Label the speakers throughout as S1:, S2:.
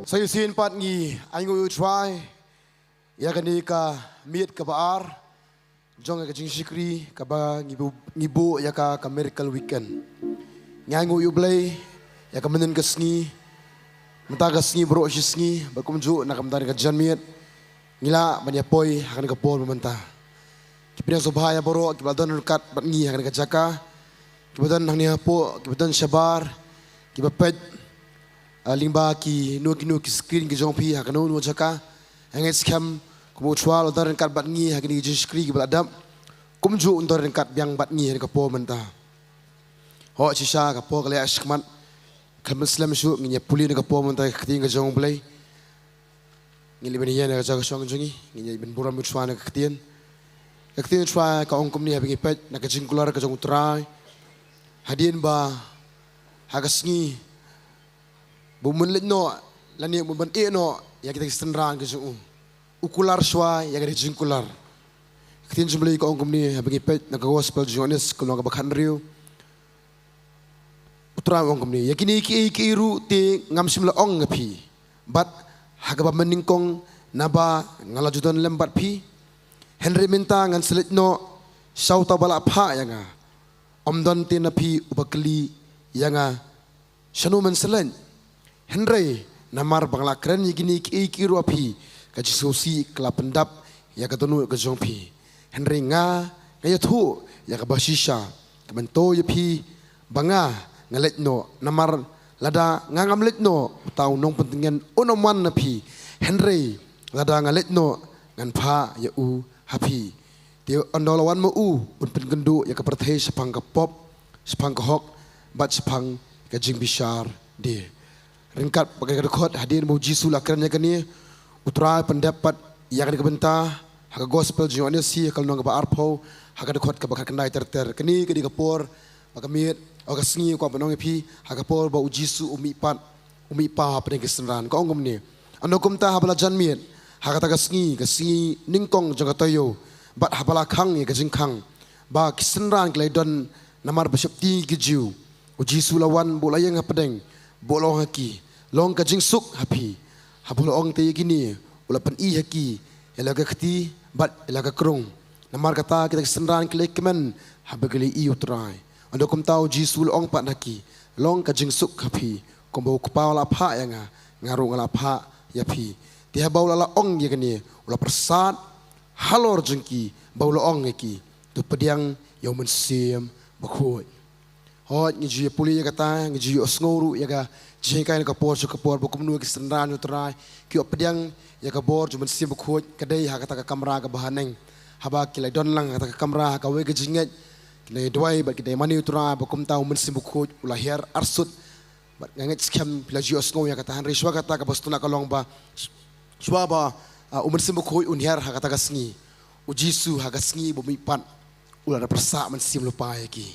S1: Saya sin pat ngi aingu try ya kani ka miet ka baar jong ka jing shikri ka ba ngibu ya ka miracle weekend ngangu yu blay ya ka menen ka sngi menta ka sngi bro shisngi bakumju na kam ka jan miet ngila manya poi hakan ka pol menta kipina subhaya bro kibadan kat bat ngi hakan ka jaka kibadan hang ni hapo kibadan shabar kibapet lingba ki nu ki screen ki jongpi hakano nu jaka hangai scam kumu chwal odar kat bat ngi hakini ki screen ki baladam kumju undar kat biang bat ngi ka po menta ho chisha ka po kale ashkman kam muslim shu ngi puli ka po menta khting ka jong play ngi liben yen ka jaka shong jongi ngi ben buram chwa na ktien chwa ka ongkum ni habi pet na ka jingkular ka jong trai hadien ba hagasngi bumun no lani bumun no ya kita istendran ke jung ukular shwa ya kita jingkular kitin jumlai ko ongkum ni habagi pet na gospel jones ko nga bakhan riu utra ongkum ni yakini ki ru te ngam simla ong ngapi bat hagaba meningkong naba ngalajudan lembat pi henry minta ngan selit no sauta bala pha yanga omdon te na pi ubakli yanga shanu man selen Henry namar bangla keren yigini ki ru api ka jisosi kala pendap ya ka tonu ka jongpi Henry nga ya thu ya ka basisha ka bento yapi banga ngalet no namar lada nga ngamlet no taw nong pentingan onoman napi Henry lada ngalet no ngan pha ya u happy dia ondolawan mo u un pengendu ya ka perthai sepang ka pop sepang ka hok bat sepang ka jing bishar dia ringkat pakai kedekot hadir mau Jisu lakarnya kini utra pendapat yang ada kebentah hak gospel jiwanya si kalau nong ba arpo hak kedekot ke bakar kendai ter kini ke digapor pakamit o kasngi ko penong pi hak kapor ba Jisu umi pa apa ni kesenran ko ongom ni ando kumta habala janmiet hak kata kasngi ningkong jaga toyo bat habala khang ye kajingkhang ba kesenran klaidon namar besyapti kejiu Jisu lawan bolayang apedeng bolong haki long ka jing suk happy habul ong te gini ula pen i haki elaga khti bat elaga krong namar kata kita senran kle kemen habagli i utrai ando kum tau jisul ong pat haki long ka jing suk happy kombo kepala pha yanga ngarung ala pha yapi dia baula la ong ye gini ula persat halor jengki baula ong haki tu pediang yo mensim bakhoi hot ngi puli kata ngi osngoru yaga jengkai ka por bukum nu ki sendan utrai ki opdiang ya ka bor jumen sim khoj kadai ha kata ka kamera ka bahaneng haba ki lai don lang kata ka kamera ka we ka jinget le dwai ba ki dai mani utrai bukum tau men sim khoj ulahir arsut bat nganget scam plagio osngo ya kata han riswa kata ka bostuna ka long ba shwa ba umen sim khoj unhar ha kata ka sngi ujisu ha ka sngi bumi pan ular persa men sim lupa ya ki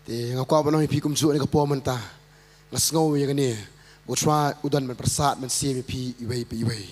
S1: te ngakwa ba no pi kum ju ni ka po menta ngasngau ya kani utwa udan man persat man CMP iwei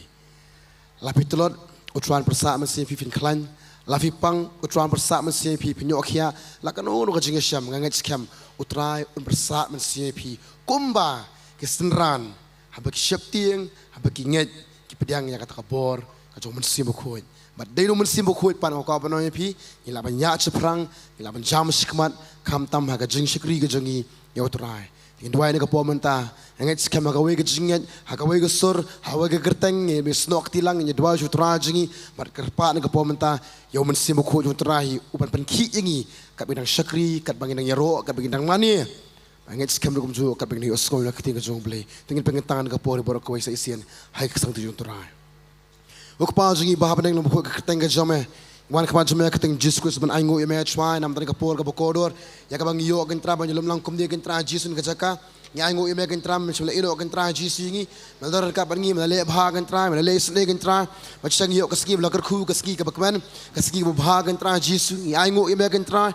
S1: lapitolot utwan persat man CMP fin klan lafi pang utwan persat man CMP pinyokhia lakano no kajing syam ngangat skam utrai un persat man CMP kumba kesenran habaki syapting habaki nget ki pedang ya kata kabor kajong man sim khoi bat dei no man sim khoi pan ko ba no pi ila ban ya chiprang ila ban jam sikmat kam tam ha kajing sikri kajongi ya utrai Indwai ni kapo menta, hangat skam hakawe ke jinget, hakawe ke sur, hawe ke gerteng, ni snok tilang ni dua jutra jingi, mat kerpa ni kapo menta, yau mensimu ko jutrahi, upan penki jingi, kat bidang syakri, kat bangin yaro, kat bidang mani, hangat skam ni kumju, kat bidang oskol nak keting kejong beli, tingin pengentangan kapo ni borok kawai saisian, hai kesang tu jutrahi. Ukpa jingi bahap neng lumpuh ke kerteng kejome. Wan kemaju mereka keting jiskus ben aingu ime chwai nam tani kapor ka bokodor ya ka bang yo gentra ban lum lang kum dia gentra jisun ka jaka nya aingu ime gentra mchule ino gentra jisingi meldor ka ban ngi mele bha gentra mele sne gentra machang yo kaski blakar khu kaski ka bakman kaski bha gentra jisu nya aingu ime gentra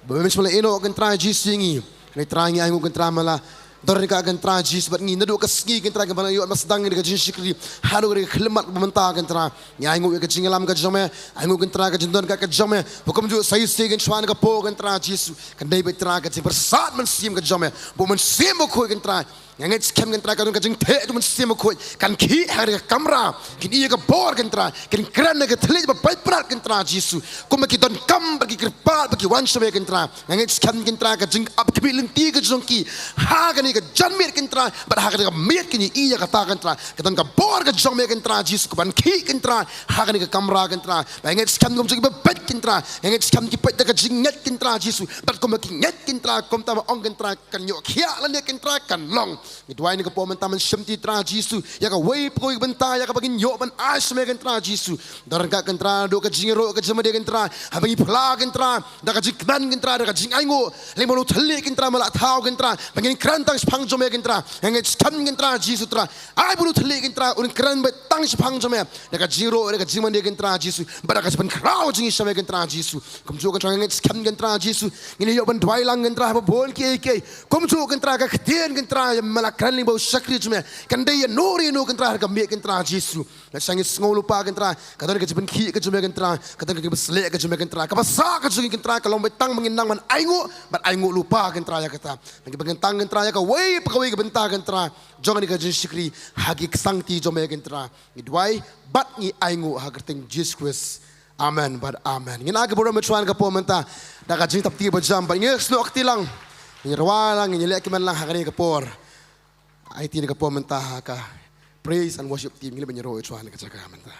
S1: mchule ino gentra jisingi ni tra nya aingu gentra mala Dari ka akan tragis bat ngi nadu ka ski kan tra ka bana yo mas dang ni ka jin shikri haru ka khlemat bamanta kan tra nya ngu ka jingalam ka jome ngu kan tra ka jindon ka jome hukum ju sai se kan chwan ka po kan tra jisu kan dai betra ka jing bersat men sim ka jome bo men sim ko kan tra yang itu sekian kentra kan kajing teh itu mesti makoi kan ki hari kamera kini ia ke bor kentra kini keren ke telit berbaik berat kentra Yesus kau maki don kam bagi kerpat bagi wansa bagi kentra yang itu sekian kentra kajing ab kebili lenti ke jongki ha kan ia ke janmir kentra ber ha kan ia miat kini ia kata kentra keton ke bor ke jong bagi kentra Yesus kau ban ki kentra ha kan ia ke kamera kentra yang itu sekian kau mesti berbaik kentra yang itu sekian kipet kajing net kentra Yesus ber kau maki net kentra kau tahu ong kentra kan yok kia lan dia kentra kan long Ituai ni kepo mentaman syamti tra Jisu ya ka wei poi benta ya ka bagin yo ban as me kan tra Jisu daran ka kan tra do ka jingro ka jema de kan tra ha bagi phla kan tra da ka jikdan kan tra da ka jing aingo le molu thali kan tra mala thau kan tra bagin krantang phang jome kan tra yang skam kan tra Jisu tra ai bulu thali kan tra un kran ba tang phang jome da ka jingro da ka jingman de kan tra Jisu ba da ka ban krau jing shame kan tra Jisu kum jo kan tra yang skam kan tra Jisu ngini yo ban dwai lang kan tra ba bol ke kum jo kan tra ka khden kan tra mala kan ling bau sakri cuma kan dia nori no kan tra ka me kan tra Yesu la sangi ngolu pa kan tra ka don ka jiben ki ka cuma kan tra ka don ka besle ka cuma kan tra ka basa ka cuma kan tra ka lombe tang menginang man aingu bat aingu lupa kan tra ya kata bagi bentang kan tra ya ka wei pa wei ka benta kan tra jangan ni ka jin sikri hagi sangti jome kan tra ni dwai bat ni aingu ha kerting Jesus amen but amen ngina ka boro metruan ka po menta da ka jin tapti ba jam ba ngi snok tilang ni rawalang ni lek man lang ha ka ni ka por IT ni kapo mentah ka praise and worship team ngile banyero chuan ka jaga mentah.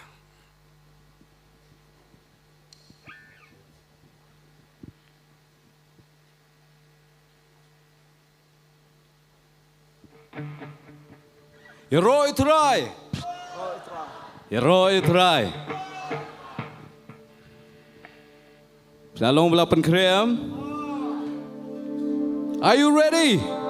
S2: Yeroi try. Yeroi try. Shalom belapan Nongkhryiem. Are you ready?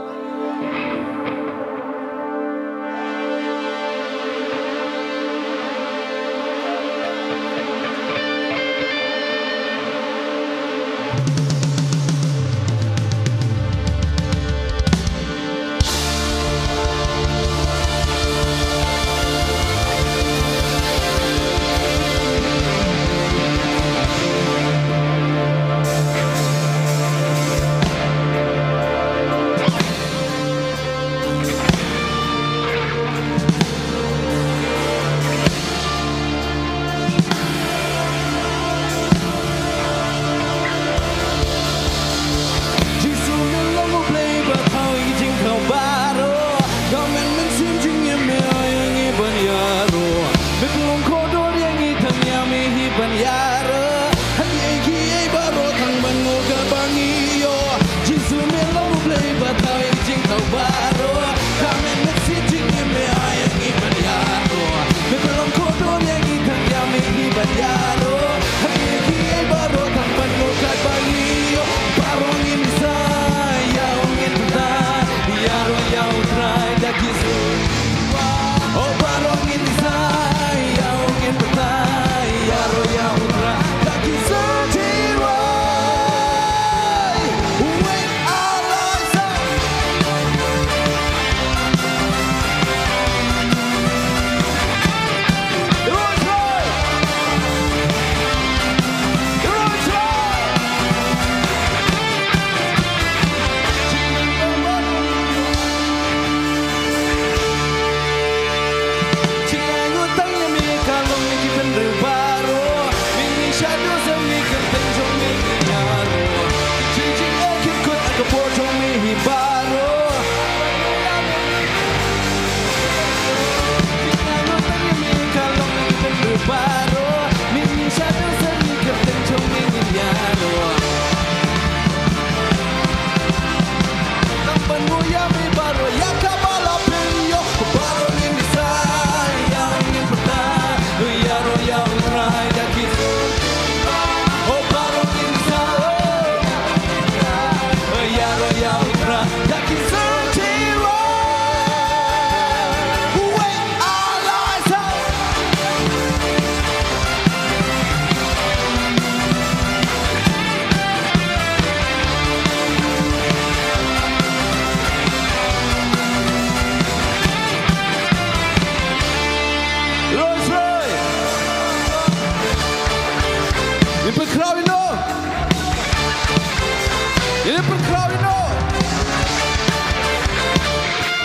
S2: Ini perkara ino.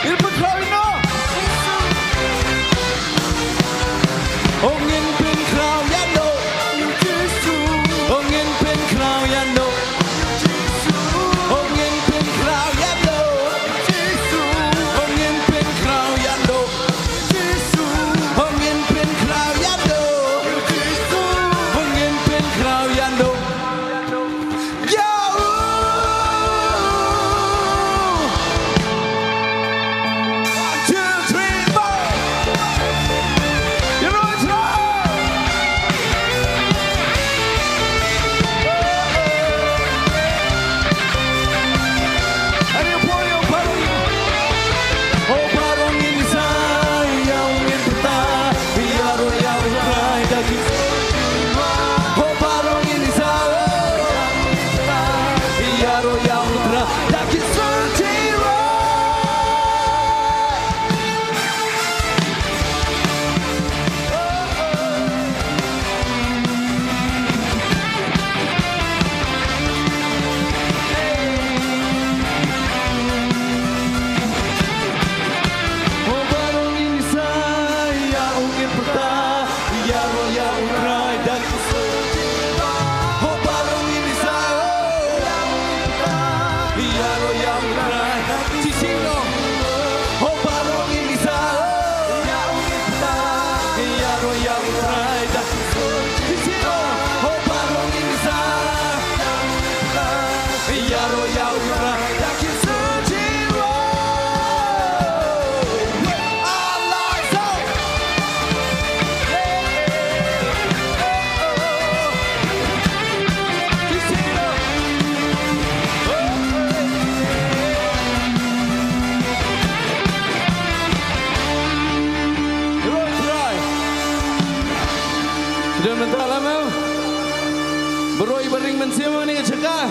S2: Ini perkara ino. Ongin pin krau yano. Ongin pin krau yano. Ongin pin krau yano. Ongin pin krau yano. Ongin pin krau yano. Ongin pin krau yano. Beroi bering mensimu ni cakap.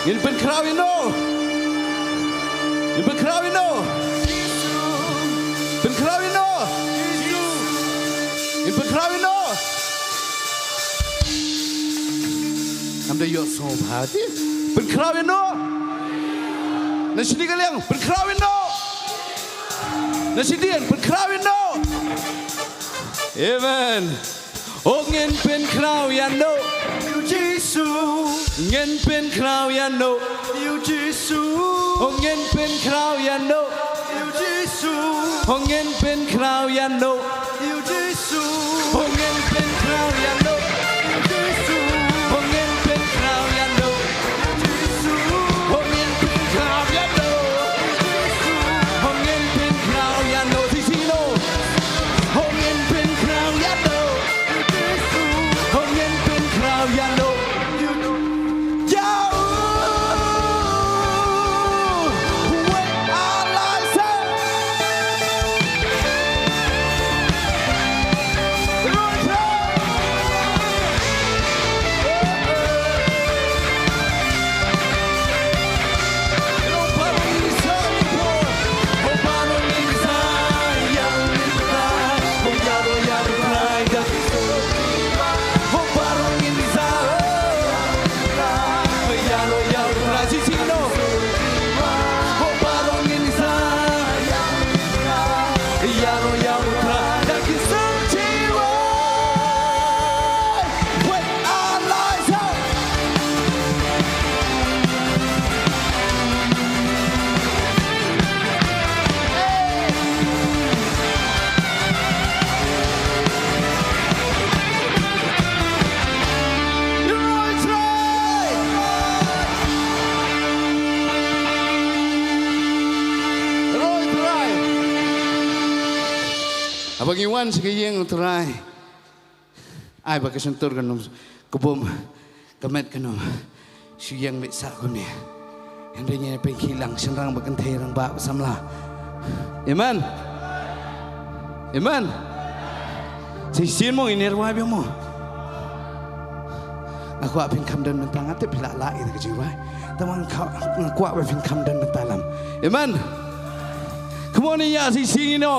S2: Ini perkara ino. Ini perkara ino. Perkara ino. Ini perkara ino. Amda yo som hati. Perkara ino. Nasi ni kalian perkara ino. Nasi dia perkara ino. Amen. Ongin pen krau yano. Ngin pin krau yano. Ongin pin krau yano. Ongin pin krau yano. Ongin pin krau yano. Ongin pin krau yano. Ongin pin krau yano. Ongin pin krau yano. Sisino. Ongin pin krau yano. Ongin pin krau yano. Bagi wan sekejeng terai, ai bagi sentur kanum kebom kemet kanum, sekejeng miksa kunia, hendaknya penghilang senang Bantei orang bak bersama. Amen, amen. Sisian mo inerwa biar mo. Aku apin kamdan mentang ate pilak lagi tak kejiwa. Tamang aku apin kamdan mentalam. Amen. Come on ya sisi ini.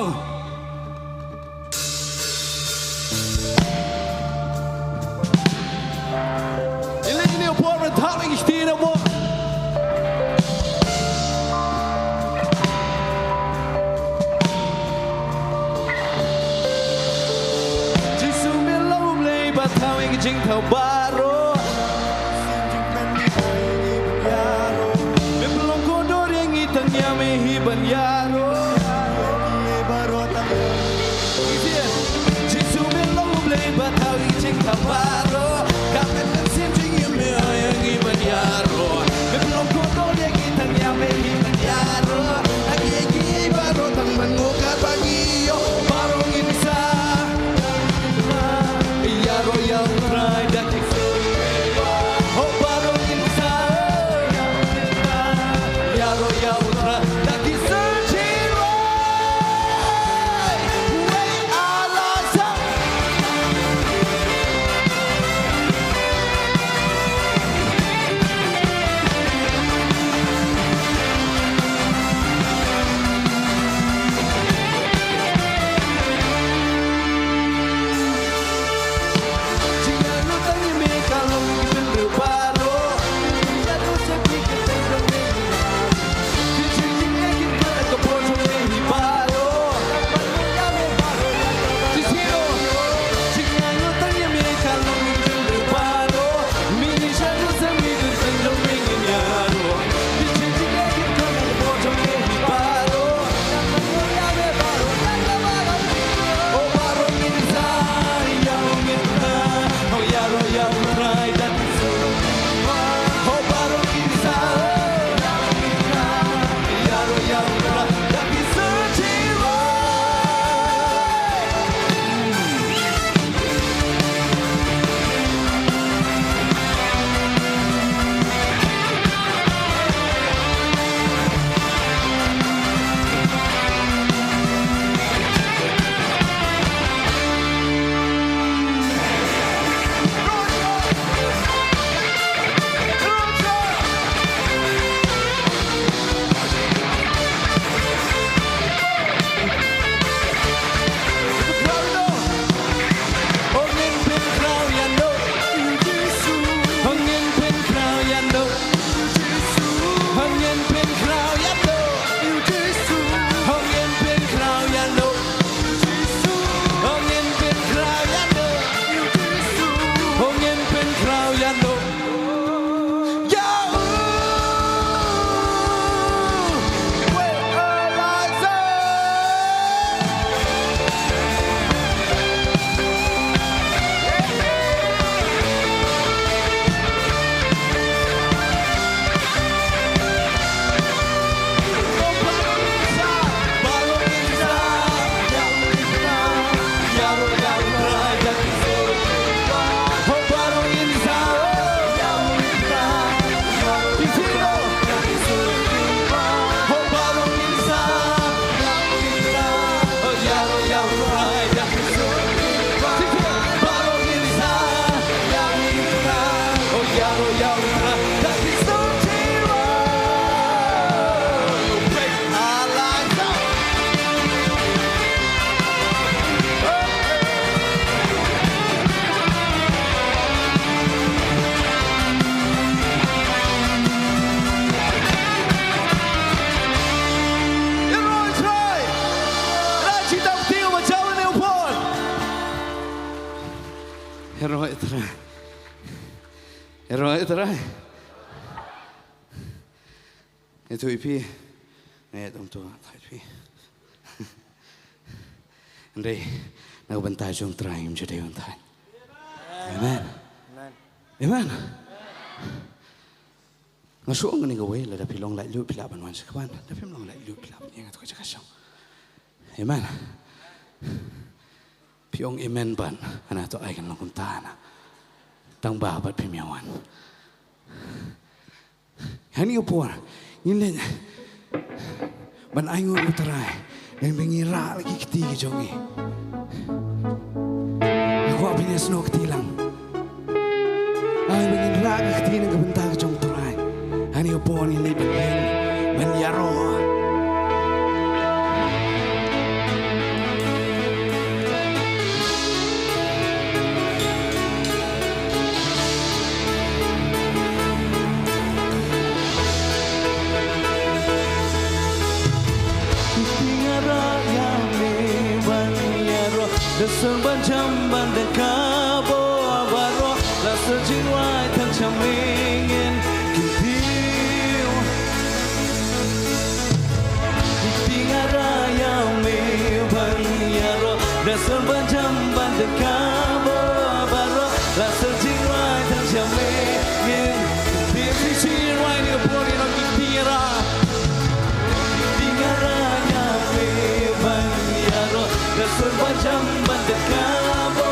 S2: Taling stehen op. jing thau baro me belum kodor yang itangnya me hiban yaro Jisu me long blay batau jing thau baro kamen sim jing me yang hiban yaro me belum kodor yang itangnya me hiban yaro lagi baro tang mengukat pagi yo baro insa yaro yang try that oh baro insa yaro yang try that is searching right way alasa Hero itra. Itu ipi. Tom tu ipi. Andai nak bantai jom try jadi bantai. Amen. Amen. Ngasuh ngani gawe la da pilong lai lu pilaban wan sekaban. Da pilong lai lu pilaban yang tu kerja kasang. Amen. Piong amen ban. Anak tu ai kan long tana. Tang babat pemiawan. Hani upor, ini ban aingun uterai, yang mengira lagi ketiga jongi. Aku apinya senok tilang. Ay mengira lagi ketiga yang kebentar jong terai. Hani upor ini ban yaro. Serban jamban dekabo abaro searching right and charming in Kipil Itingaraya me Banyaro Dasar Banjam Bandekabo Baro La searching right and charming in Kipil Searching right in Puri no Kitira Itingaraya me Banyaro Dasar Banjam Bandekabo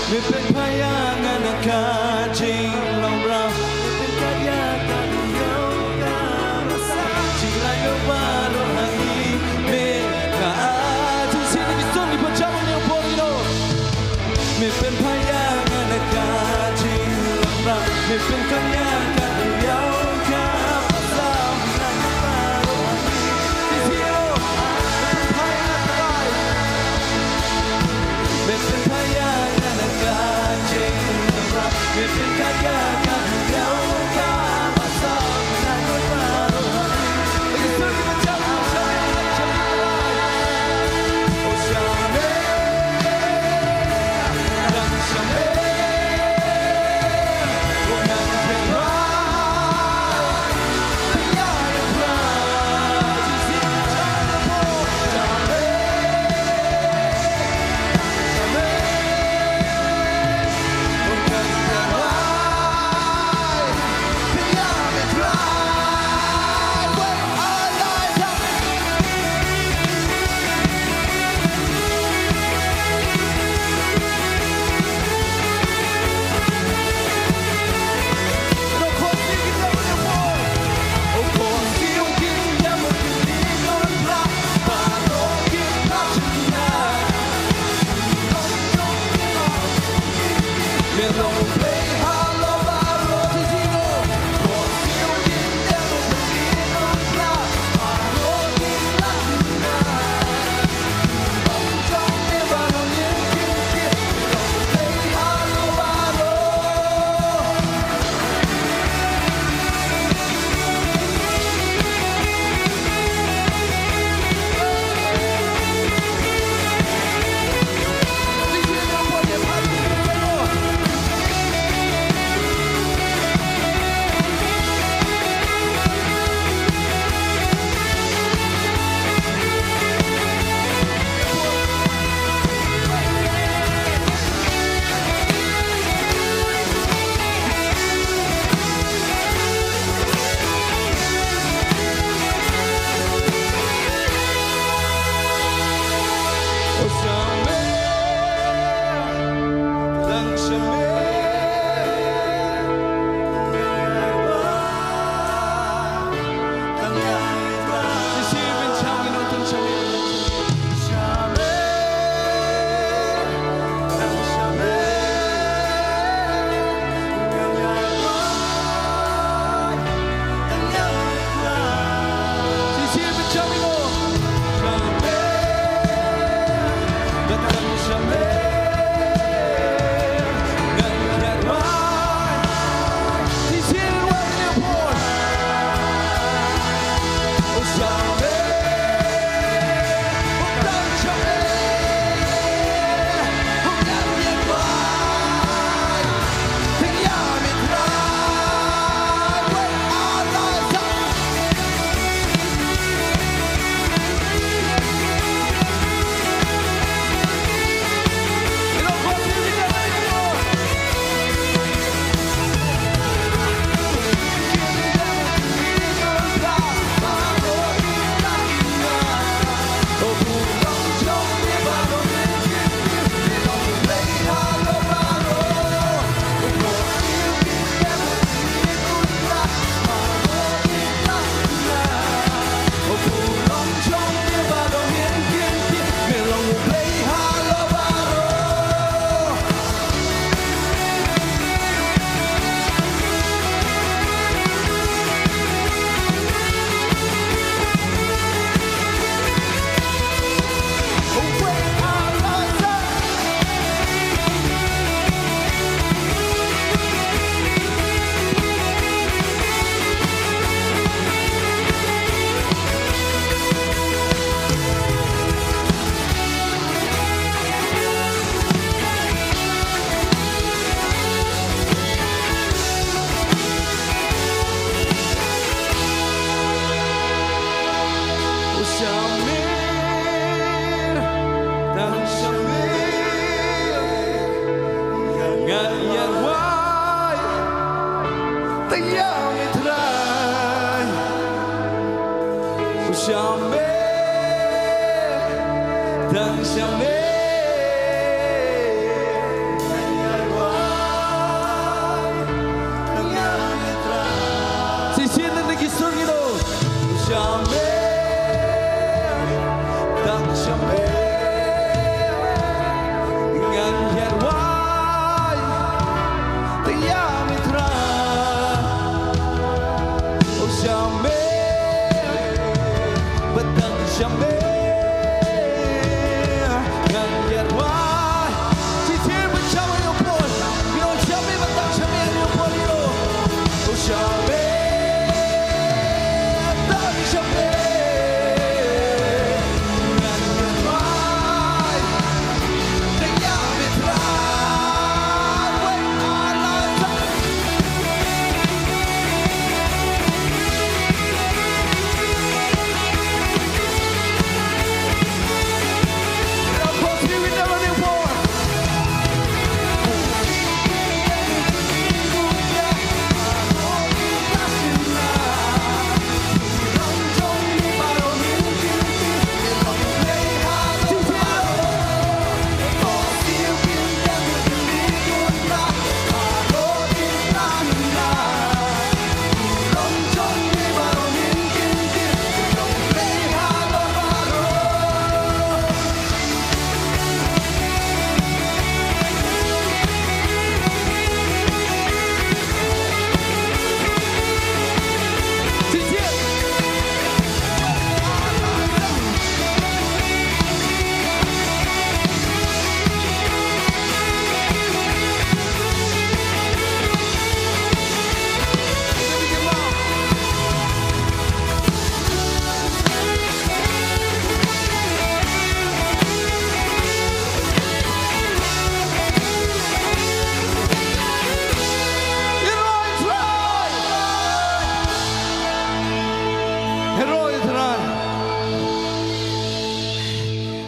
S2: ไม่เป็นพยานอากาศจริงลองเราไม่เป็นพยานกันเดียวกันจริงแล้วก็ว่าเราห่างนี้ไม่น่าทุกสิ่งที่มีส่วนที่พระเจ้ามันยังพอดีโน่ไม่เป็นพยานอากาศจริงลองเราไม่เป็นพยานกันเดียวกันไม่เป็นพยานอากาศจริงไม่เป็นพยานกันเดียวกันภาษาไม่ได้ก็มาไม่ได้สื่อที่มันจะพูดใช่โอชาเม่ดังชาเม่โอนันเทโร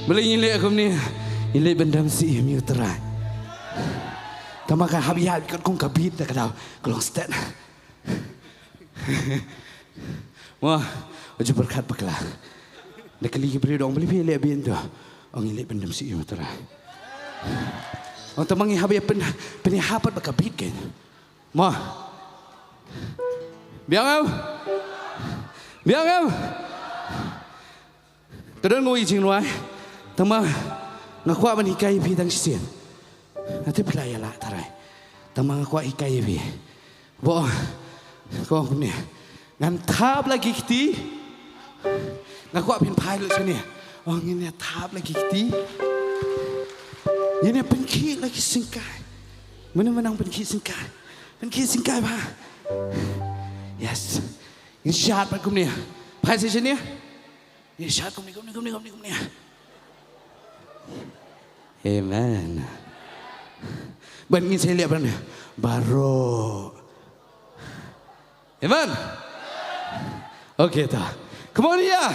S2: Boleh ingat aku ni, ingat bendam si miu terai. Tamakan habiat kat kong kabit dah kadau, kelong stat. Wah, ojo berkat paklah. Dah kali beri dong boleh pilih bin tu. Ang ilit pendam si iyo tara. Ang tamangi habi penihapat bakabit kan. Ma. Biang Kadang ngoi jing luai. Tamang ngakwa man hikai pi dang sien. Nanti pelaya lah tarai. Tamang ngakwa hikai pi. Bo. Kau punya. Ngan tab lagi kiti. Ngakwa pin pilot sini. Oh ini tab lagi kiti. Ini penki lagi singkai. Mana menang penki singkai. Penki singkai ba. Yes. Ini syahat pak kumnya. Pai sini ya. Ini syahat kumnya. Amen. Ban ingin saya lihat mana? Baru. Amen. Okay ta. Come on ya.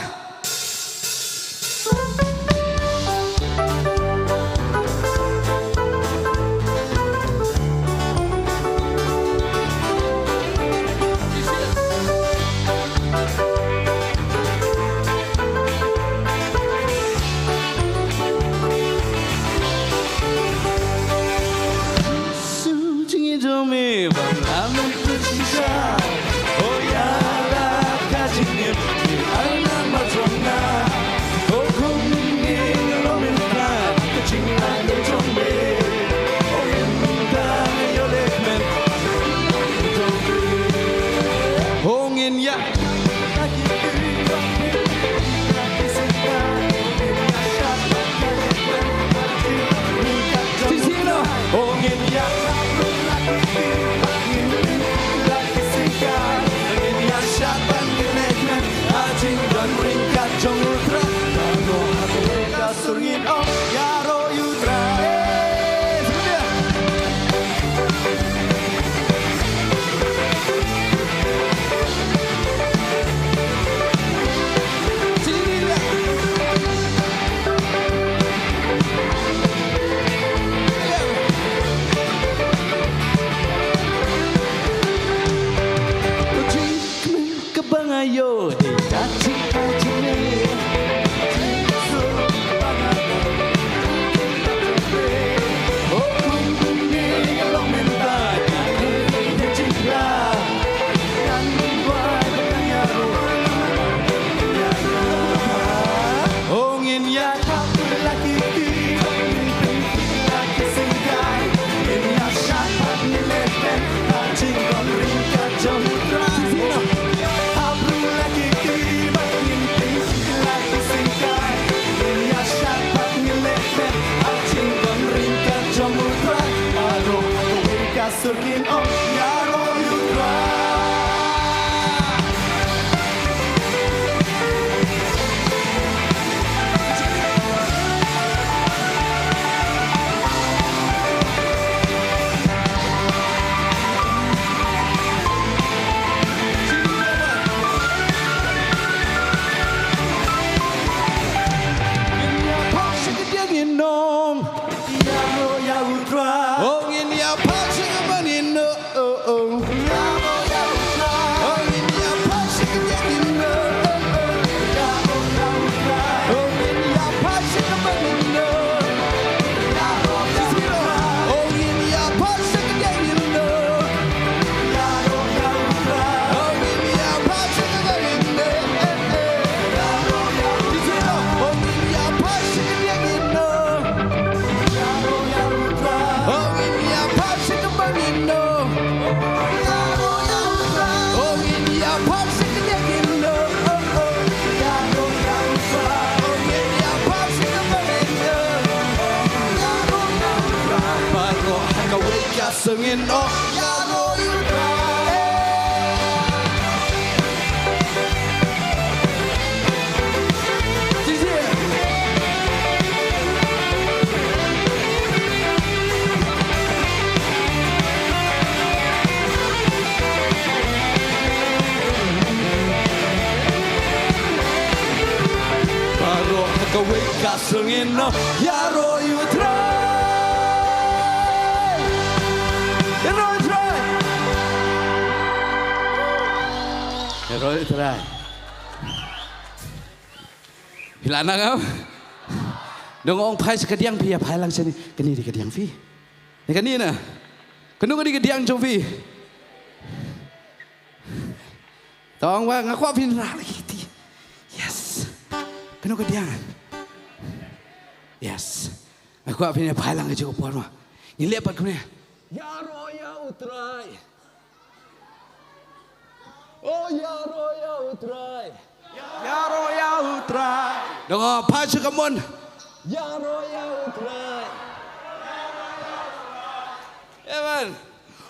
S3: Singing oh Yaro Yutra. Baru kawin kasengin oh Yaro Yutra. Roy try. Hilana kau? Dong ong pai sekadiang pi pai lang sini. Keni di kadiang fi. Ni keni na. Kenu di kadiang jong fi. Tong wa ngaku pin ra lagi. Yes. Kenu kadiang. Yes. Aku pin pai lang je ko por ma. Ni lepat ku ni. Ya ro ya utrai. Oh ya ro ya utrai. Ya ro ya utrai. Dong pai sekamon. Ya roya utrai, Evan.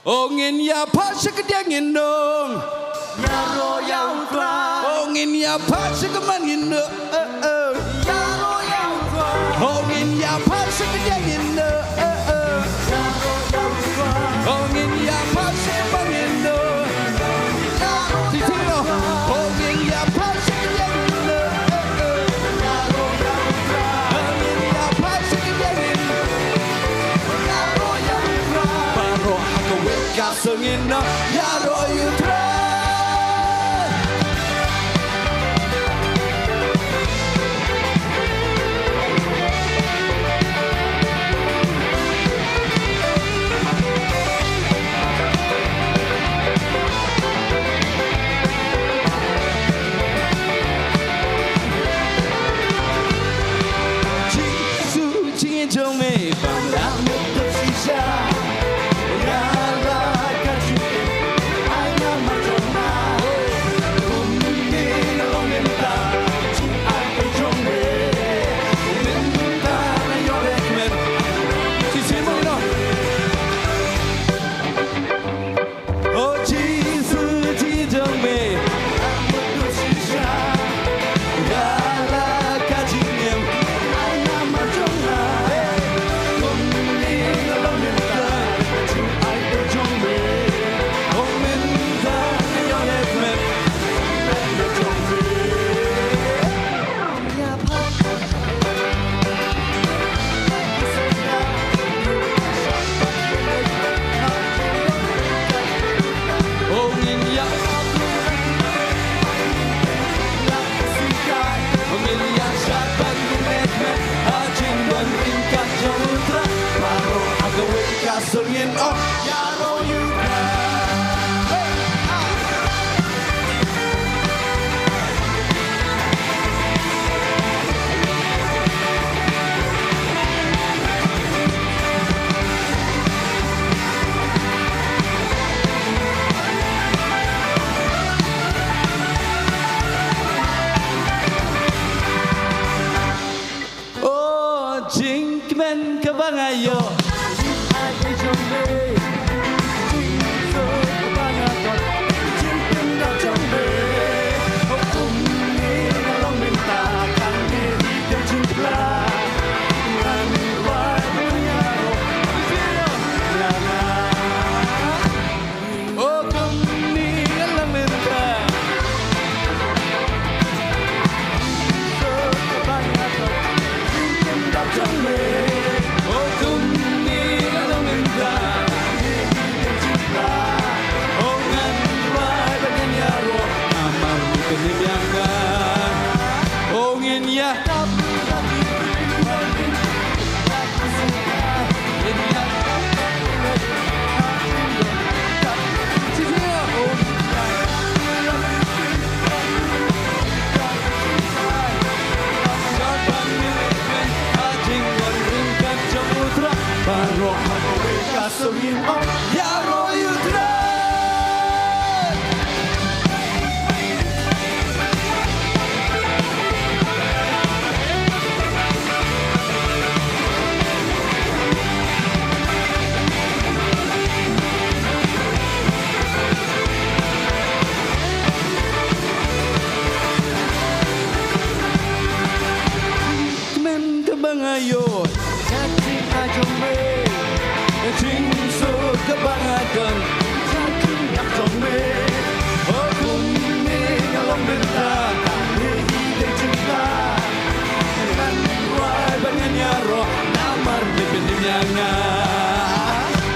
S3: Ongin ya pasik kediangin dong. Ya roya utrai. Ongin ya pasik kemangin dong. Ya roya utrai. Ongin ya pasik kediangin dong. Ya roya utrai. Ongin ya pasik kemangin dong. Sisino. Ongin ya pasik kediangin dong. Singing no, yaro you try. Jisu jingin jome pandang muka sisa. Singing oh yaro you oh jingmen kebangayo.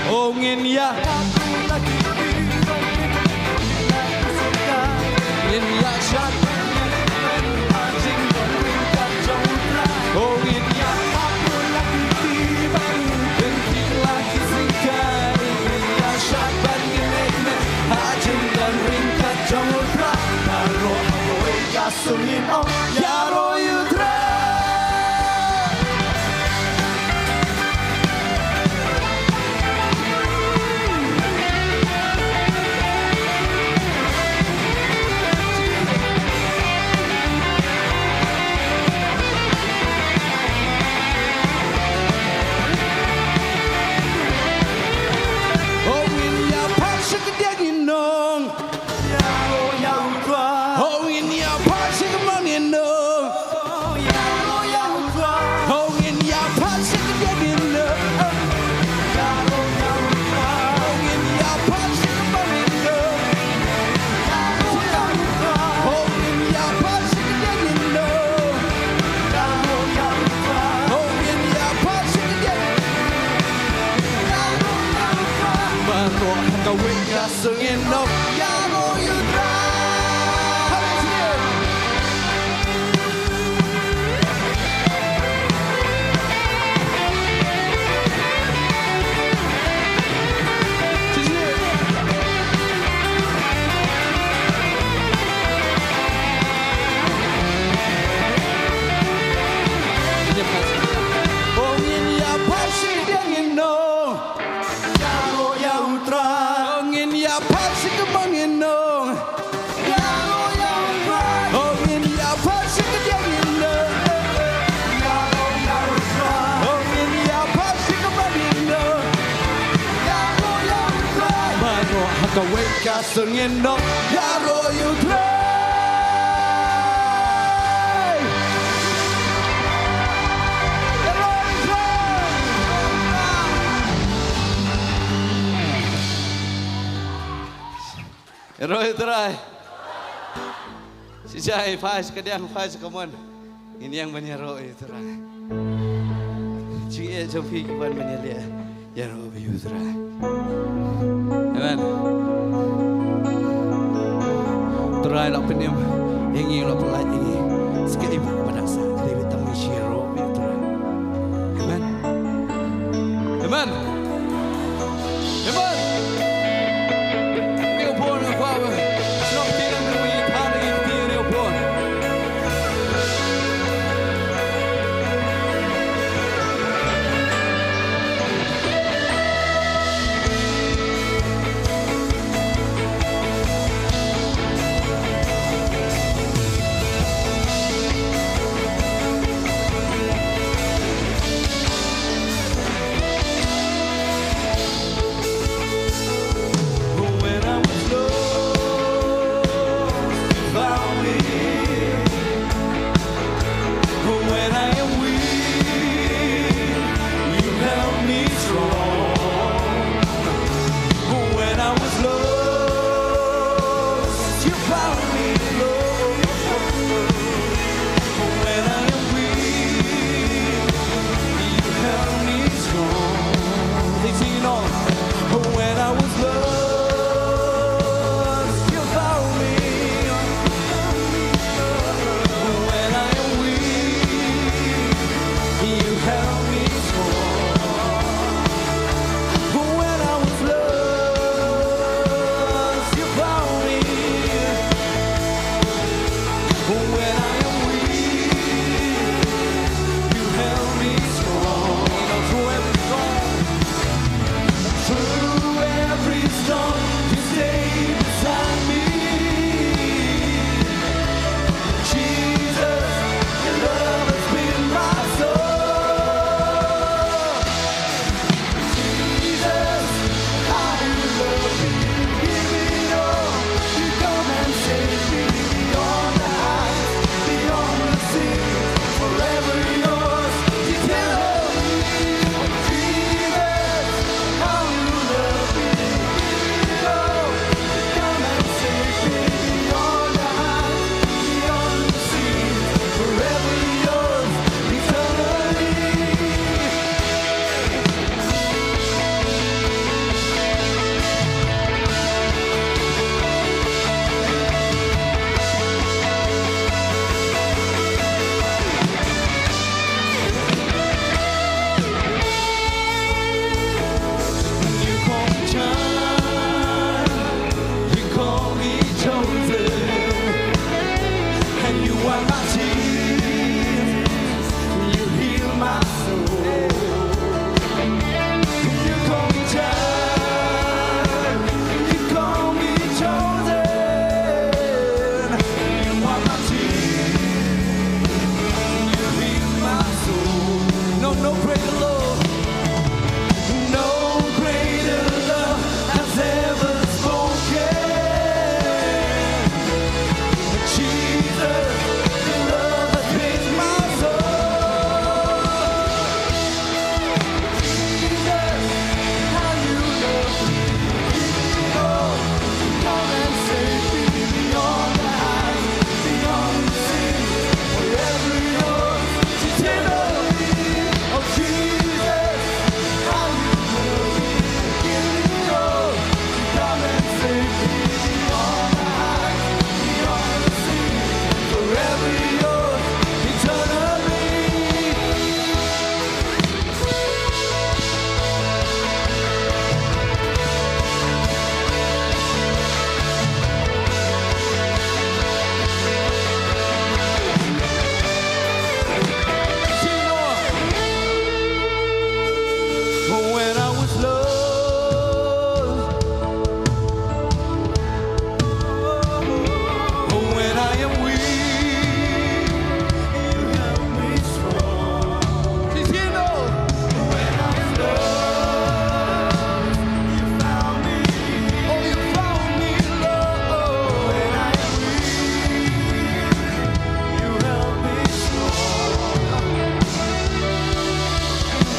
S3: Oh, in ya. sungin no yaro yutra Kaweka sungin no yaro yutra yaro yutra si jai faz kadiang faz kaman ini yang menyaro yutra cie jopi kiban menyelia yaro yutra amen. Terai lah penyem, ingin lah pelaj ini. Sekali buat pada sang, Dewi tamu shiro itu. Amen. Amen. Amen. Ni upon apa? Senang tidak menemui tanah ini ni upon.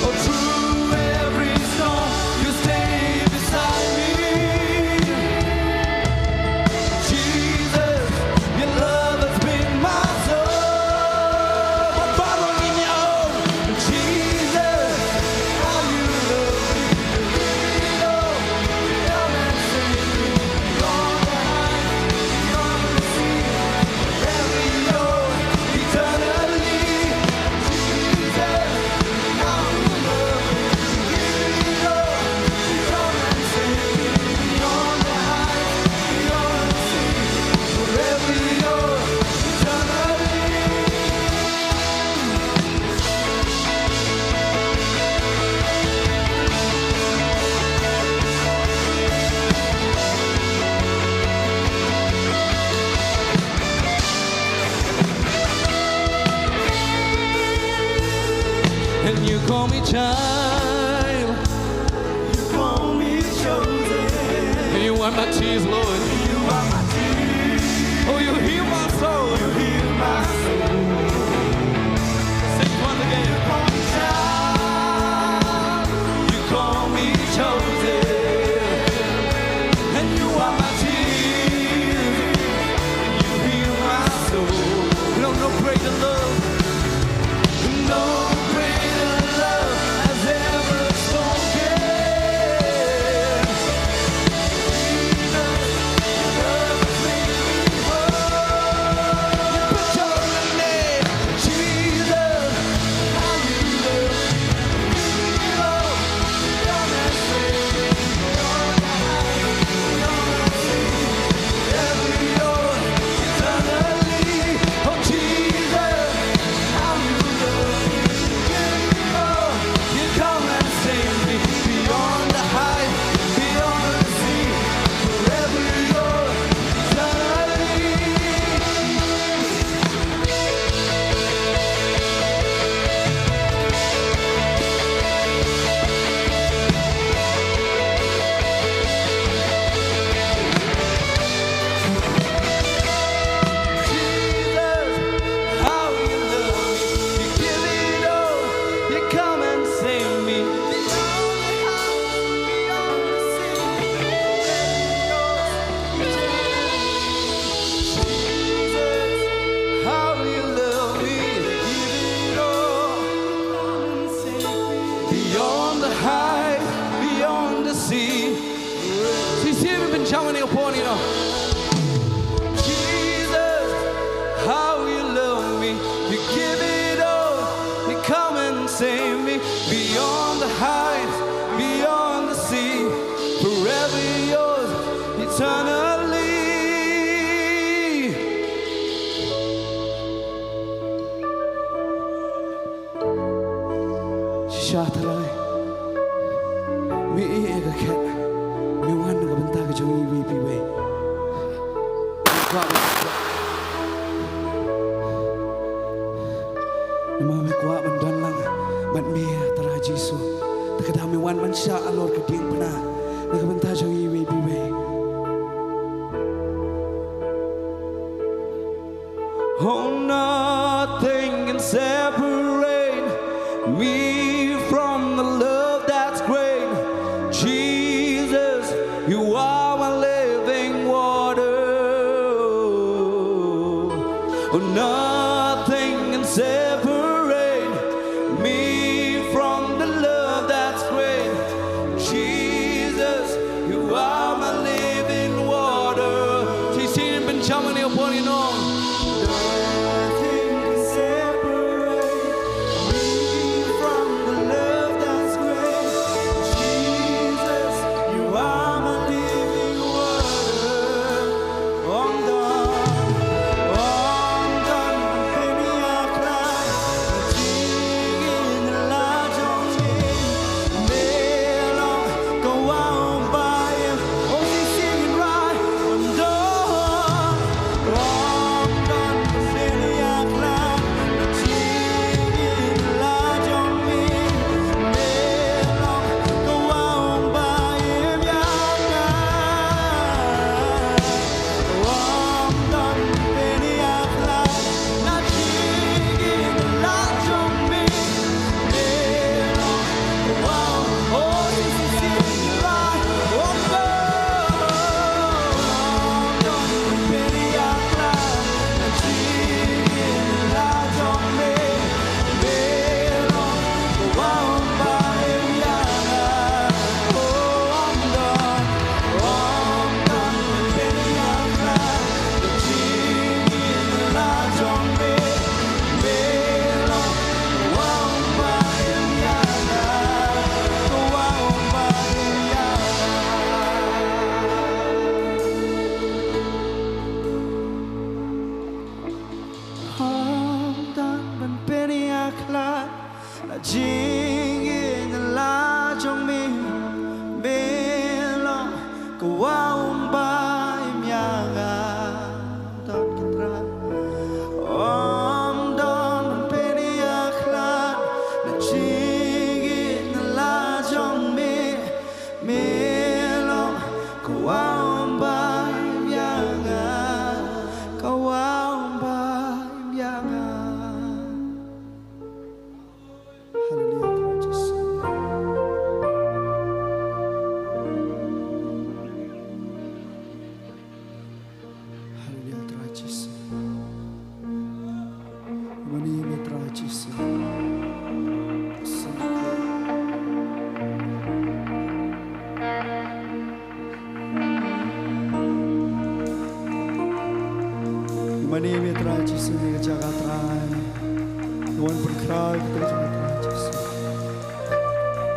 S2: Oh, through every storm, you stay beside me. Jesus, your love has been my soul. But following in your own, Jesus, how you love me. Come and save me. Beyond the heights, beyond the sea, forever yours, eternally. Jesus, how you love me. Give it all. Come and save me. Beyond the heights, beyond the sea, forever yours, eternally. And you call me child, you call me chosen. And you wipe my tears, Lord. You wipe my tears. Oh, you heal my soul. You heal my soul. Sing it once again. You call me child, you call me chosen. And you wipe my tears. And you heal my soul. No greater love. No greater love has ever spoken. Jesus, your love has made me whole. You put your name, Jesus, how you love me. Oh, come and save me. Beyond the heights, beyond the sea, forever yours, eternally. Oh, Jesus, how you love me. You come and save me. Beyond the heights, beyond the sea, forever yours, eternally. Jesus, how you love me. You give it all. You come and save me. Beyond the heights, beyond the sea, forever yours, eternally. Jesus, how you love me. You give it all. Come and save me. Beyond the heights, beyond the sea. Si siempre pensavo nel cuore, no? Jesus, how you love me. You give it all. You come and save me. Beyond the heights, beyond the sea, forever yours, eternally. Shatalai, me ega cat, me one of them tag you weepy way. Nama kuat mendan lang, bat me tara Jisu. Takadami wan man siya alor kading pana. Nakabanta siya weepy way. Oh, nothing can separate me from the love that's great. Jesus, you are my living water. Oh, nothing can separate me from the love that's great. Jesus, you are my living Mani mitra Yesus ni jagatrai. Nuan berkrai kita jagatrai Yesus.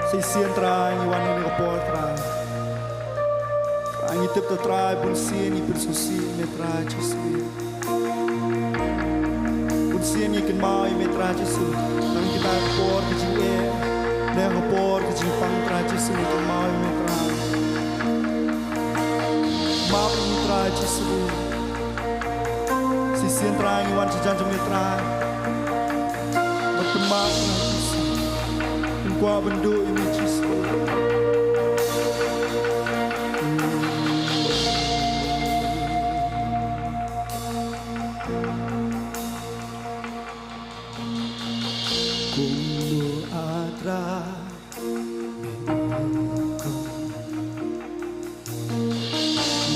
S2: Sisian trai Nuan ni kapol trai. Ang itip ta trai bunsian ni bersusi mitra Yesus. Bunsian ni kenmai mitra Yesus. Nang kita kapol kecing Nang kapol kecing pang trai Yesus ni kenmai mitra. Maaf mitra Yesus. Sisian trai Nuan sejanjang mitra. Bertemak Kuah bendu ini Yesus. Kumbu atra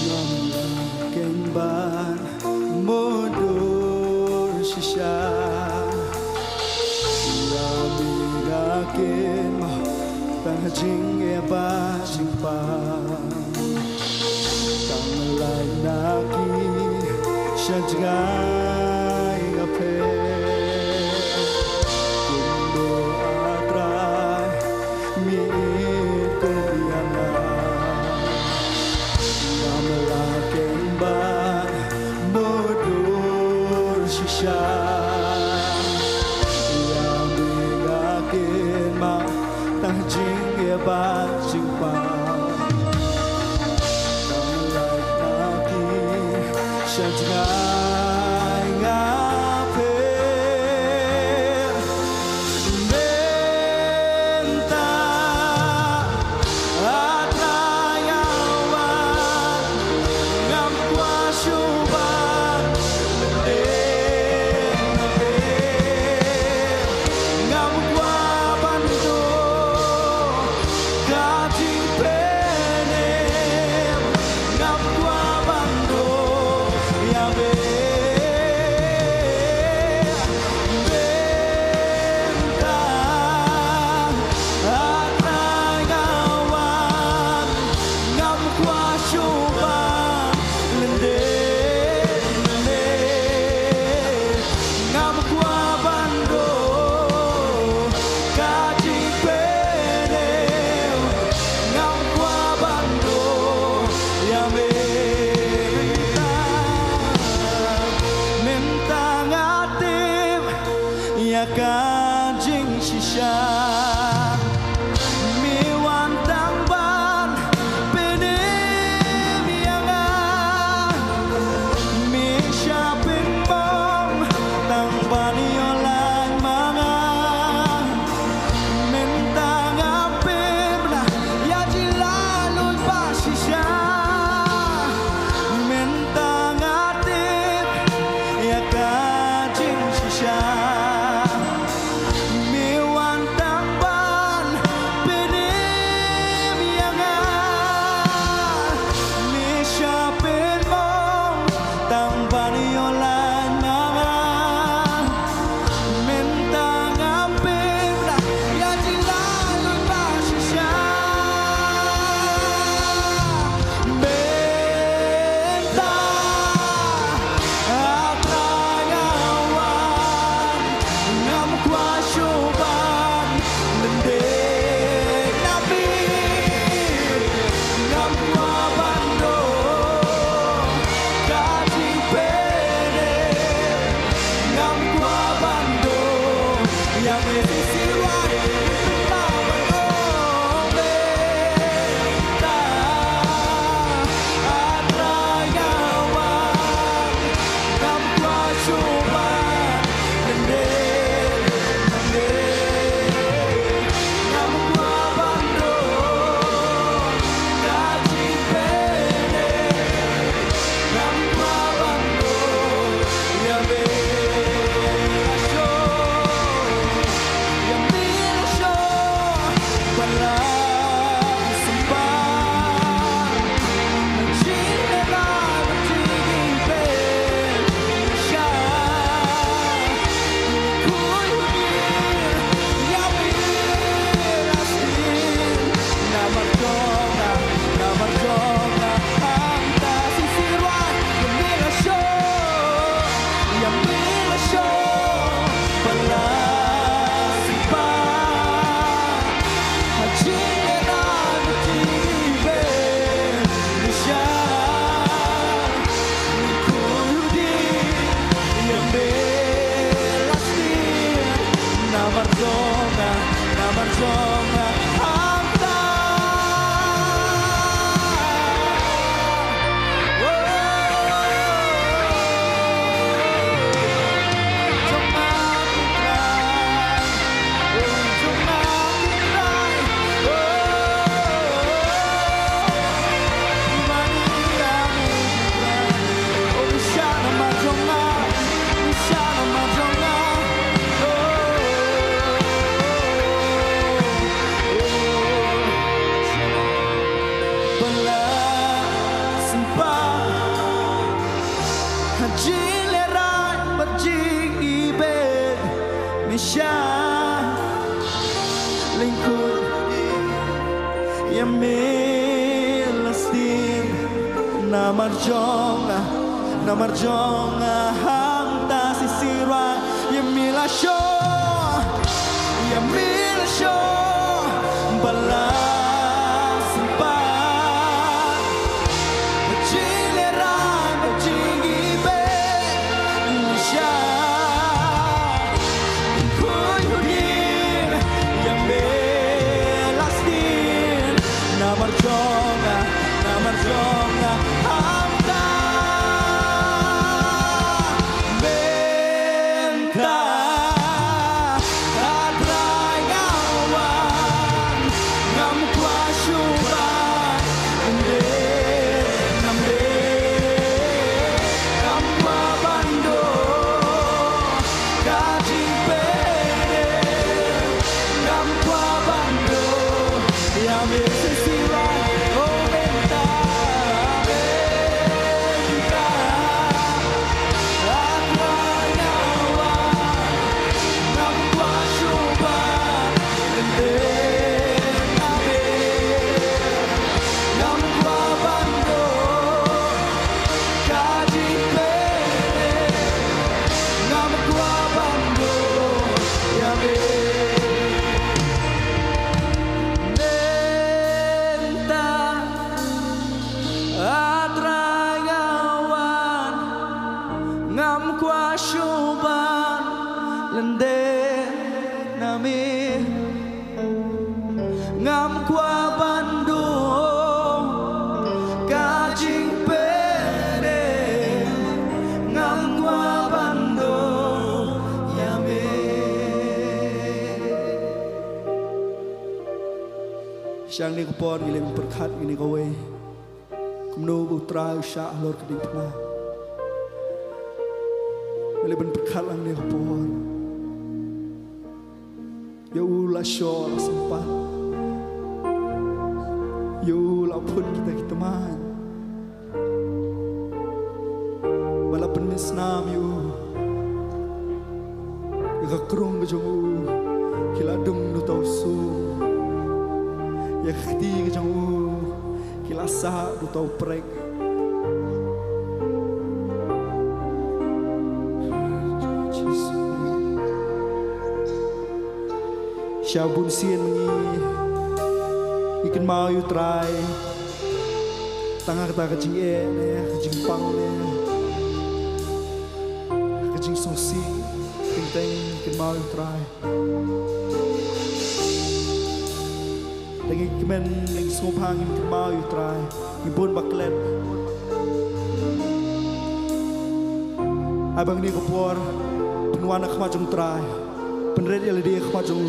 S2: Namla kemban mundur sisa Ken mo tang jing e ba jing pa tang lai na ki shan jai ga pe kundo atra mi ko yana nam la ken ba modur shisha ba ching pa tam lai na ki shan jai nga pe benta atra ya wa ngam kwa shu ba ngam kwa ban do Kajing shisha mi wan tang ban pene mianga mi shapin bom tang ban yolan manga mentang apebna ya jilalul ba shisha mentang atip ya kajing shisha Misha lingkod Yamilastin Namarjong hangta sisira Yamilasho balas sempat Cileran Cigibe Misha Kuyudin Yamilastin Namarjong hangta Benta Siang ni kupon gilim berkat ini kowe kumno putra usah lor keding pernah gilim berkat lang ni kupon ya ulah syol sempat ya ulah pun kita man walaupun misnam ya kekrung kejong kiladung du tau su ya khti ke jang kilasa du tau prek Syabun sien mengi ikan mau yu try tangga kata kecing ne kecing pang ne kecing songsi pinteng ikan mau yu try lagi kemen lagi sopang ikan mau yu try ibun baklet abang ni kopor penuan nak macam try penred yang dia macam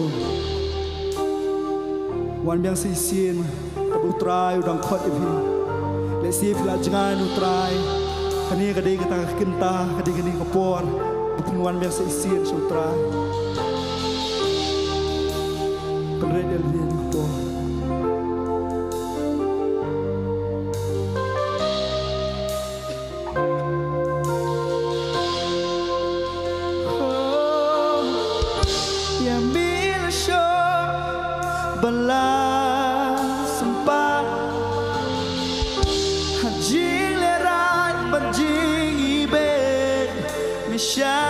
S2: wan biang sisin tabu try udang khot ipi lesi fila jangan utrai kani kadai kata kenta kadai kani kopor penuan biang sisin sutra penred yang dia kopor balas sempat hajing lerat berjing ibe misha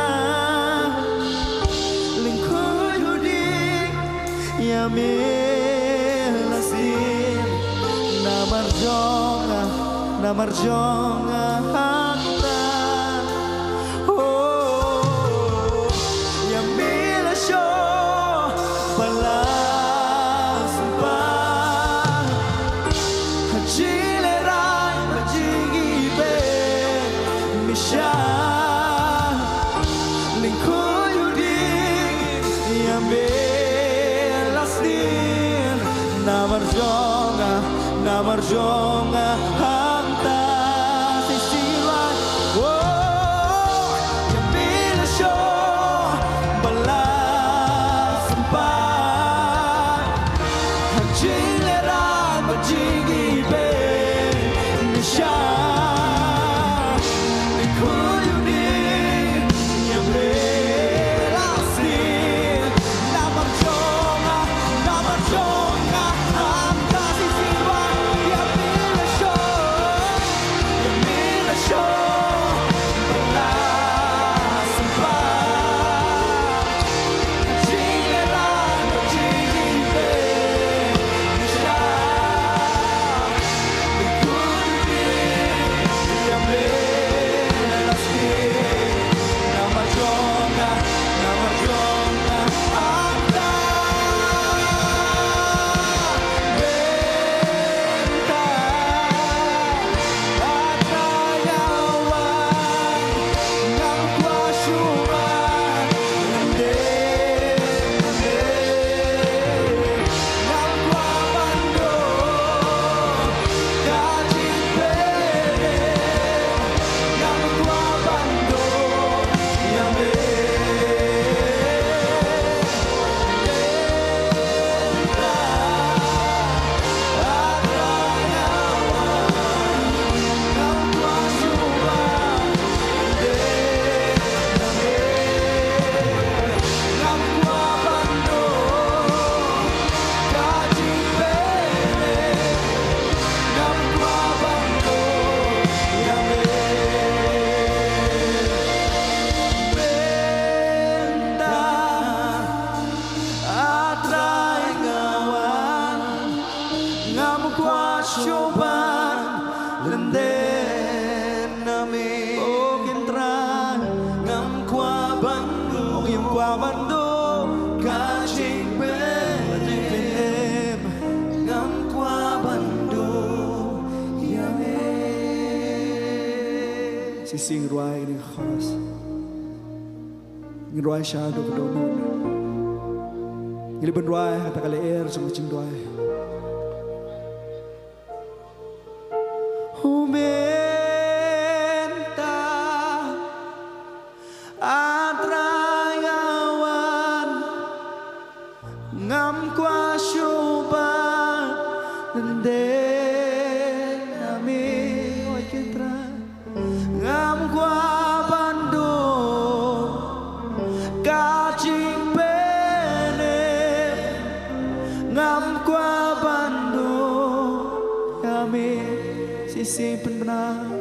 S2: lingkul hudi ya melasin namar jonga hakta oh ya melasyo balas Namarjonga hangta sisiwan oh yang bila show balas sempat hajileran berjigi be nisha ikuyuni yang belasi syoban lenden nami o kentran ngam kwa bandung yung kwa bandung kaching benem ngam kwa bandung yame sising ruai ni khas ngruai shadow pedonun ngiliban ruai kata kali air sama cing ruai humenta atrayawan ngam kwa syuban den nami oi kentra ngam kwa bandung kacing bene ngam kwa bandung kami sisi penang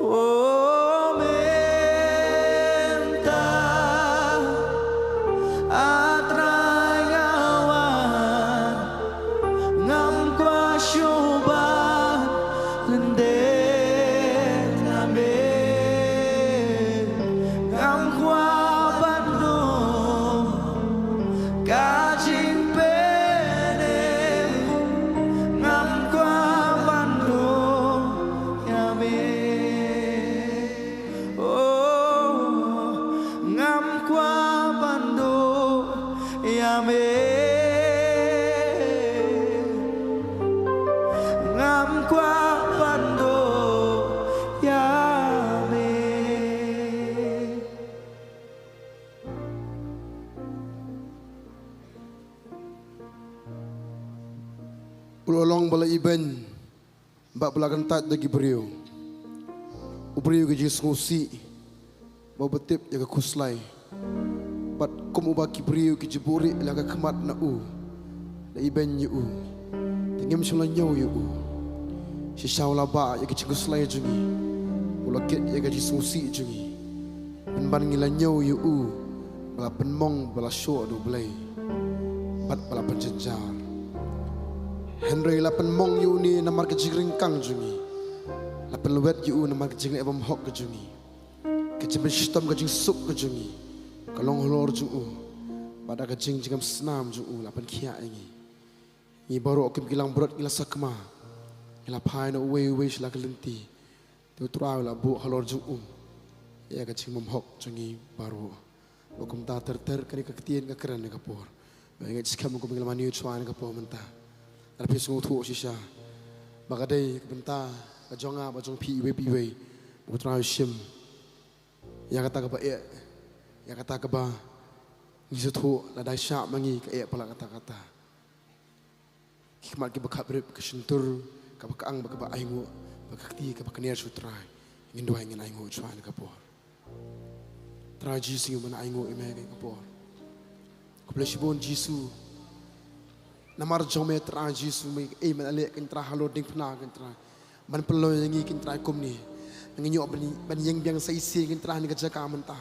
S2: oh menta atrayawan ngam kwa syuban lenden nami ngam kwa bandung kacing bene ngam kwa bandung yame oh ngam kwa bandung yame ngam kwa bandung yame
S1: Ulolong bala iben mbak belakan tat dagi beriu. Uberiu ke jis ngusi mau betip jaga kuslai. Bat kum ubaki beriu ke jeburi laga kemat na u. Na iben yu. Tengem sula nyau yu. Si syau laba jaga kuslai jungi. Ulakit jaga jis ngusi jungi. Penban ngila nyau yu. Bala penmong bala syok do belai. Bat bala penjenjar. Henry lapan mong yu ni namar kejing ringkang jungi. Lapan luwet yu namar kejing ebam hok ke jungi. Kejing bestom kejing sup ke jungi. Kalong holor jungu. Pada kejing jingam senam jungu lapan kia ingi. Ni baru akim kilang berat ngila sakma. Ngila pai na uwe sila kelenti. Tiu turau la bu holor jungu. Ya kejing mom hok jungi baru. Akum ta ter kani kaketian ka keren ka por. Ingat sikam ko ngila maniu chuan ka por mentah. Tapi sungguh tu sisa, bagadai kebenta, kajonga, bajong piwe, bukan sim. Yang kata keba yang kata keba, ngisu tu ladai syak mangi ke pala kata. Hikmat ke bekat berip ke sentur, ke bekang keba aingu, bekakti ke bekaniar sutrai, ingin dua ingin aingu cuan kapor. Traji singu mana aingu imeh kapor. Kepelesibon Jisu. Namar jome tra Jisu me man ale kentra halo ding pna kentra man pelo yangi kentra kum ni ngi nyok ban yang biang sai si kentra ni kajaka menta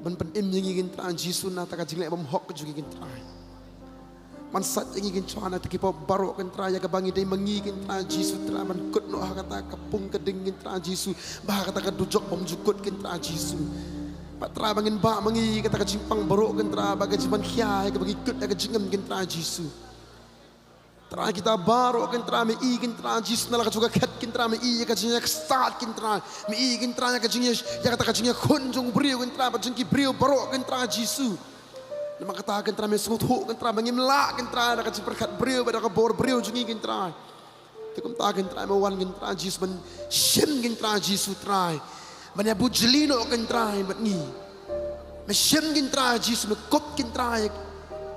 S1: man pen yangi kentra Jisu na ta kajing bam hok jugi kentra man sat yangi kentra na takipo baro kentra ya kabangi dai mangi kentra Jisu tra man kut no kata kapung keding kentra Jisu bah kata kadujok bam jukut kentra Jisu Patra bangin ba mangi kata kajimpang baru kentra bagai jiman kia ke bagi kut ke jingam kentra Jisu. Tra kita baru kentra me i kentra Jisu nala juga kat kentra me i ke jinya start kentra me i kentra ke jinya ya kata jinya kunjung beriu kentra bajengki beriu baru kentra Jisu. Lama kata kentra me sungut ho kentra bangin la kentra ada kajiperkat beriu pada kabor beriu jengi kentra. Tekum ta kentra me wan kentra Jisu men sim kentra Jisu trai. Banyak bujelino kentra bat ni. Mesyem kentra Jisu me kop kentra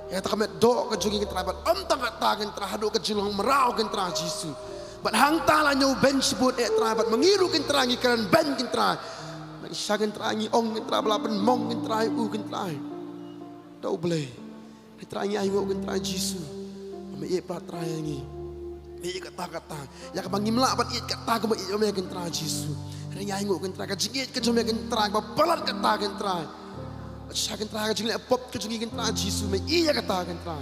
S1: ya tak met do ke jungi kentra bat tang kata kentra hadu ke Shillong merau kentra Jisu. Bat hang tala nyau ben sebut tra bat mengiru kentra ngi keran ben kentra. Bagi sa kentra ngi ong kentra belapen mong kentra u kentra. Tau boleh. Kentra ngi ayo kentra Jisu. Me ye patra ngi. Me kata-kata ya ke bangi melak bat ye kata ke me kentra Jisu. Ringa ingo kentra ka jingit ke jome kentra ka balat kata kentra. Sa kentra ka jingit pop ke jungi kentra Jisu me iya kata kentra.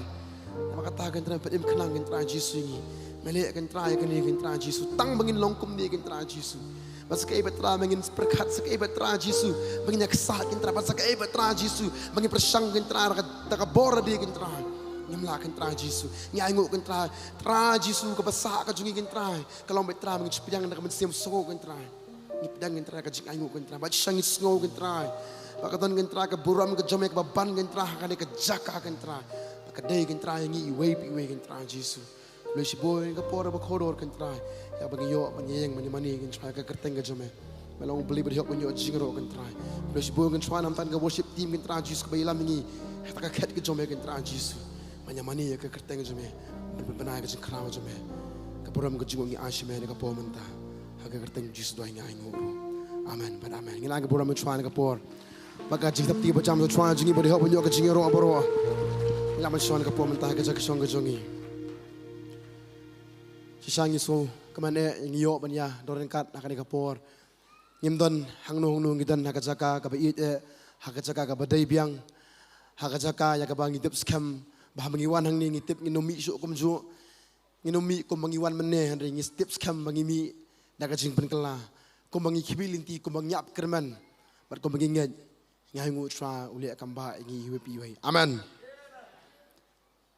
S1: Nama kata kentra pedim kenang kentra Jisu ni. Melek kan try kan ni kan try Yesus. Tang bangin longkum ni kan try Yesus. Bas kay betra mangin berkat sakay betra Yesus. Bangin yaksa kan try bas sakay betra Yesus. Bangin persang kan try taka bora di kan try. Ngimla kan try Yesus. Nyaingo kan try Yesus ka basa ka jungi kan try. Kalau betra mangin sepiyang nak mensiam so kan try. Ngipdang kan try ka jing aingo kan try. Ba sang sngo kan try. Pakaton kan try ka buram ka jome ka baban kan try ka ka jaka kan try. Kadai kan try ngi iwe kan try Yesus. Lesi boy ka pora ba kodor kan try. Ya bagi yo manyeng mani kan try ka kerteng ka jome. Melong beli berhok menyo jingro kan try. Lesi boy kan try nam tan ka worship team kan try Yesus ka bailam ngi. Ta ka ket ka jome kan try Yesus. Mani ka kerteng ka jome. Benai ka jingkraw jome. Ka boram ka jingo ngi ashime ka po menta. Ha ka kerteng Yesus doy ngai ngoro. Amen. But amen. Ngila ka boram try ka por. Baka jingtap ti ba jam so try jingi berhok menyo ka jingro aboro. Laman syon ka po mentah ka jak song ka jongi. Sisang iso kamane ngiyo banya doren kat nakani ka por. Ngimdon hangno ngidan hakajaka ka bait hakajaka ka badai biang hakajaka ya ka bang ngitip skam bah mangiwan hang ni ngitip nginomi su kumju nginomi ko mangiwan mene handri ngitip skam mangimi nakajing penkela ko mangi kibilinti ko mangyap kerman bat ko manginged ngahingu tra uli akamba ngi hiwi wai. Amen.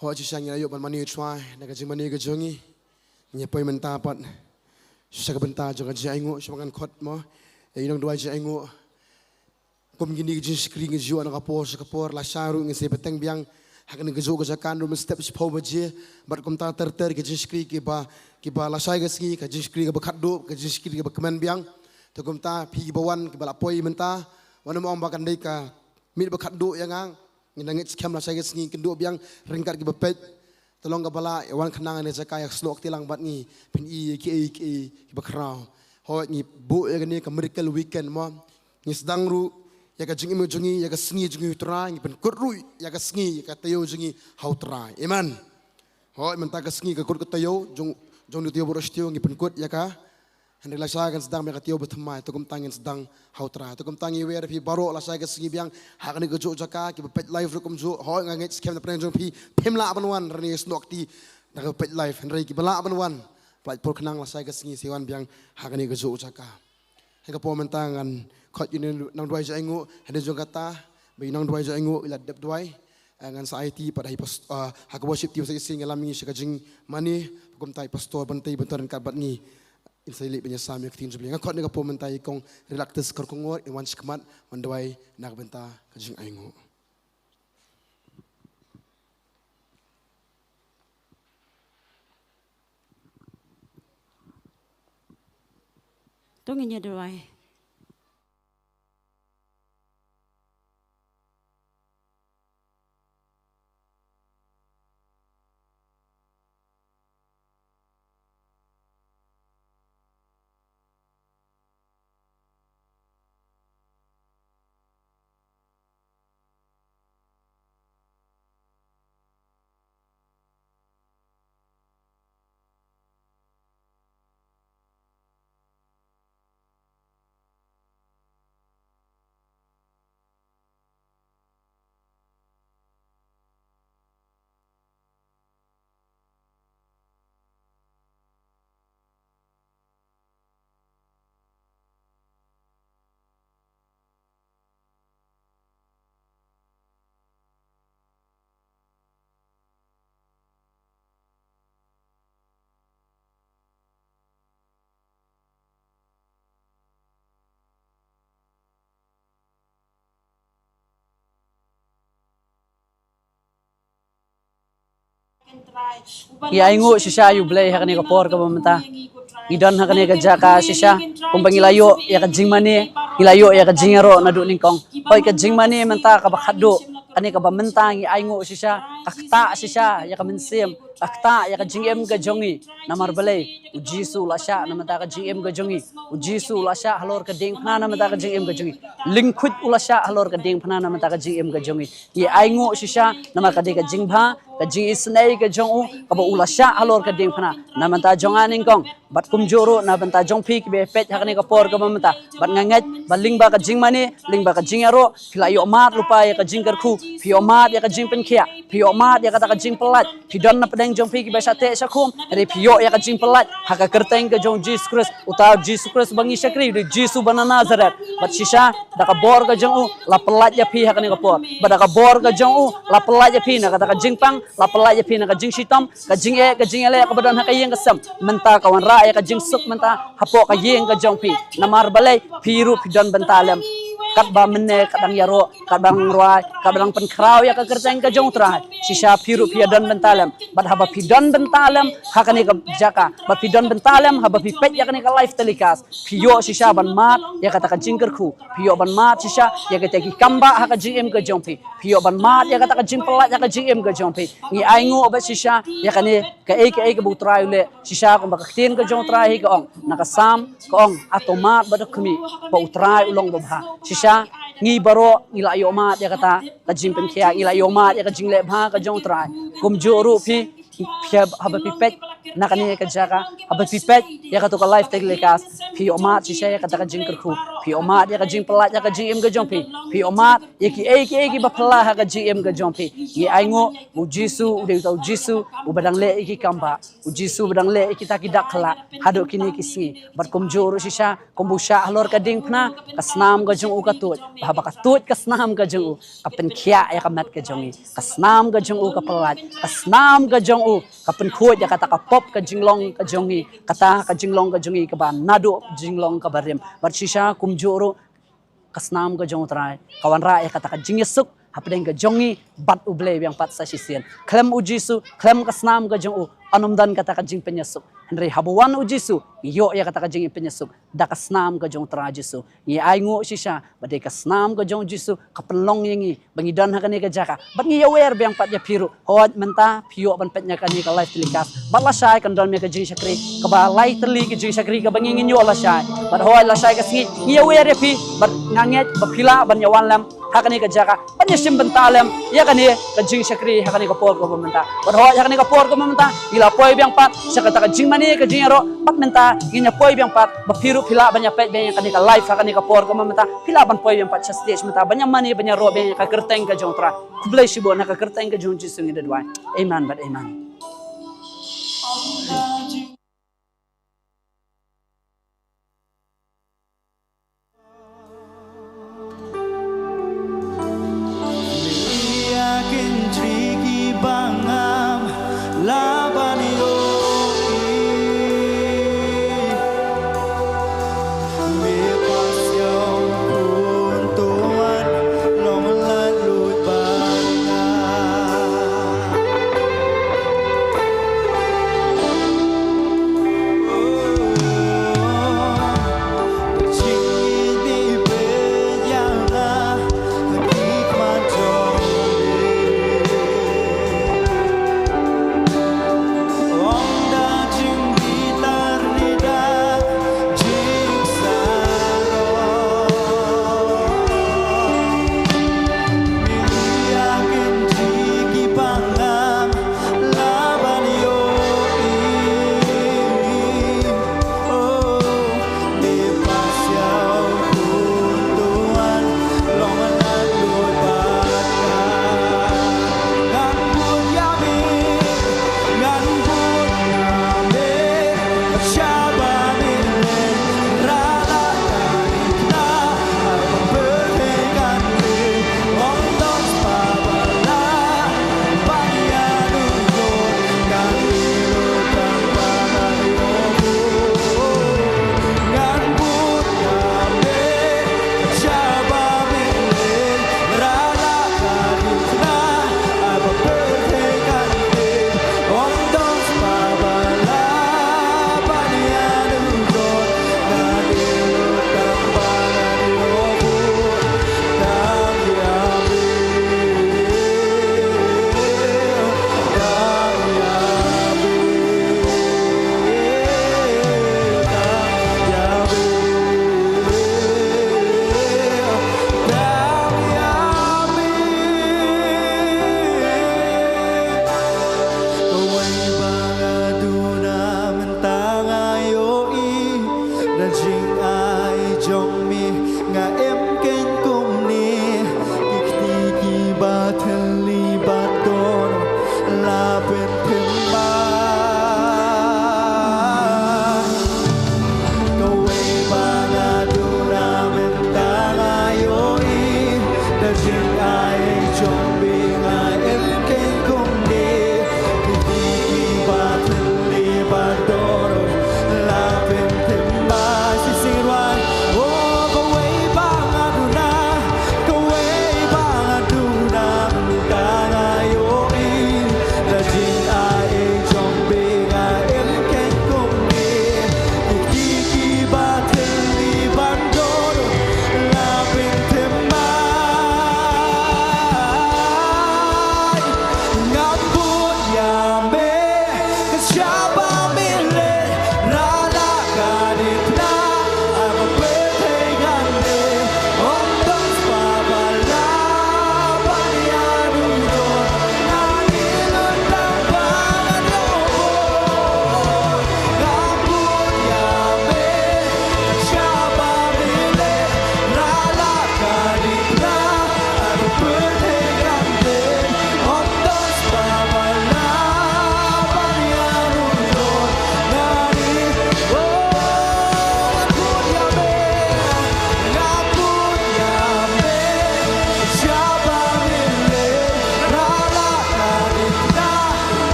S1: Ho chi sang ya yo ban mani try naga jing mani ga jongi nya poi menta pat sa ka benta jo ga jaingo sa kan khot mo e inong dua jaingo kom gini jing skri ngi jo na ka por la sharu ngi se beteng biang hakan ngi jo ga kan rum step po baje bar kom ta ter ga jing skri ki ba la sai ga ski ka jing skri ga ba khat do ka jing skri ga ba kemen biang to kom ta pi ba wan ki ba la poi menta wan mo am ba kan dei ka mit ba khat do yang ang ngingit skam la saya ngi kendo biang ringkat ki bepet tolong gabala wan khanang ne zakaya slok tilang bat ngi pin ki bakrao ho ngi bu ya ni ka miracle weekend mo ngi sedang ru ya ka jingi jungi ya ka sngi jungi tra ngi pen kurru ya ka sngi ka tayo jungi hau tra. Amen. Ho menta ka sngi ka kur ka tayo jong tayo boros tayo ngi pen kut ya ka Henry la saya kan sedang mereka tiup bertemai, tukum tangin sedang hautra, tukum tangi wer pi baru la saya kan sengi biang, hak ni kejuk jaka, kita pet live rukum ju, hoi ngangit skem na prenjong pi, pimla abanwan, rani snok ti, nak pet live, Henry kita bela abanwan, plat por kenang la saya kan sengi sewan biang, hak ni kejuk jaka. Hingga po mentangan, kot ini nang dua je engu, Henry jong kata, bagi nang dua je engu ilat dep duai, ngan sa IT pada hipos, hak worship ti saya sing ngalami sekajing mani, tukum tai pastor Bantei bentoran kabat ni. Insai punya sami ketin jubli ngakot ni ka po mentai kong relaktes korkongor iwan skmat mandawai nak benta kajing aingo.
S4: Tungin dawai.
S5: Ya ingo sisa yu blay hakani ka por ka mamata idan hakani ka jaka sisa kumbangi layo ya ka jingmani ilayo ya ka jingero na du ningkong hoy ka jingmani menta ka bakhado kani ka bamenta ngi aingo sisa kakta sisa ya ka mensim kakta ya ka jingem ka jongi namar balay ujisu lasha namata ka jingem ka jongi ujisu lasha halor ka ding phana namata ka jingem ka jongi lingkhut ulasha halor ka ding phana namata ka jingem ka jongi ye aingo sisa namar ka de ka jingba ka jing isnei ka jong u ka ba ulasya halor ka ding phana na manta jong aning kong bat kumjoro na banta jong phi be pet hakani ka por ka manta bat ngangat baling ba ka jing mani ling ba ka jing aro phila yo mat lupa ya ka jing karku phi mat ya ka jing penkhia phi mat ya ka ta ka jing pelat phi don na pedang jong phi ki ba sate sakum re phi yo ya ka jing pelat haka kerteng ka jong Jesus Christ uta Jesus Christ bangi sakri de Jesus bana Nazaret bat shisha da ka bor ka jong u la pelat ya phi hakani ka por ba da ka bor ka jong u la pelat ya phi na ka ta ka jing pang la pelat ya phi na ka jing shitam ka jing ele ka badan haka yeng ka sam menta kawan ra ya ka jing suk menta hapo ka yeng ka jong pi namar balai piru pidon bentalem kat ba menne kadang yaro kadang ruai kadang penkrau ya ka kerteng ka jong trai sisa piru pidon bentalem bat haba pidon bentalem hakani ka jaka bat pidon bentalem haba pipet ya kani ka life telikas pio sisa ban mat ya kata ka jing kerku pio ban mat sisa ya ka teki kamba haka jim ka jong pi pio ban mat ya kata ka jing pelat ya ka jim ka jong pi ngi aingu obat sisa ya kani ka ka butrai le sisa ko ba tin ka jong trai ka ong nakasam ka ong atomat ba kami pa utrai ulong babha sisa ngi baro ngila yo mat ya kata ka jim pen khia ngila yo mat ya ka jing le bha ka jong trai kum joru phi phia haba pipet nakani ka jaka haba pipet ya ka to ka life tag lekas phi omat sisa ya kata ka jing kerku phi omat ya ka jing pelat ya ka jing ka jong phi omat ya ki ba phala ha ka jing ka jong phi ngi aingo u jisu de tau jisu u badang le ki kamba u jisu badang le kita kidak khala hado kini kisni bar kum joru sisa kumbusha halor ka ding phna kasnam ka jong u ka tut haba ka tut kasnam ka jong u kapen khia ya ka mat ka jong kasnam ka jong u ka pelat kasnam ka jong u kapen khut ya kata ka pop ka jinglong ka jongi kata ka jinglong ka jongi ka ban nado jinglong ka barim bar sisa kum joru kasnam ka jong trai kawan ra ya kata ka jingesuk hapdeng ka jongi bat uble yang pat sa sisien klem u jisu klem kasnam ka jong u anumdan kata ka jing penyesuk henry habuwan u jisu yo ya kata ka jing penyesuk da kasnam ka jong tra jisu ni aingu sisa bade kasnam ka jong jisu kapenlong yangi bangidan hakani ka jaka bat ngi yawer yang pat ya piru hot menta pio ban petnya kani ka life telikas bat la sai kan don me ka jing sakri ka ba lai teli ka jing sakri ka bangi ngi yo la sai bat hoi la sai ka singi ngi yawer ya pi bat nganget ba pila ban yawan lam hakani ka jaka panya sim bentalem ya kani ka jing sakri hakani ka por ko menta bat hoi hakani ka por ko menta ila poi biang pat sakata ka jing mani ka jing ro pat menta nginya poi biang pat ba piru pila banya pet banya kani ka life hakani ka por ko menta pila ban poi biang pat stage menta banya mani banya ro banya ka kerteng ka jong tra kublai sibo na ka kerteng ka jong jisung ida dwai amen but amen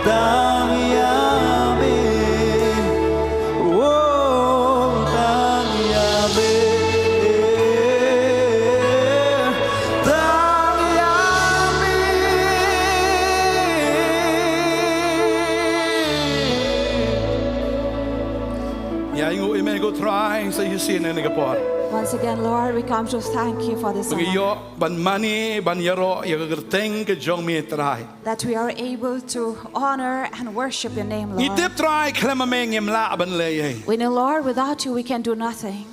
S2: Tang yamin, oh tang yamin, tang yamin. Ya ingo ime go try sa yusin na nagapor.
S4: Once again, Lord, we come to thank you for this honor,
S2: Magiyo ban mani ban yaro yagerteng ke jong mi try.
S4: that we are able to honor and worship your name,
S2: Ni
S4: Lord.
S2: tip try klema meng yem la ban le.
S4: We know, Lord, without you we can do nothing.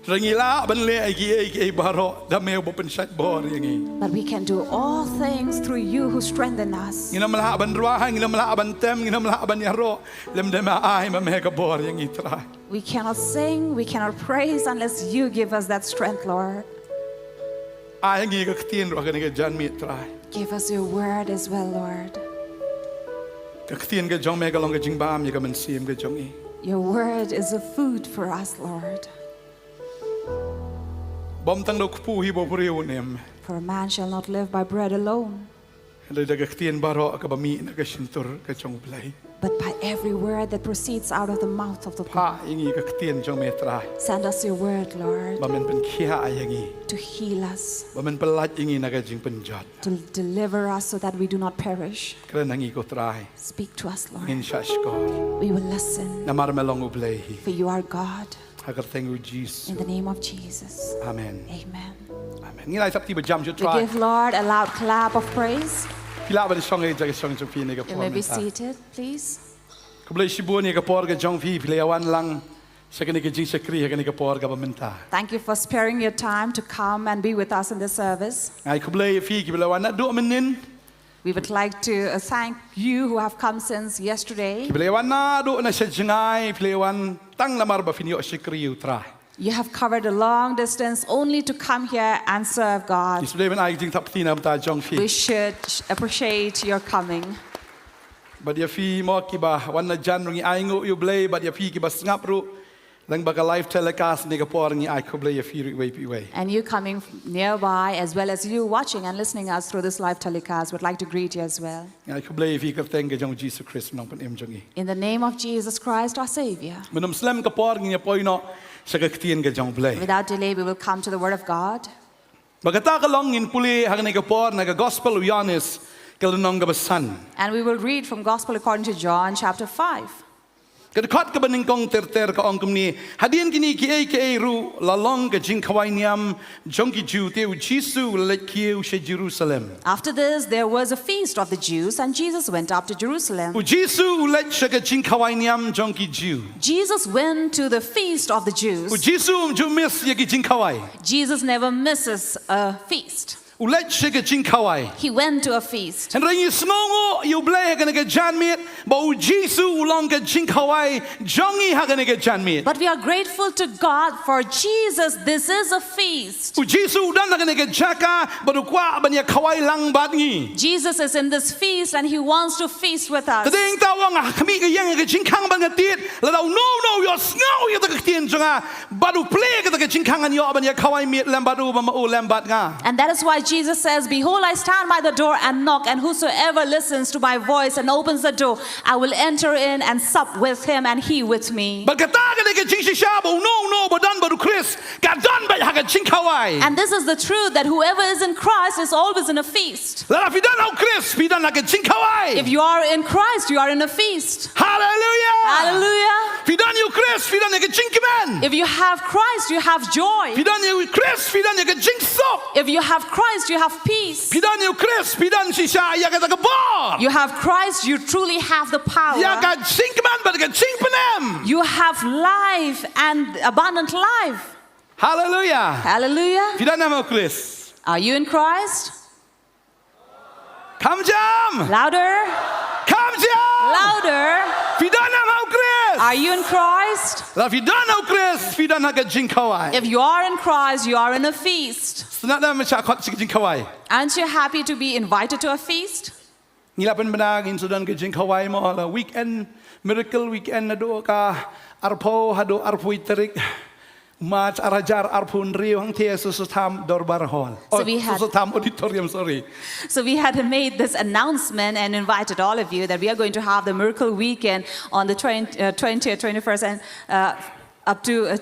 S2: Rangila ban le ai baro da me bo pen sat bor yangi.
S4: But we can do all things through you who strengthen us.
S2: Ngina mala ban ruah ngina mala ban tem ngina mala ban yaro lem dem ai ma me ka bor yangi try.
S4: We cannot sing, we cannot praise unless you give us that strength, Lord.
S2: Ai ngi ka tien ro ka ne jan mi try.
S4: Give us your word as well, Lord.
S2: Ka tien ka jong me ka long ka jing bam ya ka man sim ka jong i.
S4: Your word is a food for us, Lord.
S2: Bom tang do kpu hi bo puriu nem.
S4: For a man shall not live by bread alone,
S2: Le da ka tien baro ka ba mi na ka sintur ka jong play.
S4: but by every word that proceeds out of the mouth of the
S2: Pa
S4: Lord.
S2: ingi ka tien jong me try.
S4: Send us your word, Lord,
S2: Ba men pen khia ai yangi.
S4: to heal us,
S2: Ba men pelat ingi na ka jing pen jot.
S4: to deliver us so that we do not perish.
S2: Kren nangi ko try.
S4: Speak to us, Lord.
S2: In shashkor.
S4: We will listen,
S2: Na mar melong u play hi.
S4: for you are God.
S2: Hagar tengu Jesus.
S4: In the name of Jesus.
S2: Amen.
S4: Amen.
S2: Amen. Ngi lai sap ti ba jam jo
S4: We
S2: try.
S4: give Lord a loud clap of praise.
S2: Pila ba song e jaga song jo pi ne ka
S4: You
S2: por.
S4: may be seated, please.
S2: Ko blai shibu ne ka por ka jong fi pila wan lang. Sa kani ka jing sa kri ka ne ka por ka ba menta.
S4: Thank you for sparing your time to come and be with us in this service.
S2: Ai ko blai fi ki pila wan na do menin.
S4: We would like to thank you who have come since yesterday.
S2: Ki pila wan na do na sa jingai pila wan tang na mar ba fi ni o shikri u try.
S4: You have covered a long distance only to come here and serve God.
S2: Is ben ai jing tap ti na ta jong fi.
S4: We should appreciate your coming.
S2: But ya fi mo ki ba wan na jan ngi ai ngo u blai but ya fi ki ba ngap ru. Lang ba ka live telecast ne ka por ngi ai ko blai ya fi ri pi wei.
S4: And you coming nearby, as well as you watching and listening us through this live telecast, would like to greet you as well.
S2: Ai ko blai fi ka teng ka jong Jesus Christ nong pen em jong i.
S4: In the name of Jesus Christ, our Savior.
S2: Menom slam ka por ngi poi no sa ka tien ka jong blai.
S4: Without delay, we will come to the Word of God.
S2: Bagata ka long in puli hang ne ka por na ka gospel of Johannes ka nong ka basan.
S4: And we will read from Gospel according to John, chapter 5.
S2: Kadakot ka ba ning kong ter ka ong kumni hadien kini ki ai ru la long ka jing kawai niam jong ki ju te u jisu le kiu she Jerusalem.
S4: After this, there was a feast of the Jews, and Jesus went up to Jerusalem.
S2: U jisu le she ka jing kawai niam jong ki ju.
S4: Jesus went to the feast of the
S2: U
S4: Jews.
S2: jisu ju miss ye ki jing kawai.
S4: Jesus never misses a feast.
S2: U le she ka jing kawai.
S4: He went to a feast.
S2: En ring snongo you blay ka ka jan mit ba u jisu long ka jing kawai jongi ha ka ka jan mit.
S4: But we are grateful to God for Jesus. This is a feast.
S2: U jisu dan ka ka jaka ba du kwa ba nya kawai lang bat ngi.
S4: Jesus is in this feast and he wants to feast with us.
S2: Kading tawang kami ka yang ka jing kang ba nga tit la daw no yo snau yo ka tien jonga ba du play ka jing kang an yo ba nya kawai mit lam ba du ba ma u lam bat nga.
S4: And that is why Jesus says, behold, I stand by the door and knock, and whosoever listens to my voice and opens the door, I will enter in and sup with him and he with me.
S2: Ba ka ta ka jing si sha ba no ba dan ba du Chris ka dan ba ha ka jing kawai.
S4: And this is the truth, that whoever is in Christ is always in a feast.
S2: La fi dan au Chris fi dan ka jing kawai.
S4: If you are in Christ, you are in a feast.
S2: Hallelujah.
S4: Hallelujah.
S2: Fi dan you Chris fi dan ka jing kiman.
S4: If you have Christ, you have joy.
S2: Fi dan you Chris fi dan ka jing sok.
S4: If you have Christ, you have peace.
S2: Fi dan you Chris fi dan si sha ya ka ka ba.
S4: You have Christ, you truly have the power.
S2: Ya ka jing kiman ba ka jing panem.
S4: You have life and abundant life.
S2: Hallelujah.
S4: Hallelujah.
S2: Fi dan au Chris.
S4: Are you in Christ?
S2: Come jam.
S4: Louder.
S2: Come jam.
S4: Louder.
S2: Fi dan au Chris.
S4: Are you in Christ?
S2: La fi dan au Chris fi dan ka jing kawai.
S4: If you are in Christ, you are in a feast.
S2: Senat dah macam kot si jing kawai.
S4: Aren't you happy to be invited to a feast?
S2: Ngila pen benang in sudan ke jing kawai mo la weekend miracle weekend na do ka arpo hado arpo iterik
S3: Mat arajar arpun riu hang tia susutam dorbar hall.
S4: So we had-
S3: Susutam auditorium, sorry.
S4: So we had made this announcement and invited all of you that we are going to have the Miracle Weekend on the 20th, 21st, and up to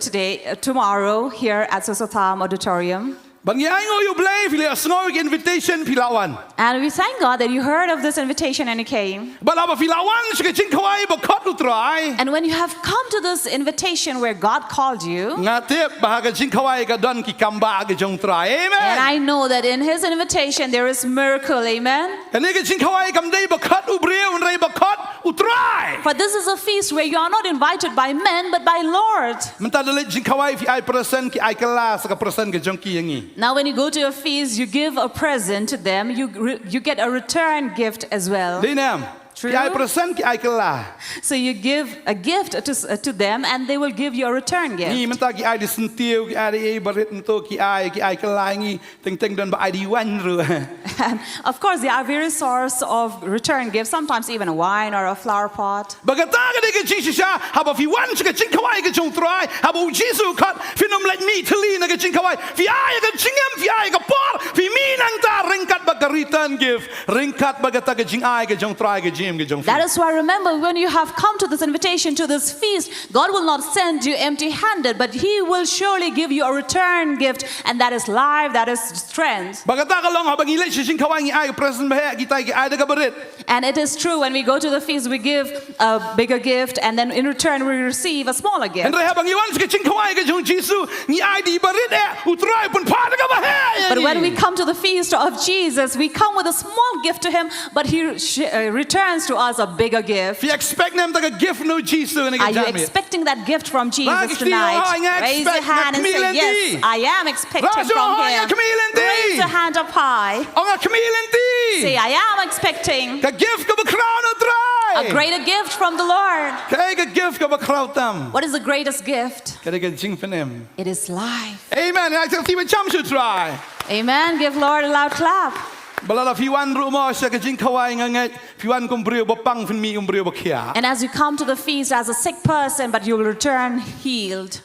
S4: tomorrow here at Sosotham Auditorium.
S3: Bang yang you blay fili asngoi invitation pilawan.
S4: And we thank God that you heard of this invitation and you came.
S3: Balaba pilawan sige jingkawai bakot utrai.
S4: And when you have come to this invitation where God called you,
S3: Ngatip bahaga jingkawai ka don ki kamba ka jong trai.
S4: and
S3: Amen.
S4: I know that in His invitation there is miracle, amen.
S3: Kani ka jingkawai kamdei bakot ubriu unrai bakot utrai.
S4: For this is a feast where you are not invited by men but by Lord.
S3: Mentadalit jingkawai fi ai person ki ai kelas ka person ka jong ki yangi.
S4: Now when you go to a feast, you give a present to them, you get a return gift as well.
S3: Dinam.
S4: True.
S3: Ki ai person ki ai kelas.
S4: So you give a gift to them and they will give you a return
S3: Ni
S4: gift.
S3: menta ki ai disentiu ki ai barit untuk ki ai kelas ngi teng don ba ai di wan ru.
S4: And of course, there are various sorts of return gifts, sometimes even a wine or a flower pot.
S3: Bagata ka de Jesus sha haba fi wan ka jing kawai ka jong trai haba Jesus kat fi nom let me tli na ka jing kawai fi ai ka jingem fi ai ka por fi mi nang ta ringkat ba ka return gift ringkat bagata ka jing ai ka jong trai ka jim ka jong.
S4: That is why remember, when you have come to this invitation to this feast, God will not send you empty-handed, but He will surely give you a return gift, and that is life, that is strength.
S3: Bagata ka long haba ngilai jing kawai ngi ai ka present ba he kita ki ai da ka barit.
S4: And it is true, when we go to the feast, we give a bigger gift, and then in return we receive a smaller gift.
S3: Henry haba ngi wan ka jing kawai ka jong Jesus ngi ai di barit utrai pun pa da ka ba he.
S4: But when we come to the feast of Jesus, we come with a small gift to Him, but He returns to us a bigger gift.
S3: If you expect them to give no Jesus and
S4: Are you expecting that gift from Jesus tonight? Raise your hand and say, yes, I am expecting from Him. Raise your hand up high. Say, I am expecting
S3: The gift of a crown of dry.
S4: a greater gift from the Lord.
S3: Kaya ka gift of a crown tam.
S4: What is the greatest gift?
S3: Kaya ka jing panim.
S4: It is life.
S3: Amen. I tell you, jump should try.
S4: Amen. Give Lord a loud clap.
S3: Balala fiwan rumo siya ka jing kawai ngangat. Fiwan kumbriyo bapang fin mi kumbriyo bakya.
S4: And as you come to the feast as a sick person, but you will return healed.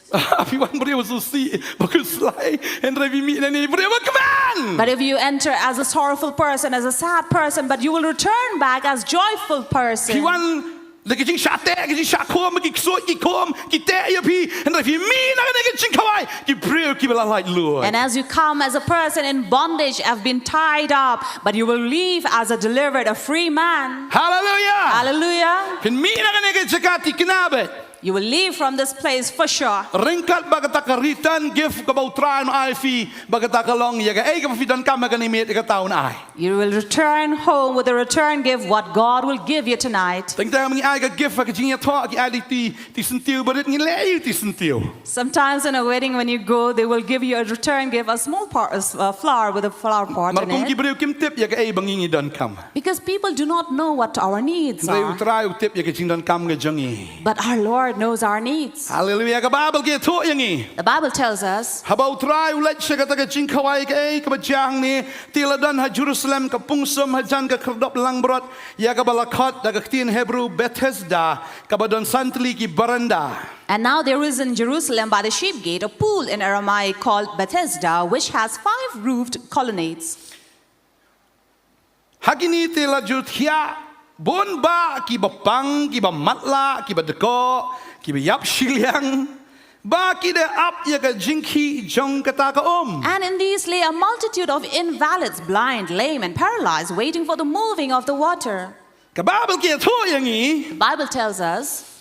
S3: Fiwan briyo susi bakuslay. And revi mi na ni briyo bakman.
S4: But if you enter as a sorrowful person, as a sad person, but you will return back as joyful person.
S3: Fiwan lagi jing shate, lagi jing shakom, lagi ksot, lagi kom, kita ya pi. And revi mi na ka jing kawai. Ki briyo ki balalai luo.
S4: And as you come as a person in bondage, have been tied up, but you will leave as a delivered, a free man.
S3: Hallelujah.
S4: Hallelujah.
S3: Fin mi na ka jakati kinabet.
S4: You will leave from this place for sure.
S3: Ringkat bagata ka return gift ka bautran ai fi bagata ka long ya ka ai ka fidan ka maganimit ka taon ai.
S4: You will return home with a return gift, what God will give you tonight.
S3: Teng teng mi ai ka gift ka jinga tho ki ai ti sentiu barit ngi le ti sentiu.
S4: Sometimes in a wedding when you go, they will give you a return gift, a small part, a flower with a flower pot in
S3: Marpung ki
S4: it.
S3: breu kim tip ya ka ai bangingi don kam.
S4: Because people do not know what our needs
S3: Ndai
S4: are.
S3: utrai tip ya ka jing don kam ga jongi.
S4: But our Lord knows our needs.
S3: Hallelujah ka Bible ki tho yangi.
S4: The Bible tells us,
S3: Haba utrai ulet siya ka ta ka jing kawai ka ai ka bajang ni tiladan ha Jerusalem ka pungsum ha jan ka kerdop lang brot ya ka balakot da ka tin Hebrew Bethesda ka badon santli ki baranda.
S4: and now there is in Jerusalem by the sheep gate a pool in Aramaic called Bethesda, which has 5 roofed colonnades.
S3: Hakini tila jutia bon ba ki ba pang ki ba matla ki ba deko ki ba yap shiliang ba ki de ap ya ka jinki jong kata ka
S4: And in these lay a multitude of invalids, blind, lame, and paralyzed, waiting for the moving of the water.
S3: ka Bible ki tho yangi
S4: The Bible tells us,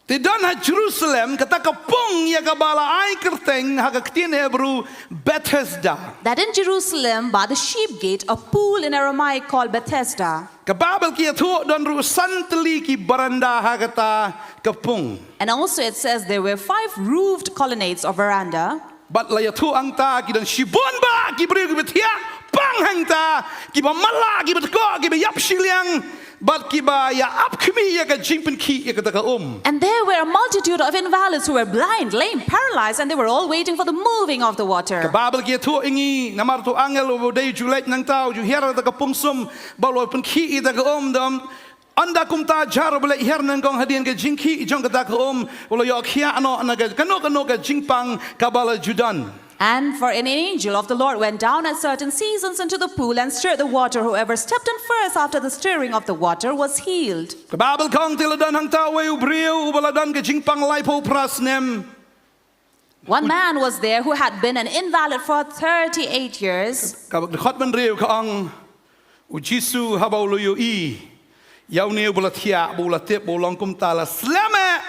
S3: te don ha Jerusalem kata ka pung ya ka bala ai kerteng ha ka tin Hebrew Bethesda
S4: that in Jerusalem by the sheep gate a pool in Aramaic called Bethesda.
S3: ka Bible ki tho don ru santli ki baranda ha kata ka pung
S4: And also it says there were 5 roofed colonnades or veranda.
S3: bat la ya thu ang ta ki don shibon ba ki bre ki betia pang hang ta ki ba mala ki ba ko ki ba yap shiliang bat ki ba ya ap kmi ya ka jingpen ki ya ka ta ka
S4: And there were a multitude of invalids who were blind, lame, paralyzed, and they were all waiting for the moving of the
S3: ka
S4: water.
S3: Bible ki thu ingi namar tu angel o dei julet nang tau ju hera ta ka pungsum ba lo pen ki ta ka dam anda kumta jar boleh hernan kong hadian ke jingki jong kata ke boleh yok hia ano anaga kano ke jingpang kabala Judan.
S4: And for an angel of the Lord went down at certain seasons into the pool and stirred the water. Whoever stepped in first after the stirring of the water was healed.
S3: Ke Babel kong tiladan hang tawe ubriu ubaladan ke jingpang laipo prasnem.
S4: One man was there who had been an invalid for 38 years.
S3: Kabak dekat menriu kong ujisu habau luyu I. Yau ni ubalatia bulatip bolong kumta la slame.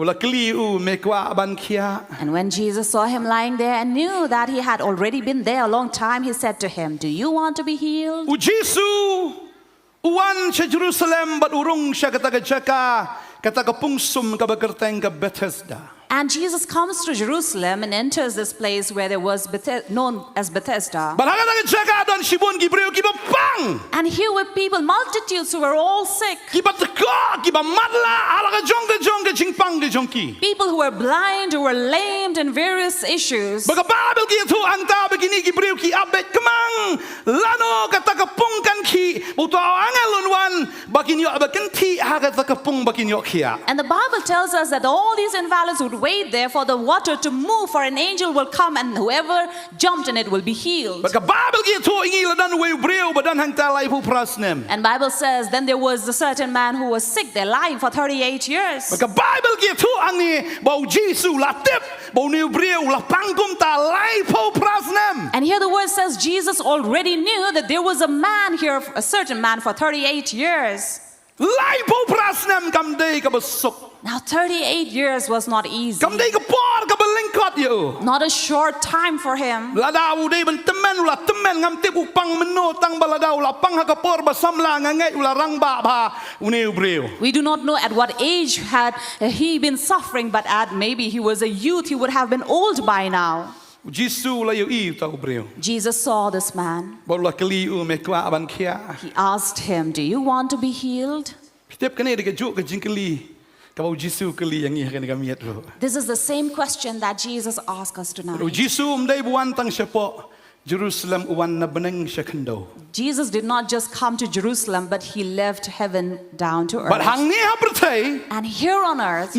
S4: And when Jesus saw him lying there and knew that he had already been there a long time, he said to him, "Do you want to be healed?"
S3: Ujisu uwan sa Jerusalem bat urung siya kataga pungsum kabakerteng ka Bethesda.
S4: And Jesus comes to Jerusalem and enters this place where there was known as Bethesda. And here were people, multitudes who were all sick. People who were blind, who were lamed, and various issues. And the Bible tells us that all these invalids would wait there for the water to move, for an angel will come and whoever jumped in it will be healed. And Bible says then there was a certain man who was sick there lying for 38 years. And here the word says Jesus already knew that there was a man here, a certain man for 38 years. Now 38 years was not easy. Not a short time for him. We do not know at what age had he been suffering, but at maybe he was a youth, he would have been old by now. Jesus saw this man. He asked him, "Do you want to be healed?" This is the same question that Jesus asked us tonight. Jesus did not just come to Jerusalem, but he left heaven down to earth. And here on earth,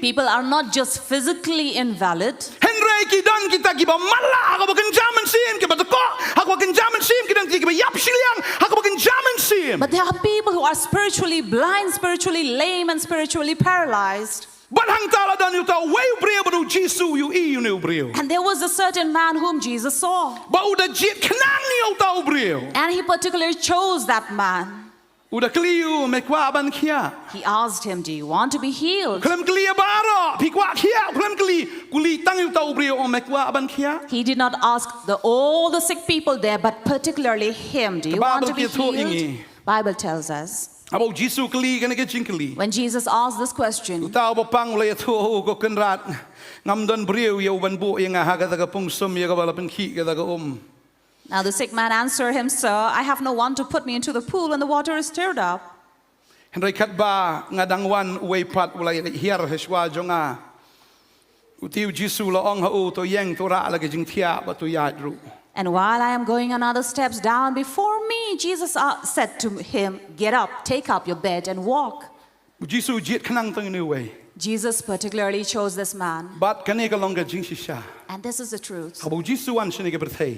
S4: people are not just physically invalid. But there are people who are spiritually blind, spiritually lame, and spiritually paralyzed. And there was a certain man whom Jesus saw. And he particularly chose that man. He asked him, "Do you want to be healed?" He did not ask all the sick people there, but particularly him, "Do you want to be healed?" Bible tells us. When Jesus asked this question, now the sick man answered him, "Sir, I have no one to put me into the pool when the water is stirred up." And while I am going another steps down before me, Jesus said to him, "Get up, take up your bed and walk." Jesus particularly chose this man. And this is the truth.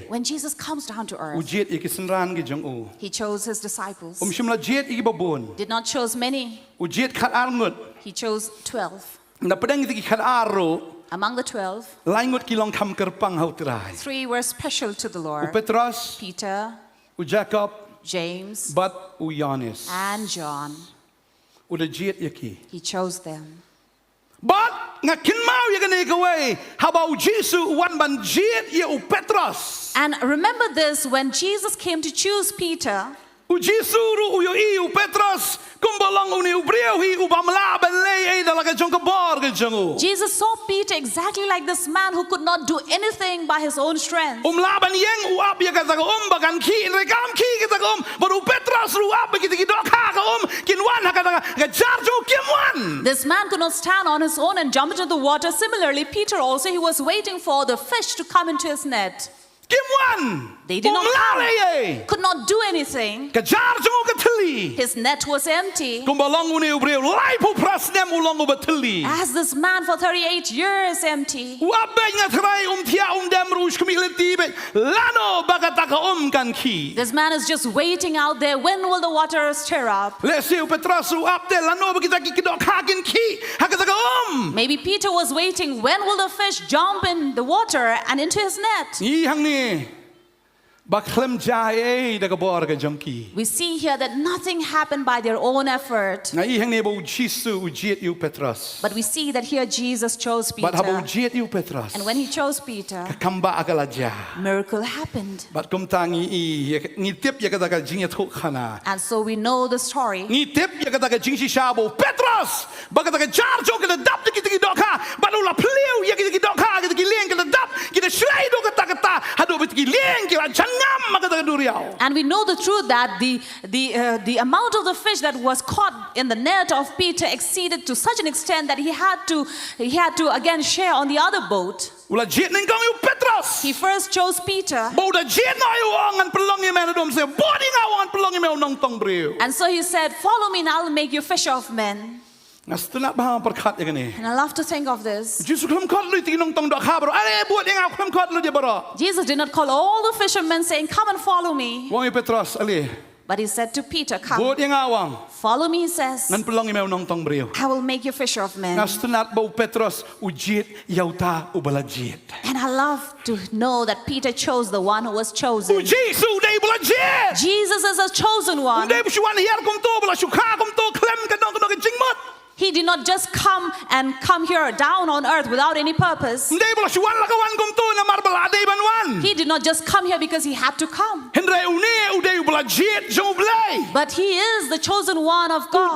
S4: When Jesus comes down to earth, he chose his disciples. Did not choose many. He chose 12. Among the 12, 3 were special to the Lord: Peter, James, and John. He chose them.
S3: But how about Jesus?
S4: And remember this, when Jesus came to choose Peter, Jesus saw Peter exactly like this man who could not do anything by his own strength. This man could not stand on his own and jump into the water. Similarly, Peter also, he was waiting for the fish to come into his net. They did not come, could not do anything.
S3: กระจาร์จงกระทลี
S4: His net was empty.
S3: กุมบอลองอุเนอุเบรวไล่ผู้พระสเนมอุลองอุบัตลี
S4: As this man for 38 years empty.
S3: ว่าเบงอะไรเทียเดมรูชขมิเลตีเบลาโนบากตากะกันขี
S4: This man is just waiting out there. When will the water stir up?
S3: เลเซียวเปตรัสอับเดลาโนบกิตากิดอกฮากินขีฮากตากะ
S4: Maybe Peter was waiting. When will the fish jump in the water and into his net?
S3: นี่ฮังนี่บักเคลมใจเด็กบอร์กจังกี
S4: We see here that nothing happened by their own effort.
S3: นี่ฮังนี่บูจิสุอุจิตยูเปตรัส
S4: But we see that here Jesus chose
S3: บัดฮับบู
S4: Peter.
S3: จิตยูเปตรัส
S4: And when he chose Peter,
S3: คัมบะอักลาจา
S4: miracle happened.
S3: บัดกุมตางี้เทียบยากตากะจิงยทุกขณะ
S4: And so we know the story.
S3: งี้เทียบยากตากะจิงชิชาบูเปตรัสบักตากะจาร์จงกะดับตะกิดอกฮาบัดอุลาเพลียวยากกิดอกฮากะกิเลี้ยงกะดับกิดช่วยดอกตากะตาฮัดอบิตกิเลี้ยงกิลาจังงามมากะตากะดู
S4: And we know the truth that the amount of the fish that was caught in the net of Peter exceeded to such an extent that he had to again share on the other boat. He first chose Peter. And so he said, "Follow me and I'll make you fisher of men." And I love to think of this. Jesus did not call all the fishermen saying, "Come and follow me." But he said to Peter, "Come, follow me," he says. "I will make you fisher of men." And I love to know that Peter chose the one who was chosen. Jesus is a chosen one. He did not just come here down on earth without any purpose. He did not just come here because he had to come. But he is the chosen one of God.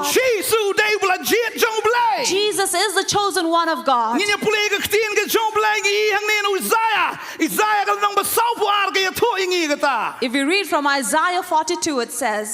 S4: Jesus is the chosen one of God. If we read from Isaiah 42, it says,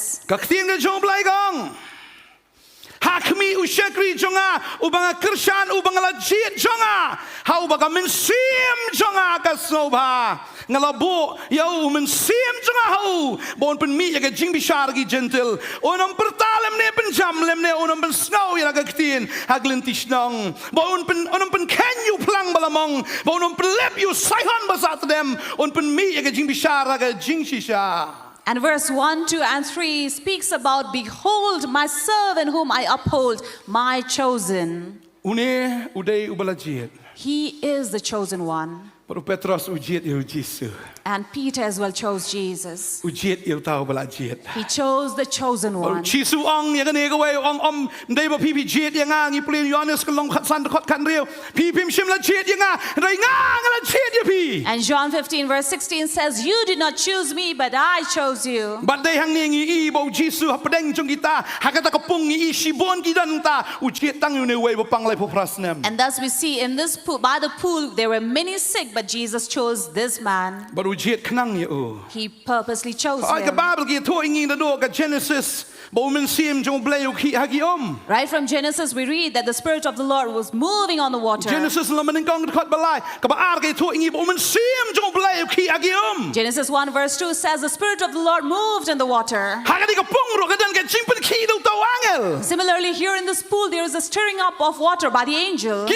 S3: Hakmi ushakri jonga ubanga kershan ubanga lajit jonga how baga min sim jonga kasnova ngalabo yau min sim jonga how bon pen mi yaga jing bishar gi gentle onam pertalem ne pen jam lem ne onam pen snow yaga ktin haglin tishnong bon pen onam pen ken you plang balamong bon onam pen lep you saihan basat them on pen mi yaga jing bishar yaga jing shisha.
S4: And verse 1, 2, and 3 speaks about, "Behold, my servant whom I uphold, my chosen." He is the chosen one. And Peter as well chose Jesus. He chose the chosen one. And John 15 verse 16 says, "You did not choose me, but I chose you." And thus we see in this pool, by the pool, there were many sick, but Jesus chose this man. He purposely chose him. Right from Genesis, we read that the Spirit of the Lord was moving on the water. Genesis 1 verse 2 says, "The Spirit of the Lord moved in the water." Similarly, here in this pool, there is a stirring up of water by the angel.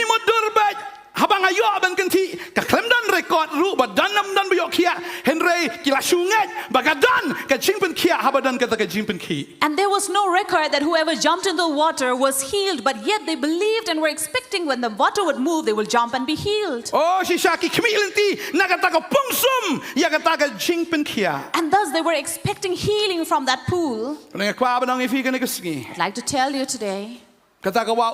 S3: Habang ayo abang kenti kaklem dan rekod ru badan nam dan biyok kia Henry kila sungai bagadan ka jingpen kia habadan kata ka jingpen ki.
S4: And there was no record that whoever jumped into the water was healed, but yet they believed and were expecting when the water would move, they will jump and be healed.
S3: Oh, si Shaki kemilenti nagata ka pungsum ya kata ka jingpen kia.
S4: And thus they were expecting healing from that pool.
S3: I'd
S4: like to tell you today,
S3: kata ka wa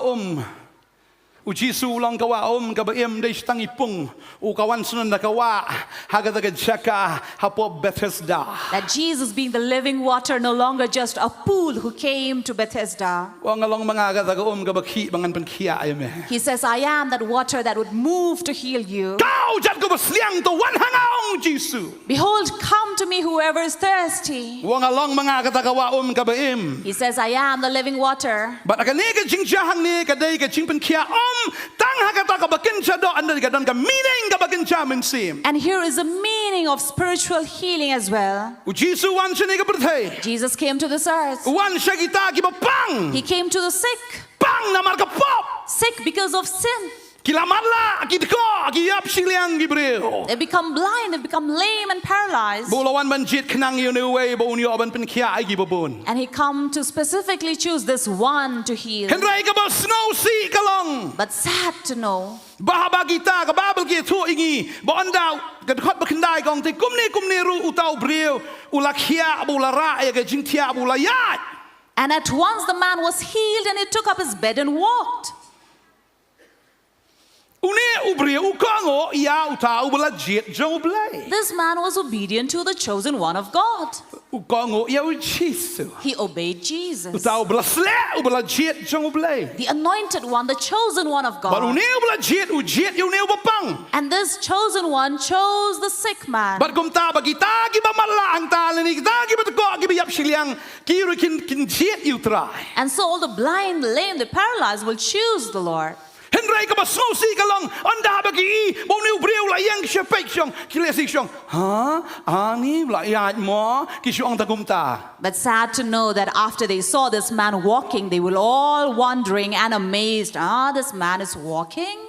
S3: Ujisu lang kawa kabaim de stangi pung ukawan sunan na kawa hagadaga jaka hapo Bethesda.
S4: That Jesus being the living water, no longer just a pool who came to Bethesda. He says, "I am that water that would move to heal you. Behold, come to me whoever is thirsty." He says, "I am the living water." And here is a meaning of spiritual healing as well.
S3: Jesus wan sini ke Bantei.
S4: Jesus came to this earth.
S3: Wan kita ki bapang.
S4: He came to the sick.
S3: Pang namar ke pop.
S4: Sick because of sin.
S3: Kila marla ki deko ki yap Shillong ki breu.
S4: They become blind, they become lame and paralyzed.
S3: Bolawan banjit kenang you new way bo unyo ban pen kia ai ki babun.
S4: And he come to specifically choose this one to heal.
S3: Henry ke ba snow si kalong.
S4: But sad to know,
S3: Bahaba kita ke babel ki thu ingi bo andau ke khot ba kendai kong te kumni ru utau breu ula kia ula ra ya ke jintia ula yat.
S4: and at once the man was healed and he took up his bed and walked.
S3: Une ubreu ukango ya utau ula jit jong blai.
S4: This man was obedient to the chosen one of God.
S3: Ukango ya Jesus.
S4: He obeyed Jesus.
S3: Utau ula sle ula jit jong blai.
S4: The anointed one, the chosen one of
S3: But
S4: God.
S3: une ula jit u jit you ne bapang.
S4: And this chosen one chose the sick man.
S3: But kum ta ba kita ki ba mala ang ta ni kita ki ba ko ki ba yap Shillong ki ru kin jit you try.
S4: And so all the blind, the lame, the paralyzed will choose the Lord.
S3: Henry ka ba snow si kalong anda ba ki bo ni breu la yang shepek shong ki le si shong ha ani la ya mo ki shong ta kum ta.
S4: But sad to know that after they saw this man walking, they were all wondering and amazed. This man is walking?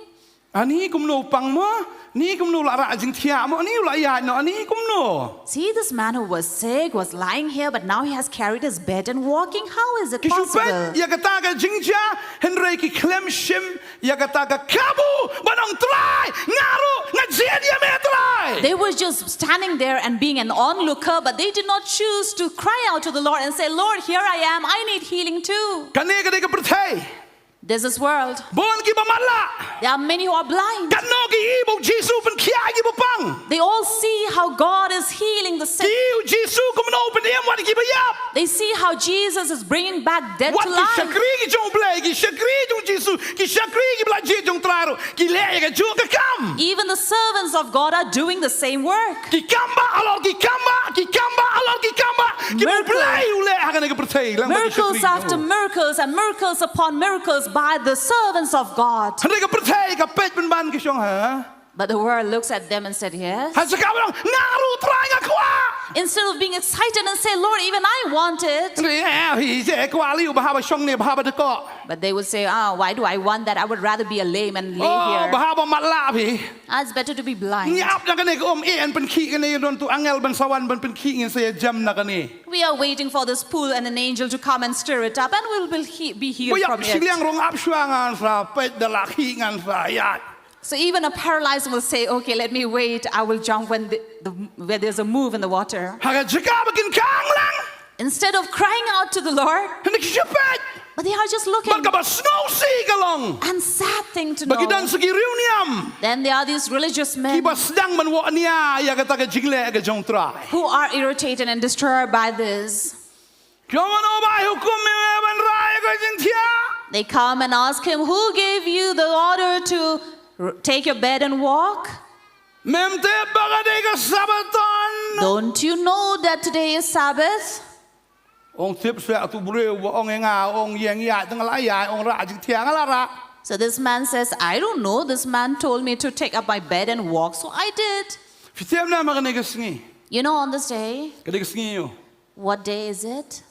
S3: Ani kum no pang mo ni kum no la ra jing thia mo ni la ya no ani kum no.
S4: See, this man who was sick was lying here, but now he has carried his bed and walking. How is it
S3: Ki
S4: possible?
S3: shupet ya kata ka jingja Henry ki klem shim ya kata ka kabu banong try ngaru ngajid ya me try.
S4: They were just standing there and being an onlooker, but they did not choose to cry out to the Lord and say, Lord, here I am. I need healing too.
S3: Kani ka de ka Bantei.
S4: There's this world.
S3: Bon ki ba mala.
S4: There are many who are blind.
S3: Kano ki ibo Jesus pen kia ki ba pang.
S4: They all see how God is healing the sick.
S3: Ki Jesus kum no pen em wat ki ba yap.
S4: They see how Jesus is bringing back dead
S3: Wat
S4: to
S3: ki
S4: life.
S3: shakri ki jong blai ki shakri jong Jesus ki shakri ki bla je jong traro ki le ya ka ju ka kam.
S4: Even the servants of God are doing the same work.
S3: Ki kamba alor ki kamba alor ki kamba. Ki mo
S4: Miracle.
S3: blai u le ha ka ne ka Bantei lang ba ki
S4: Miracles
S3: shakri.
S4: after miracles and miracles upon miracles by the servants of God.
S3: Henry ka Bantei ka pet pen ban ki shong ha.
S4: But the world looks at them and said, yes.
S3: Ha sa ka ba ngaru try nga kwa.
S4: Instead of being excited and say, Lord, even I want it.
S3: Hi je kwa liu ba ha ba shong ne ba ha ba de ko.
S4: But they would say, why do I want that? I would rather be a lame and lay
S3: Oh
S4: here.
S3: ba ha ba mat la pi.
S4: It's better to be blind.
S3: Nyap na ka ne ko en pen ki ka ne don tu angel ban sawan ban pen ki ngin se jam na ka ne.
S4: We are waiting for this pool and an angel to come and stir it up, and we will be healed
S3: Bo yap
S4: from
S3: Shillong
S4: it.
S3: rong ap shwa ngan sa pet de la ki ngan sa ya.
S4: So even a paralyzed will say, okay, let me wait. I will jump when where there's a move in the water.
S3: Ha ka jika ba kin kang lang.
S4: Instead of crying out to the Lord,
S3: Henry ki shepet.
S4: but they are just looking.
S3: Ba ka ba snow si ka long.
S4: And sad thing to
S3: Ba ki dan
S4: know,
S3: sa ki riu niam.
S4: then there are these religious
S3: Ki
S4: men
S3: ba sedang man wo niya ya ka ta ka jingle ka jong try.
S4: who are irritated and disturbed by this.
S3: Kyo no ba hukum me ban ra ka jing thia.
S4: They come and ask him, who gave you the order to take your bed and walk?
S3: Mem te ba ka de ka sabaton.
S4: Don't you know that today is Sabbath?
S3: Ong tip sa tu breu ong nga ong yang ya tang la ya ong ra jing thia la ra.
S4: So this man says, I don't know. This man told me to take up my bed and walk, so I did.
S3: Fitem na ma ka ne ka sngi.
S4: You know, on this day,
S3: Ka de ka sngi yo.
S4: what day is it?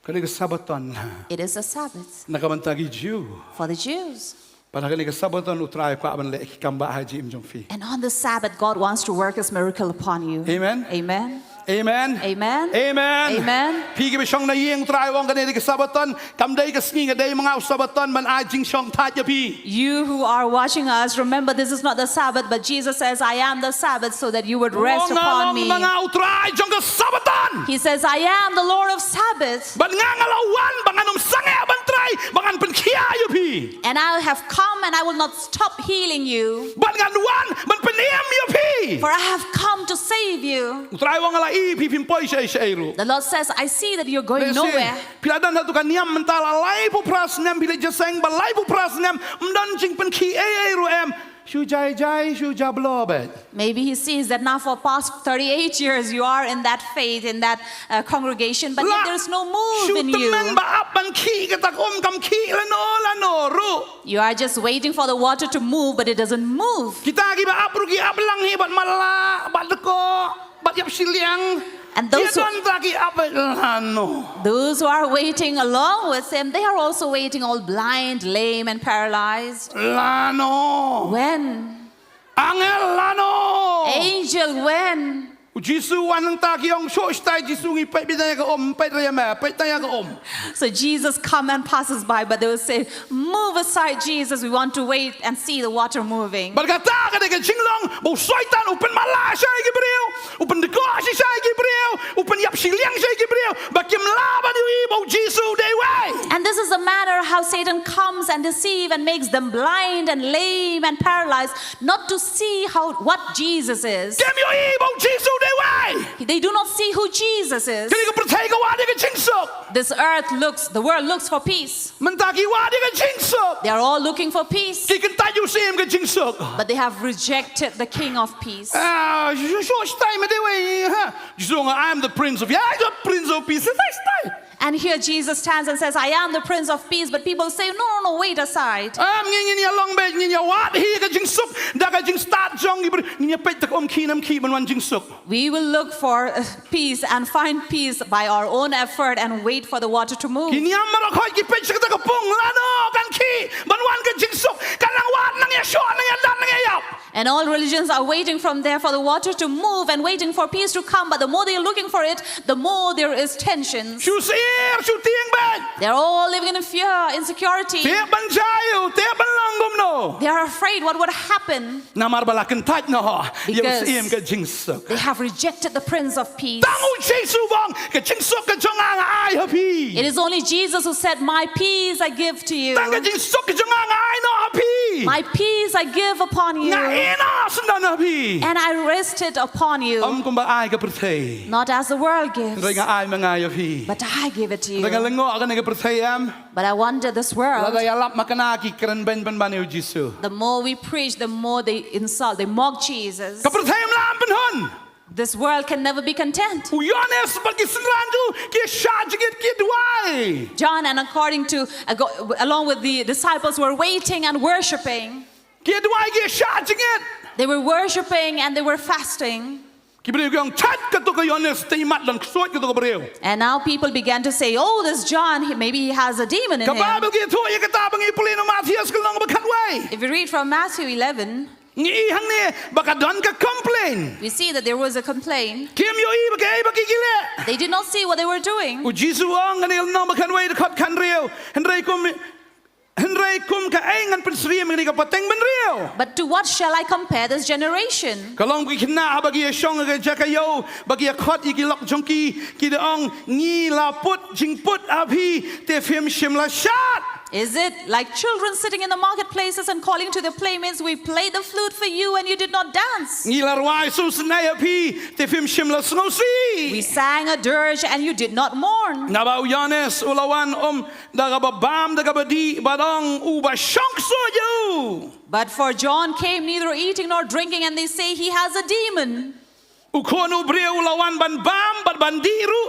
S3: Ka de ka sabaton.
S4: It is a Sabbath
S3: Nakabantagi Jew.
S4: for the Jews.
S3: Para ka ne ka sabaton utray ko aban le ki kamba ha ji im jong fi.
S4: And on the Sabbath, God wants to work His miracle upon you.
S3: Amen.
S4: Amen.
S3: Amen.
S4: Amen.
S3: Amen.
S4: Amen.
S3: Pi ki shong na yeng try wong ka ne ka sabaton kam dai ka sngi ga dai mga sabaton man a jing shong ta ya pi.
S4: You who are watching us, remember this is not the Sabbath, but Jesus says, I am the Sabbath, so that you would rest upon me.
S3: Mga utray jong ka sabaton.
S4: He says, I am the Lord of Sabbath,
S3: Ban nga ngalawan banganum sange ban try bangan pen kia ya pi.
S4: and I have come and I will not stop healing you,
S3: Ban nga nuan ban peniem ya pi.
S4: for I have come to save you.
S3: Utray wong ala I pi pim poi sei sei ru.
S4: The Lord says, I see that you're going nowhere.
S3: Piladan hatu kan niam mentala lai pu pras nem pila jaseng ba lai pu pras nem mdan jing pen ki ru em ชูใจใจชูจับลอเบ็ด
S4: Maybe he sees that now for past 38 years you are in that faith, in that congregation, but yet there's no move
S3: ชู
S4: in
S3: ตะ
S4: you.
S3: เมนบาอับบันขี้กะตะกอมกำขี้ละโนรู้
S4: You are just waiting for the water to move, but it doesn't move.
S3: Kita gi ba apru gi ablang hi bat mala bat deko bat yap siliang.
S4: And those
S3: Dia don ta gi abelano.
S4: Those who are waiting along with him, they are also waiting all blind, lame, and paralyzed.
S3: Lano.
S4: When?
S3: Angel lano.
S4: Angel, when?
S3: Jisu wan ta gi ong sho stai Jisu ngi pe bi ta ga om pe ta ya ma pe ta ya ga om.
S4: So Jesus come and passes by, but they will say, move aside, Jesus, we want to wait and see the water moving.
S3: Bat ka ta ka de ga Shillong bo soitan upen mala sai gi breu. Upen de ko sai gi breu. Upen yap siliang sai gi breu. Ba kim la ba ni bo Jisu de way.
S4: And this is the manner how Satan comes and deceives and makes them blind and lame and paralyzed, not to see what Jesus is.
S3: Kem yo i bo Jisu de way.
S4: They do not see who Jesus is.
S3: Kini ka percaya ka wa de ga jingsuk.
S4: The world looks for peace.
S3: Men ta gi wa de ga jingsuk.
S4: They are all looking for peace,
S3: Ki kan ta yu sim ga jingsuk.
S4: but they have rejected the King of Peace.
S3: Ah, so stai me de way. Jisung I am the prince of. Yeah, I the prince of peace. Stai.
S4: And here Jesus stands and says, I am the Prince of Peace, but people say, no, wait aside.
S3: Ngin ya long be ngin ya wat hi ga jingsuk. Da ga jing start jong gi ngin ya pet tak om kinam ki ban wan jingsuk.
S4: We will look for peace and find peace by our own effort and wait for the water to move.
S3: Kini am ra khoi ki pet sak ta ka pung la no kan ki ban wan ga jingsuk. Kan lang wat nang ya sho nang ya dan nang ya yap.
S4: And all religions are waiting from there for the water to move and waiting for peace to come. But the more they are looking for it, the more there is tension.
S3: Shu sir shu tiang ben.
S4: They're all living in fear, insecurity.
S3: Te ban jayu, te ban langum no.
S4: They are afraid what would happen.
S3: Namar balakan tat no. Ya
S4: Because
S3: sim ga jingsuk.
S4: they have rejected the Prince of Peace.
S3: Tangu Jesu bang ga jingsuk ga jong ang ai happy.
S4: It is only Jesus who said, my peace I give to you.
S3: Tang ga jingsuk ga jong ang ai no happy.
S4: My peace I give upon you.
S3: Na ina sundan happy.
S4: And I rest it upon you.
S3: Kung ba ai ga percaya.
S4: Not as the world gives,
S3: Ray nga ai mga happy.
S4: but I give it to
S3: Ray nga
S4: you.
S3: lengo ka nga percaya am.
S4: But I wonder this world,
S3: Lagay alap makanaki keren ben baniw Jesu.
S4: the more we preach, the more they insult, they mock Jesus.
S3: Ka percaya lam penhon.
S4: This world can never be content.
S3: Uyanes bagi senrandu ki shajigit ki duai.
S4: John, and according to, along with the disciples, were waiting and worshiping.
S3: Ki duai ki shajigit.
S4: They were worshiping and they were fasting.
S3: Ki beliau yang chat ka to ka Yohanes timat dan suat ka to ka beliau.
S4: And now people began to say, oh, this John, maybe he has a demon in
S3: Ka
S4: him.
S3: Bible ki to ya kata bangi pulino Matias ka lang bakan way.
S4: If you read from Matthew 11,
S3: Ngi ihang ni baka don ka complain.
S4: we see that there was a complaint.
S3: Kim yo i bagi gile.
S4: They did not see what they were doing.
S3: O Jesu ang kanil nang bakan way de kot kan riu. Henry kum ka engan pensriem ni ka pateng ben riu.
S4: But to what shall I compare this generation?
S3: Kalong bagi kena bagi syong ka jakayo bagi kot igi lok jongki ki de ong ni la put jing put api te film shimla shat.
S4: Is it like children sitting in the marketplaces and calling to their playmates, we played the flute for you and you did not dance?
S3: Ni la rwai su senai api te film shimla snosi.
S4: We sang a dirge and you did not mourn.
S3: Nabau Yanes ulawan daga babam daga badi badong uba syong so you.
S4: But for John came neither eating nor drinking, and they say he has a demon.
S3: Ukono brio ulawan ban bam bad bandiru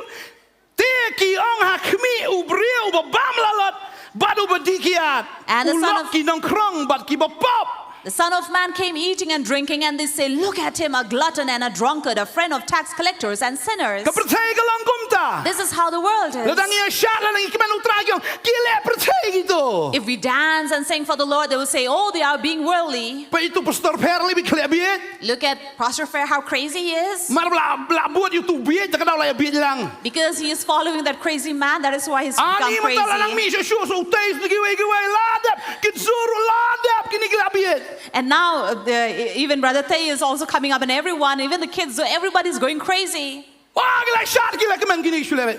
S3: te ki ong hakmi ubrio babam lalot badu badikiat.
S4: And the son of-
S3: Ulok ki Nongkhryiem bad ki bapop.
S4: The Son of Man came eating and drinking, and they say, look at him, a glutton and a drunkard, a friend of tax collectors and sinners.
S3: Ka percaya ka lang kumta.
S4: This is how the world is.
S3: Ladang iya syat ladang ikiman utragyo kile percaya gitu.
S4: If we dance and sing for the Lord, they will say, oh, they are being worldly.
S3: Pa itu pastor Perli bikle biet.
S4: Look at Pastor Fair, how crazy he is.
S3: Mar bla buat you tu biet tak daw la biet lang.
S4: Because he is following that crazy man, that is why he's become
S3: Ani mata lang mi
S4: crazy.
S3: syo so tais giwe ladap kitsuru ladap kini gila biet.
S4: And now even Brother Tay is also coming up, and everyone, even the kids, everybody's going crazy.
S3: Wah gila syat gila keman gini syule.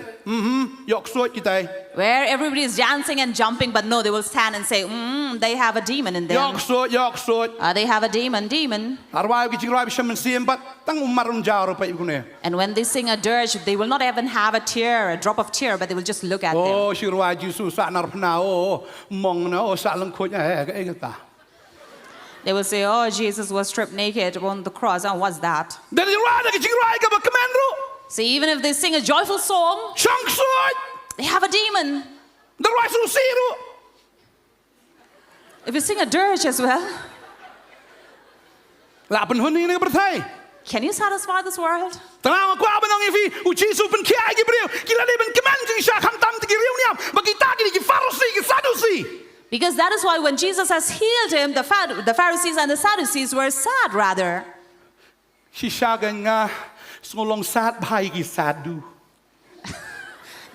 S3: Yok suat kita.
S4: Where everybody is dancing and jumping, but no, they will stand and say, they have a demon in them.
S3: Yok suat.
S4: They have a demon.
S3: Arwai ki jingrai bisam siem pat tang umarun jaro pa ikune.
S4: And when they sing a dirge, they will not even have a tear, a drop of tear, but they will just look at them.
S3: Oh shirwai Jesu sa nar pna mong na sa lang khoj ka ta.
S4: They will say, oh, Jesus was stripped naked on the cross. And what's that?
S3: Dan yung rada ka jing rai ka ba kamen ro.
S4: See, even if they sing a joyful song,
S3: Shang soy.
S4: they have a demon.
S3: Dan rai su siru.
S4: If you sing a dirge as well,
S3: La pen hun ni ka Bantei.
S4: can you satisfy this world?
S3: Tara ko ba nang ifi u Jesus pen kia gi brio. Kila le ben kamen jing sha kham tam ti riu niam. Bagita ki ki Pharisee ki Sadducee.
S4: Because that is why when Jesus has healed him, the Pharisees and the Sadducees were sad rather.
S3: Si sha nga ngolong sad bhai ki sadu.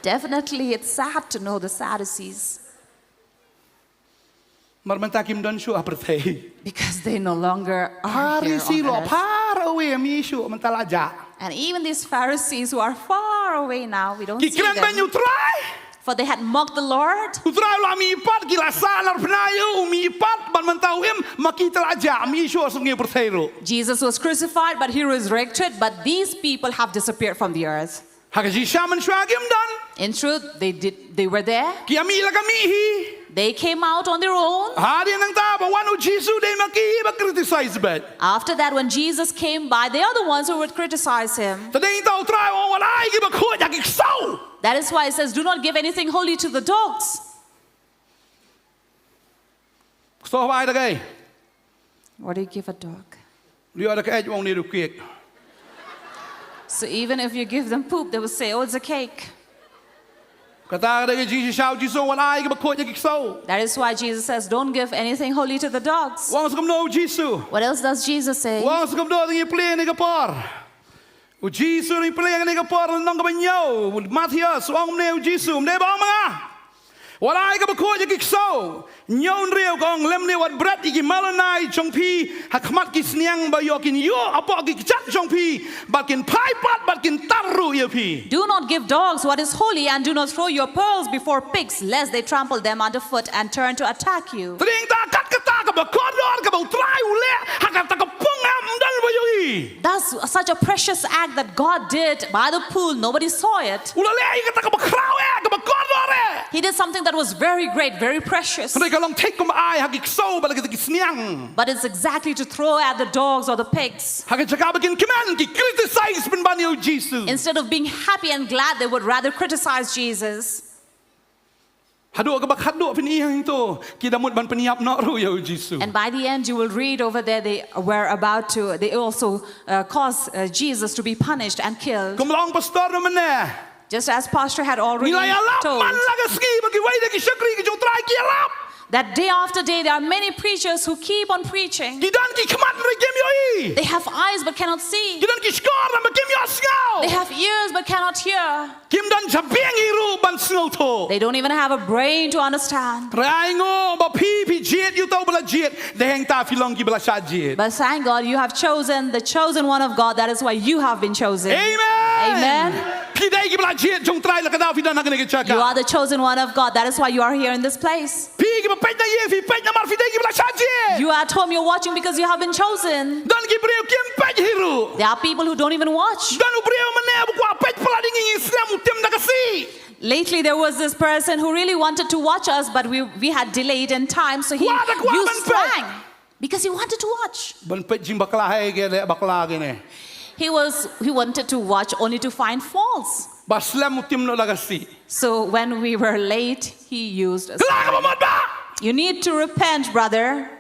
S4: Definitely, it's sad to know the Sadducees
S3: Mar man ta kim don shu Bantei.
S4: because they no longer are here
S3: Pharisee
S4: on
S3: lo
S4: earth.
S3: far away mi shu man tala ja.
S4: And even these Pharisees who are far away now, we don't
S3: Ki
S4: see
S3: kran ben you
S4: them.
S3: try.
S4: For they had mocked the Lord.
S3: Utrai la mi pat ki la salar pnayo mi pat ban man tau im makita la ja mi shu sungi Bantei ro.
S4: Jesus was crucified, but he resurrected. But these people have disappeared from the earth.
S3: Hagaji shaman shwagim dan.
S4: In truth, they were there.
S3: Ki ami la kami hi.
S4: They came out on their own.
S3: Hari nang ta ba wanu Jesus they maki ba criticize bet.
S4: After that, when Jesus came by, they are the ones who would criticize him.
S3: Tadeng tau try on wala ai ki ba khot yak so.
S4: That is why it says, do not give anything holy to the dogs.
S3: So vai da gai.
S4: What do you give a dog?
S3: Rio da kai wong ni ru kiek.
S4: So even if you give them poop, they will say, oh, it's a cake.
S3: Kata da Jesus shau Jesus wala ai ki ba khot yak so.
S4: That is why Jesus says, don't give anything holy to the dogs.
S3: Wong skum no Jesus.
S4: What else does Jesus say?
S3: Wong skum do ni play ni ka par. O Jesus ni play ni ka par nang ka banyo. Matthias wong ne o Jesus ne ba mga. Wala ai ka ba khot yak so. Nyon rio kong lem ni wat brat iki malanai chong pi hakmat ki sniang ba yo kin yo apo ki chat chong pi bat kin pai pat bat kin taru ye pi.
S4: Do not give dogs what is holy, and do not throw your pearls before pigs, lest they trample them underfoot and turn to attack you.
S3: Tring ta kat kata ka ba kodor ka ba try ule hakat ta ka pung am dal ba yo hi.
S4: That's such a precious act that God did by the pool. Nobody saw it.
S3: Ula le ka ta ka ba kraw ka ba kodor
S4: He did something that was very great, very precious.
S3: ka long take kom ai hakik so ba ki sniang.
S4: But it's exactly to throw at the dogs or the pigs.
S3: Hakat chaka ba kin command ki criticize ben ban yo Jesus.
S4: Instead of being happy and glad, they would rather criticize Jesus.
S3: Hadu ka ba khadu pin ihang to ki damut ban peniap no ru yo Jesus.
S4: And by the end, you will read over there, they also caused Jesus to be punished and killed.
S3: Kom long pastor no mane.
S4: Just as Pastor had already
S3: Nilai alap
S4: told.
S3: man laga ski bagi wai de ki shakri ki jo try ki alap.
S4: That day after day, there are many preachers who keep on preaching.
S3: Ki dan ki khamat re gem yo hi.
S4: They have eyes but cannot see.
S3: Ki dan ki skor na gem yo sngau.
S4: They have ears but cannot hear.
S3: Kim dan jabeng hiru ban sngau to.
S4: They don't even have a brain to understand.
S3: Rai ngo ba pi jet you to bala jet. De heng ta filong ki bala sha jet.
S4: But thank God you have chosen the chosen one of God. That is why you have been chosen.
S3: Amen.
S4: Amen.
S3: Pi dai ki bala jet jong try la ka da fi dan hakne ki chaka.
S4: You are the chosen one of God. That is why you are here in this place.
S3: Pi ki ba pet na ye fi pet na mar fi dai ki bala sha jet.
S4: You are at home, you're watching because you have been chosen.
S3: Dan ki breu kim pet hiru.
S4: There are people who don't even watch.
S3: Dan u breu mane bu kwa pet pala ding Islam utem na kasi.
S4: Lately, there was this person who really wanted to watch us, but we had delayed in time, so he
S3: Wada kwa
S4: used
S3: man pe.
S4: slang because he wanted to watch.
S3: Ban pet jing bakla hai ke le bakla ke ne.
S4: He wanted to watch only to find faults.
S3: Ba Islam utem no lagasi.
S4: So when we were late, he used a
S3: Kala ka
S4: slang.
S3: ba mod ba?
S4: You need to repent, brother.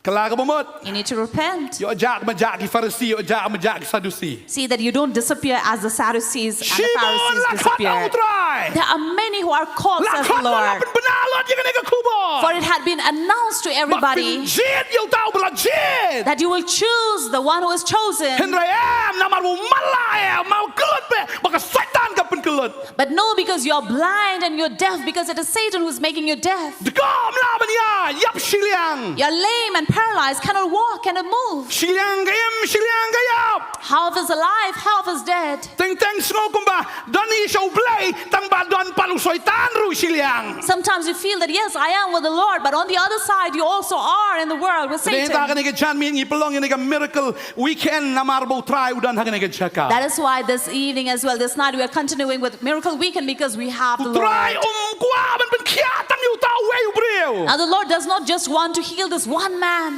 S3: Kala ka ba mod?
S4: You need to repent.
S3: Yo jak ma jak ki Pharisee yo jak ma jak ki Sadducee.
S4: See that you don't disappear as the Sadducees and the
S3: Shimon
S4: Pharisees
S3: la khat
S4: disappeared.
S3: utrai.
S4: There are many who are called,
S3: La
S4: says the
S3: khat la
S4: Lord.
S3: pen benalot ye ne ka kubo.
S4: For it had been announced to everybody
S3: Jet yo tau bala jet.
S4: that you will choose the one who is chosen.
S3: Henry am na mar mo malaya mau kelut be baka setan ka pen kelut.
S4: But no, because you're blind and you're deaf, because it is Satan who's making you deaf.
S3: Degam la ban ya yap Shillong.
S4: You're lame and paralyzed, cannot walk, cannot move.
S3: Shillong ga yap.
S4: Half is alive, half is dead.
S3: Teng sngo kumba don i show play tang ba don palu soitan ru Shillong.
S4: Sometimes you feel that, yes, I am with the Lord, but on the other side, you also are in the world with
S3: Then ta
S4: Satan.
S3: ka ne chan min i pelong ni ka miracle weekend na mar bo try udan ha ne ka chaka.
S4: That is why this evening as well, this night, we are continuing with Miracle Weekend because we have the
S3: Try
S4: Lord.
S3: kwa ban ben kia tang yu tau we breu.
S4: Now the Lord does not just want to heal this one man.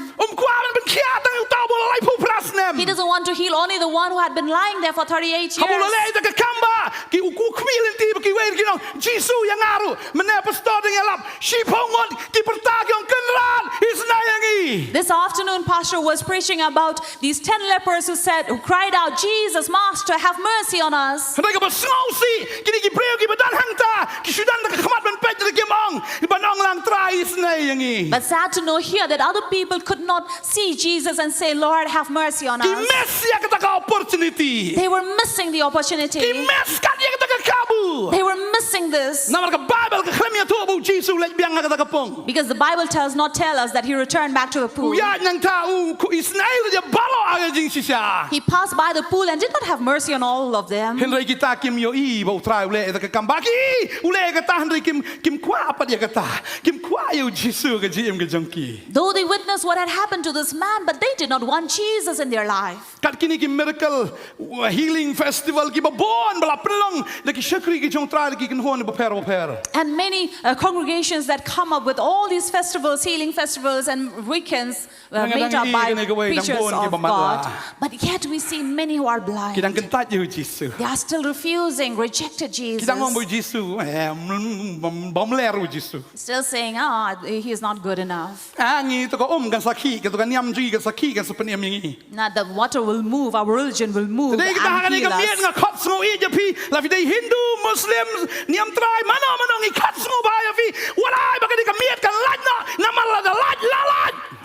S3: กว่ามันเป็นเขียตั้งอยู่เต้าบุลไลผู้พระสเนม
S4: He doesn't want to heal only the one who had been lying there for 38
S3: เขาบุล
S4: years.
S3: ไลแต่ก็คำบ่ากิวกูขมิลินตีบกิเวกิน้องจีซูยังอารุมันแน่ปัสตอร์ยังลับชีพงอนกิปตากิองกันรานอิสนายังอี
S4: This afternoon, Pastor was preaching about these 10 lepers who cried out, Jesus, Master, have mercy on us.
S3: อะไรก็บอกสงสิกินกิเปรี้ยวกิบดันหังตากิชุดันตะขมัดมันเป็ดตะกิมองบันองลังตรายอิสนายังอี
S4: But sad to know here that other people could not see Jesus and say, Lord, have mercy on
S3: กิ
S4: us.
S3: เมสยากตะกา opportunity
S4: They were missing the
S3: กิ
S4: opportunity.
S3: เมสกัดยากตะกาคาบู
S4: They were missing this.
S3: นั่นมันก็ไบเบิลก็เคลมยาทั่วบูจีซูเล็กเบียงกตะกาปง
S4: Because the Bible does not tell us that he returned back to the pool.
S3: ยายังท่าอิสนาเอลจะบาลอะไรจริงสิชา
S4: He passed by the pool and did not have mercy on all of them.
S3: เห็นไรกิตากิมโยอีบ่ทรายอุเล่ตะกะกัมบากีอุเล่กะตาเห็นไรกิมควาปัดยากะตากิมควาอยู่จีซูกะจีเอ็มกะจังกี
S4: Though they witnessed what had happened to this man, but they did not want Jesus in their life.
S3: กัดกินกิม miracle healing festival กิบ่บอนบลาปลงแลกิชักรีกิจงตรายกิกินฮอนบ่เพรบ่เพร
S4: And many congregations that come up with all these festivals, healing festivals and weekends made up by preachers of God. But yet we see many who are
S3: กิ
S4: blind.
S3: ดังกันตัดอยู่จีซู
S4: They are still refusing, rejected
S3: กิดังมองบ่
S4: Jesus.
S3: จีซูแหมบ่แลรู้จีซู
S4: Still saying, he is not good enough.
S3: งี้ตะก็อมกันสักขี้กันตะก็ยำจีกันสักขี้กันสุปนิยมอย่างงี้
S4: Not the water will move, our religion will move
S3: แต่ก็ตากัน
S4: and
S3: นี่ก็
S4: heal
S3: เมียน
S4: us.
S3: ก็คัดสงอีจะพี่ลาฟิได้ฮินดูมุสลิมนิยมตรายมานอนี่คัดสงบายพี่ว่าได้บักนี่ก็เมียนกันลัดเนาะน้ำมันละลัด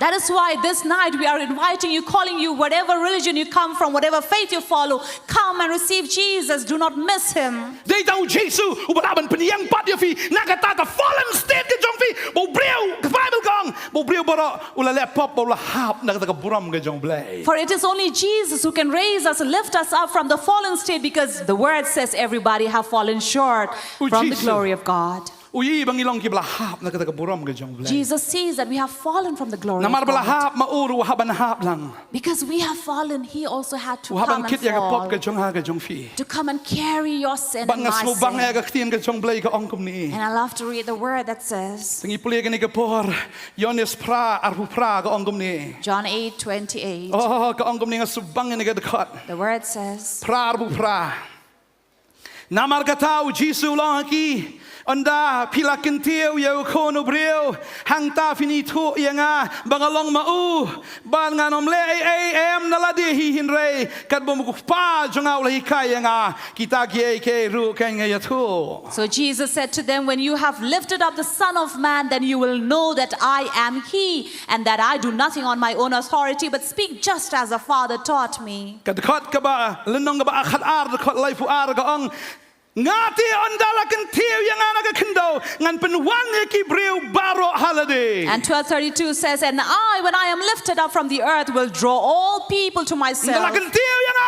S4: That is why this night we are inviting you, calling you, whatever religion you come from, whatever faith you follow, come and receive Jesus. Do not miss him.
S3: ได้เจ้าเยซูอุปราบันเป็นยังปัดอยู่พี่นักตากับ fallen state กันจงพี่บ่เปรี้ยวกับไฟมันกองบ่เปรี้ยวบ่รออุละแลปอบบ่ละหาบนักตากับบุรมกันจงเบล
S4: For it is only Jesus who can raise us and lift us up from the fallen state, because the word says everybody have fallen short from the glory of God.
S3: อุยบางทีลองกิบละหาบนักตากับบุรมกันจงเบล
S4: Jesus sees that we have fallen from the glory
S3: น้ำมัน
S4: of
S3: บละหา
S4: God.
S3: บมาอูรูหาบันหาบหลัง
S4: Because we have fallen, he also had to
S3: หาบัน
S4: come
S3: คิด
S4: and
S3: อยากกับปอบ
S4: fall,
S3: กันจงหากันจงฟี
S4: to come and carry your sin
S3: บัง
S4: and
S3: งัส
S4: my
S3: มุบังแอ
S4: sin.
S3: กับเทียนกันจงเบลกับองค์กุมนี้
S4: And I love to read the word that says,
S3: ทั้งนี้เปลี่ยนกันนี่กับพอร์ยอนิสพระอารุพระกับองค์กุมนี้
S4: John 8:28.
S3: อ๋อกับองค์กุมนี้กับสุบังกันนี่กับขัด
S4: The word says,
S3: พระอารุพระนามารกตาอุจิสุลองกีอันดาพิลักกันเที่ยวเยาวโคนเบรียวหังตาฟินิทุยังอาบังลองมาอูบ้านงานอมเล่เอ็มนั่นละดีฮินเรกัดบ่มกุป้าจงเอาเลยใครยังอากิตาเกยเครู้แค่ไงยะทุ
S4: so Jesus said to them, when you have lifted up the Son of Man, then you will know that I am he, and that I do nothing on my own authority, but speak just as the Father taught me.
S3: กัดขัดกับเล่นน้องกับขัดอาร์ขัดไลฟ์อาร์กับองงาที่อันดาลักันเที่ยวยังงานกันโดงานเป็นวันเอกิบริวบาโรฮาลเดย์
S4: And 12:32 says, and I, when I am lifted up from the earth, will draw all people to
S3: ดาลั
S4: myself.
S3: กันเที่ยวยัง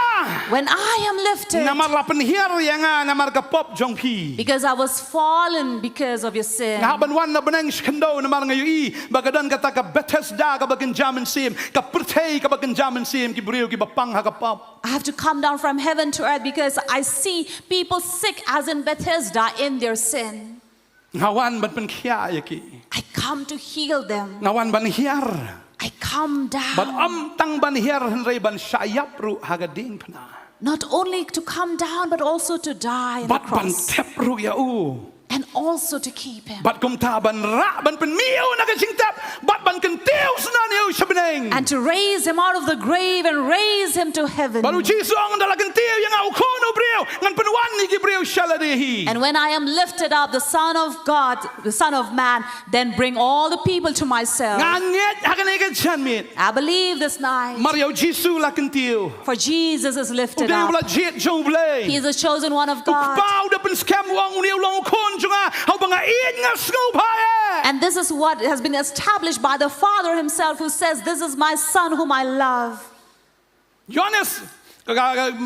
S4: When I am lifted,
S3: นามาลับเป็นเฮียร์ยังนามากับปอบจงพี
S4: because I was fallen because of your sin.
S3: งาบันวันนับนังกันโดนามาไงอยู่อีบักดันกับตากับเบเทสดากับบักจามันซีมกับปรเทยกับบักจามันซีมกิบริวกิบปังหากับปอบ
S4: I have to come down from heaven to earth because I see people sick as in Bethesda in their sin.
S3: งาวันบันเป็นเขียยกี
S4: I come to heal them.
S3: งาวันบันเฮียร์
S4: I come
S3: บัน
S4: down.
S3: ตั้งบันเฮียร์เรบันชายับรุฮากดิ้งพนา
S4: Not only to come down, but also to die on
S3: บั
S4: the
S3: ดบัน
S4: cross.
S3: เทปรุยาอู
S4: And also to keep him.
S3: บัดกุมตาบันระบันเป็นมิวนักชิงเทปบัดบันกันเตียวสนาเนียวชบเนง
S4: And to raise him out of the grave and raise him to heaven.
S3: บัดอุจิสองดาลักันเตียวยังเอาโคนอุบริวงันเป็นวันนี้กิบริวชาลเดฮี
S4: And when I am lifted up, the Son of God, the Son of Man, then bring all the people to myself.
S3: งานเงี้ยฮักเนกันชันมิด
S4: I believe this night.
S3: มาริโอจิสุลักันเตียว
S4: For Jesus is
S3: อุ
S4: lifted
S3: เดียว
S4: up.
S3: ละเจ็ดจงเบล
S4: He is the chosen one of
S3: ตุก
S4: God.
S3: เป้าเดเป็นสแคมวางอุเดียวลงโคนจงอ่ะเขาบังอีดงัสงูพาย
S4: And this is what has been established by the Father himself, who says, this is my Son whom I love.
S3: ยอห์นส์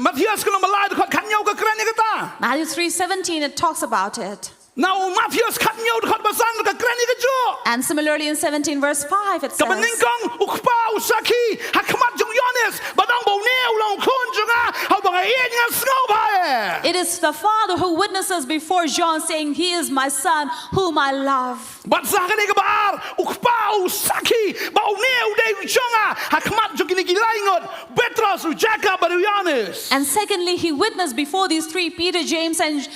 S3: มัทธิอัสก็ลงมาไล่ทุกคนขันเยาก็กระนี่ก็ตา
S4: Matthew 3:17, it talks about it.
S3: Now Matthews kat nyo kat basan ka krani ka jo.
S4: And similarly in 17 verse 5 it
S3: Ka
S4: says,
S3: bening kong ukpa usaki hakamat jong yones badang bo neu long kun jonga ha bang ien nga snow ba.
S4: it is the Father who witnesses before John saying, he is my son whom I love.
S3: But sa kani ka baar ukpa usaki ba neu de jonga hakamat jong kinikilaingot Petros Jacob ba yones.
S4: And secondly, he witnessed before these three, Peter, James, and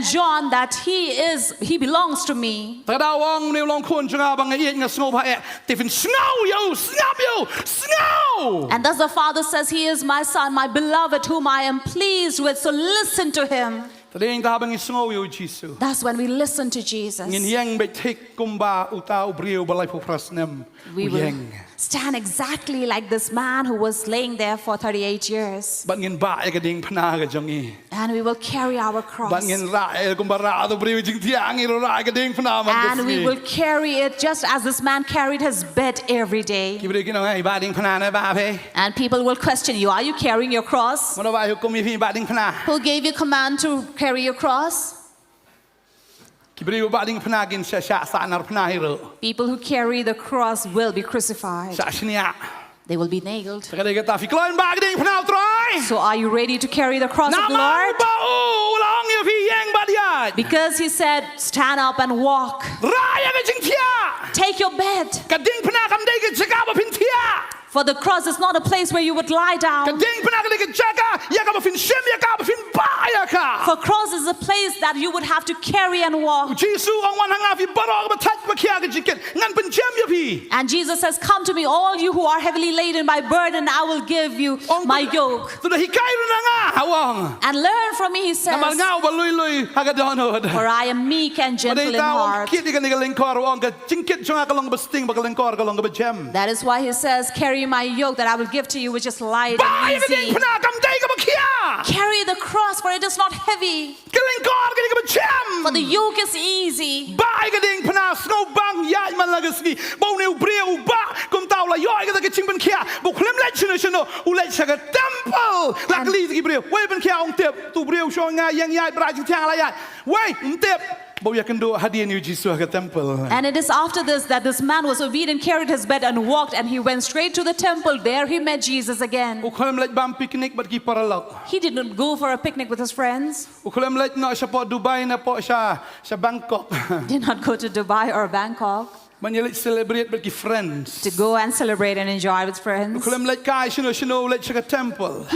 S4: John, that he belongs to me.
S3: Tadawang neu long kun jonga bang ien nga snow ba tifin snow yo snap yo snow.
S4: And thus the Father says, he is my son, my beloved, whom I am pleased with. So listen to him.
S3: Tadeng tabang snow yo Jesus.
S4: That's when we listen to Jesus.
S3: Ngin yang be tik kumba utau brio balai po prasnem.
S4: We will stand exactly like this man who was laying there for 38 years.
S3: But ngin ba ka ding pana ka jongi.
S4: And we will carry our cross.
S3: But ngin ra kumba ra to brio jing tiang iro ra ka ding pana man.
S4: And we will carry it just as this man carried his bed every day.
S3: Kibri kino ai ba ding pana na ba phe.
S4: And people will question you, are you carrying your cross?
S3: Mono ba hukum mi ba ding pana.
S4: Who gave you command to carry your cross?
S3: Kibri ba ding pana gin sha sa nar pana hiro.
S4: People who carry the cross will be crucified.
S3: Sa shnia.
S4: They will be nailed.
S3: Ka de ta fi kloin ba ding pana troi.
S4: So are you ready to carry the cross of the Lord?
S3: ba u long yo fi yang ba dia.
S4: Because he said, stand up and walk.
S3: Ra ya ka jing tia.
S4: Take your bed.
S3: Ka ding pana kam de ka chaka ba pin tia.
S4: For the cross is not a place where you would lie down. For cross is a place that you would have to carry and walk. And Jesus says, come to me, all you who are heavily laden by burden, I will give you my yoke. And learn from me, he says, for I am meek and gentle in heart. That is why he says, carry my yoke that I will give to you, which is light and easy. Carry the cross, for it is not heavy. For the yoke is easy. And it is after this that this man was obedient, carried his bed and walked, and he went straight to the temple. There he met Jesus again. He did not go for a picnic with his friends. Did not go to Dubai or Bangkok. To go and celebrate and enjoy with friends. He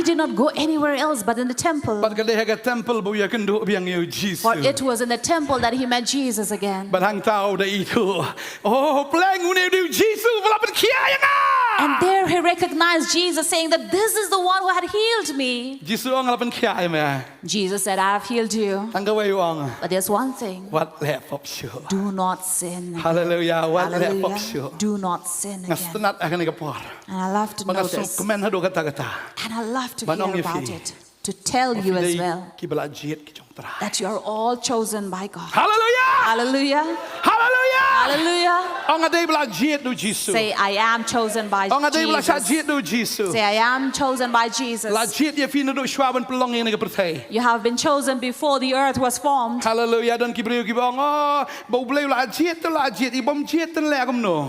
S4: did not go anywhere else but in the temple. For it was in the temple that he met Jesus again. And there he recognized Jesus, saying that this is the one who had healed me. Jesus said, I have healed you. But there's one thing. Do not sin.
S3: Hallelujah.
S4: Hallelujah. Do not sin again. And I love to know this. And I love to hear about it. To tell you as well that you are all chosen by God.
S3: Hallelujah.
S4: Hallelujah.
S3: Hallelujah.
S4: Hallelujah. Say, I am chosen by Jesus. Say, I am chosen by Jesus. You have been chosen before the earth was formed.
S3: Hallelujah.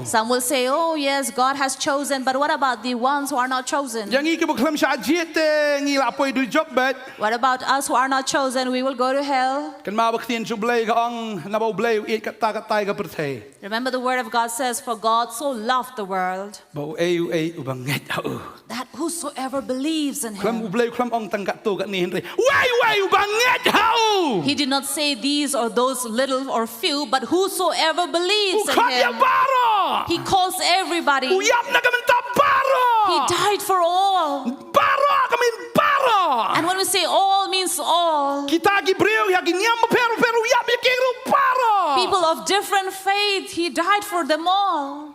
S4: Some will say, oh yes, God has chosen, but what about the ones who are not chosen? What about us who are not chosen? We will go to hell. Remember the word of God says, for God so loved the world that whosoever believes in him. He did not say these or those little or few, but whosoever believes in him. He calls everybody. He died for all. And when we say all, means all. People of different faith, he died for them all.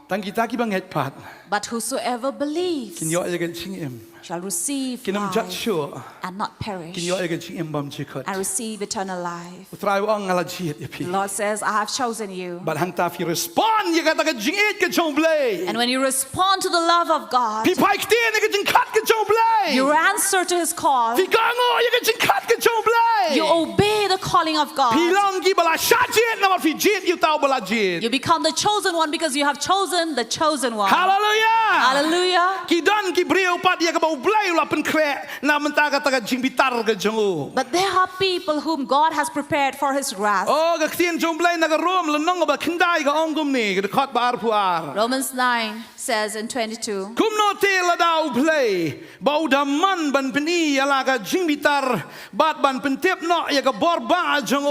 S4: But whosoever believes
S3: กินย่อยกันชิงเอ็ม
S4: shall receive
S3: กินน้ำจัด
S4: life
S3: ชัว
S4: and not perish
S3: กินย่อยกันชิงเอ็มบำชิคด
S4: and receive eternal life.
S3: อุตรายว่างาลาจีดพี่
S4: The Lord says, I have chosen you.
S3: บัดหังตาฟีรีสปอนยังกันตะกันจิงเอ็ดกันจงเบล
S4: And when you respond to the love of God,
S3: พี่พายเตียนกันจิงคัดกันจงเบล
S4: you answer to His call,
S3: พี่กางอยังกันจิงคัดกันจงเบล
S4: you obey the calling of
S3: พี่
S4: God.
S3: ลองกีบลาชาจีดนะว่าพี่จีดอยู่เต้าบลาจีด
S4: You become the chosen one because you have chosen the chosen one.
S3: ฮาเลลูยา
S4: Hallelujah.
S3: กีดันกีเบรียวปัดยังกันบ่เบลลาเป็นแคร์นามันตากันตะกันจิงบิตาร์กันจง
S4: But there are people whom God has prepared for His wrath.
S3: โอ้ก็เตียนจงเบลนักร่วมแล้วน้องก็บักขึ้นได้ก็องกุมนี่ก็คอดบาร์พัว
S4: Romans 9 says in 22,
S3: คุมโนเตละดาวเพลย์บ่าวดามันบันเป็นอียาลากะจิงบิตาร์บาดบันเป็นเทปเนาะยากะบอร์บ้าจงโอ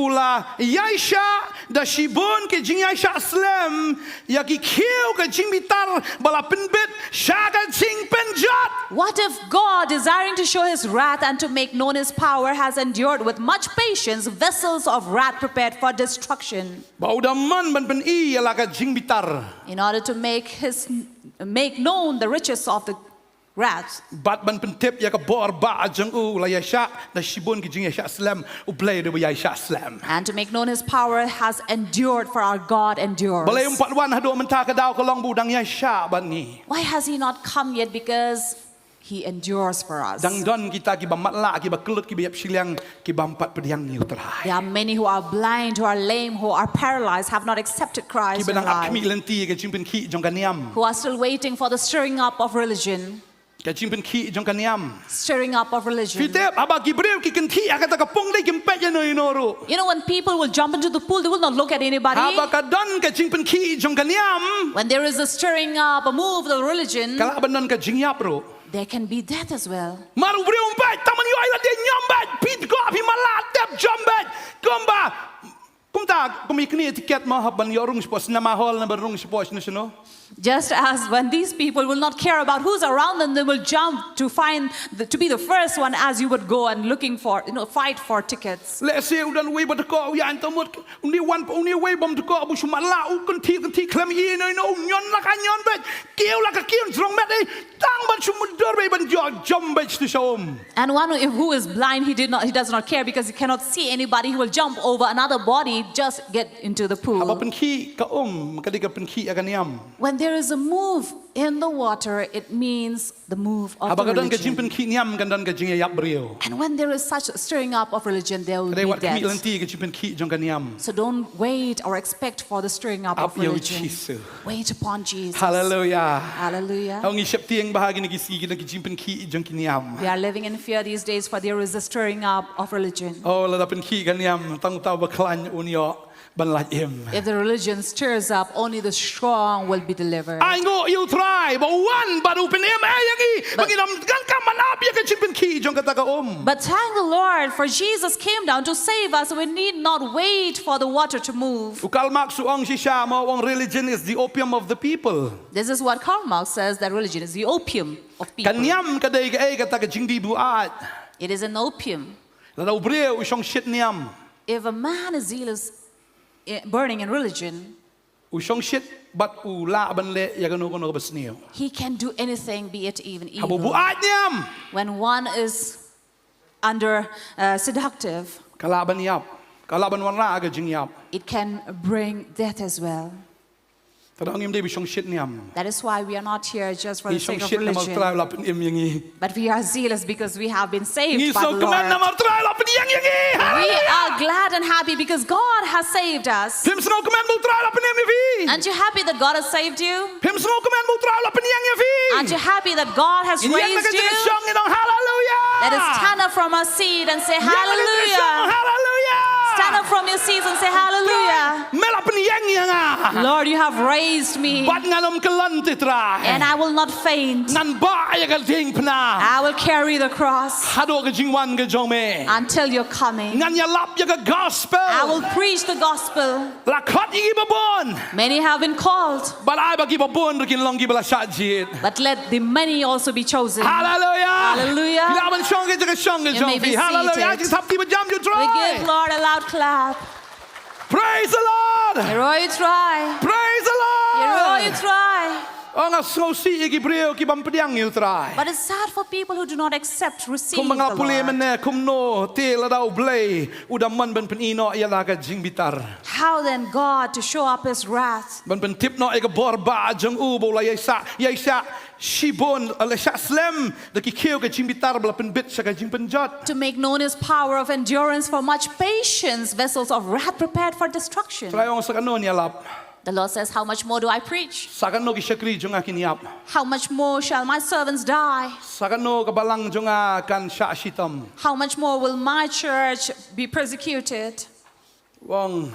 S3: อุลายายชาดาชิบอนกะจิงยายชาสลามยากิเขียวกะจิงบิตาร์บลาเป็นเบ็ดชากะจิงเป็นจัด
S4: what if God, desiring to show His wrath and to make known His power, has endured with much patience vessels of wrath prepared for destruction,
S3: บ่าวดามันบันเป็นอียาลากะจิงบิตาร์
S4: in order to make known the riches of the wrath.
S3: บัดบันเป็นเทปยากะบอร์บ้าจงโอลายาชาดาชิบอนกะจิงยายชาสลามอุเพลย์ด้วยยายชาสลาม
S4: And to make known His power has endured, for our God endures.
S3: บลายปัดวันหาดูมันทากะดาวก็ลองบูดังยายชาบันนี้
S4: Why has He not come yet? Because He endures for us.
S3: ดังดอนkita ki bamat la ki bakelut ki biap Shillong ki bampat pediang ni utrai
S4: There are many who are blind, who are lame, who are paralyzed, have not accepted
S3: ki
S4: Christ in
S3: benang akmi
S4: life,
S3: lenti ke jimpen ki jong kaniam
S4: who are still waiting for the stirring up of religion.
S3: ke jimpen ki jong kaniam
S4: Stirring up of religion.
S3: fitep aba ki breu ki kenti akata ka pong dai kim pet ya no inoru
S4: You know, when people will jump into the pool, they will not look at anybody.
S3: aba ka don ke jimpen ki jong kaniam
S4: When there is a stirring up, a move of the religion,
S3: kala banon ka jingyap ro
S4: there can be death as well.
S3: maru breu pet taman yo ila de nyambat pit ko api malat tep jombat komba kumta kumi kni tiket ma haban yo rung spos na mahol na rung spos na sino
S4: Just as when these people will not care about who's around them, they will jump to to be the first one as you would go and looking for, fight for tickets.
S3: let's say udan we but ko ya antamot uni we bom to ko bu shumala u konti klem yi no nyon la ka nyon bet kiu la ka kiu strong bet tang ban shumudor be ban jo jom bet to shom
S4: And one who is blind, he does not care because he cannot see anybody. He will jump over another body, just get into the
S3: aba
S4: pool.
S3: pen ki ka kadi ka pen ki aganiam
S4: When there is a move in the water, it means the move of
S3: aba
S4: the
S3: ka don ka
S4: religion.
S3: jimpen ki niam kan don ka jinga yap breu
S4: And when there is such a stirring up of religion, there will
S3: kadi
S4: be
S3: wat kami
S4: death.
S3: lenti ka jimpen ki jong kaniam
S4: So don't wait or expect for the stirring up of
S3: up yo
S4: religion.
S3: Jesus
S4: Wait upon Jesus.
S3: hallelujah
S4: Hallelujah.
S3: ang isip tieng bahagi ni kisi ki jimpen ki jong kiniam
S4: We are living in fear these days, for there is a stirring up of religion.
S3: oh la pen ki kaniam tang taw ba klan unyo ban la em
S4: If the religion stirs up, only the strong will be delivered.
S3: I know you try, but one baru penem ayangi. Baginam kan kamanap ya kachipin ki jong kataka
S4: But thank the Lord, for Jesus came down to save us. We need not wait for the water to move.
S3: Ukal mak suang shisha mo ang religion is the opium of the people.
S4: This is what Karl Marx says, that religion is the opium of people.
S3: Kanyam kaday ka ay kataka jingdi buat.
S4: It is an opium.
S3: La daw breu usong shit niam.
S4: If a man is zealous, burning in religion,
S3: Usong shit but ula ban le ya gano kono basneo.
S4: he can do anything, be it even
S3: Habu
S4: evil.
S3: buat niam.
S4: When one is under seductive,
S3: Kalaban yap. Kalaban warna aga jing yap.
S4: it can bring death as well.
S3: Tadang im de usong shit niam.
S4: That is why we are not here just for the
S3: Isong
S4: sake of
S3: shit na
S4: religion,
S3: magtry la pen im yangi.
S4: but we are zealous because we have been saved
S3: Ni
S4: by
S3: so
S4: the
S3: kaman na
S4: Lord.
S3: magtry la pen yang yangi.
S4: We are glad and happy because God has saved us.
S3: Pim sno kaman magtry la pen im vi.
S4: Aren't you happy that God has saved you?
S3: Pim sno kaman magtry la pen yang vi.
S4: Aren't you happy that God has raised you?
S3: Hallelujah.
S4: Let us stand up from our seat and say hallelujah.
S3: Hallelujah.
S4: Stand up from your seats and say hallelujah.
S3: Melapen yang nga.
S4: Lord, you have raised me,
S3: Bat nganom kelan titra.
S4: and I will not faint.
S3: Nan ba ya ding pna.
S4: I will carry the cross
S3: Hado ka jingwan ka jome.
S4: until you're coming.
S3: Ngan ya lap ya gospel.
S4: I will preach the gospel.
S3: La khat yi babon.
S4: Many have been called,
S3: But I ba ki babon kin long ki bala shajit.
S4: but let the many also be chosen.
S3: Hallelujah.
S4: Hallelujah.
S3: Laban shong ka shong
S4: You may be
S3: jong. Hallelujah.
S4: seated.
S3: Just hap ti ba jam you
S4: We
S3: try.
S4: give Lord a loud clap.
S3: Praise the Lord.
S4: Hero, you try.
S3: Praise the
S4: Hero,
S3: Lord.
S4: you try.
S3: Ang asngosi igi breu ki bampediang utrai.
S4: But it's sad for people who do not accept, receive
S3: Kum
S4: the
S3: mga puli
S4: Lord.
S3: mene kum no te ladau blay udaman ben penino ialah ka jing bitar.
S4: How then God to show up His wrath?
S3: Ben pen tip no ega borba jang u bo la yaisa shibon ala sha slem de ki keu ka jing bitar bla pen bit sa ka jing penjat.
S4: To make known His power of endurance for much patience, vessels of wrath prepared for destruction.
S3: Try ong sa kanon yalap.
S4: The Lord says, how much more do I preach?
S3: Sa kano ki shakri jong akin yap.
S4: How much more shall my servants die?
S3: Sa kano ka balang jong kan sha shitam.
S4: How much more will my church be persecuted?
S3: Wong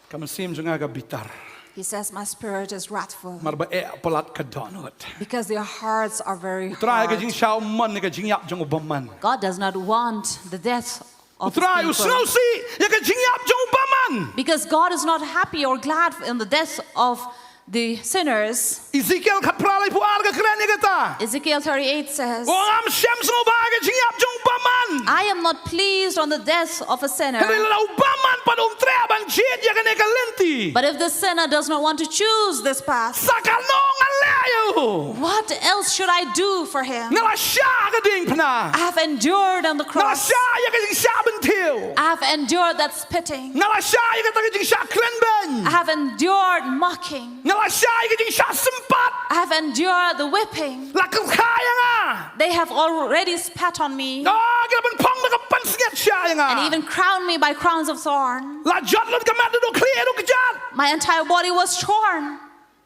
S3: kamasim jong ka bitar.
S4: He says, my spirit is wrathful
S3: Marba e palat ka donot.
S4: because their hearts are very
S3: Try ka jing
S4: hard.
S3: shao man ka jing yap jong ubaman.
S4: God does not want the death of His
S3: Try
S4: people
S3: usnosi ya ka jing yap jong ubaman.
S4: because God is not happy or glad in the death of the sinners.
S3: Ezekiel kat pralay pu arga kren kata.
S4: Ezekiel 38 says,
S3: Wong am shem so ba ka jing yap jong ubaman.
S4: I am not pleased on the death of a sinner.
S3: Kanila ubaman pa dong treban jid ya ka ne kalenti.
S4: But if the sinner does not want to choose this path,
S3: Sakano ngalayo.
S4: what else should I do for him?
S3: Ngala sha ka ding pana.
S4: I have endured on the
S3: Ngala
S4: cross.
S3: sha ya ka jing sha bentil.
S4: I have endured that spitting.
S3: Ngala sha ya ka jing sha kren ben.
S4: I have endured mocking.
S3: Ngala sha ya ka jing sha sempat.
S4: I have endured the whipping.
S3: La ka kaya nga.
S4: They have already spat on me
S3: Ah, ka ben pong na ka pansnget sha nga.
S4: and even crowned me by crowns of thorn.
S3: La jot lut ka mat do clear do ka jat.
S4: My entire body was torn.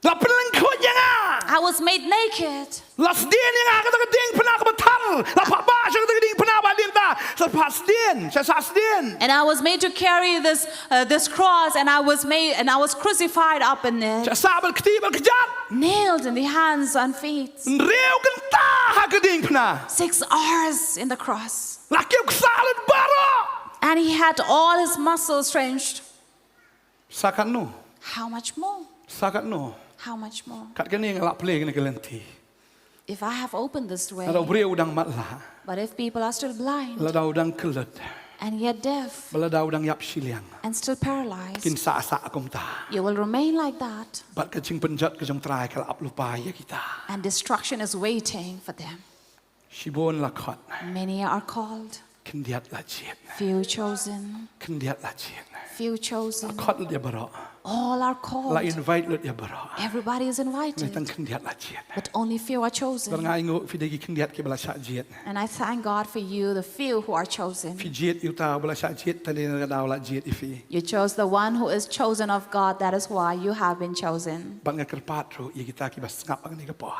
S3: La pelang ko nga.
S4: I was made naked.
S3: Las din nga ka ding pana ka batal. La pa ba siya ka ding pana ba din ta. Sa pas din, sa sas din.
S4: And I was made to carry this cross, and I was crucified up in
S3: Sa
S4: it,
S3: sabel ktibel ka jat.
S4: nailed in the hands and feet.
S3: Reu kan ta ha ka ding pana.
S4: 6 hours in the cross.
S3: La kiu salad baro.
S4: And he had all his muscles strengthened.
S3: Sakat no.
S4: How much more?
S3: Sakat no.
S4: How much more?
S3: Kat kani nga la play nga kalenti.
S4: If I have opened this way,
S3: La daw breu udang matla.
S4: but if people are still blind
S3: La daw udang kelet.
S4: and yet deaf
S3: La daw udang yap Shillong.
S4: and still paralyzed,
S3: Kin sa akom ta.
S4: you will remain like that,
S3: Bat ka jing penjat ka jong try ka ap lupay kita.
S4: and destruction is waiting for them.
S3: Shibon la khot.
S4: Many are called,
S3: Kendiat la jit.
S4: few chosen,
S3: Kendiat la jit.
S4: few chosen.
S3: Khot lut ya baro.
S4: All are
S3: La
S4: called.
S3: invite lut ya baro.
S4: Everybody is
S3: Ngai
S4: invited,
S3: tang kendiat la jit.
S4: but only few are
S3: Dar
S4: chosen.
S3: ngai ngo fi degi kendiat ke bala sha jit.
S4: And I thank God for you, the few who are chosen.
S3: Fi jit yu ta bala sha jit tali na daw la jit ifi.
S4: You chose the one who is chosen of God. That is why you have been chosen.
S3: Bat nga kerpat ru ya kita ki bas ngap ang ni ka por.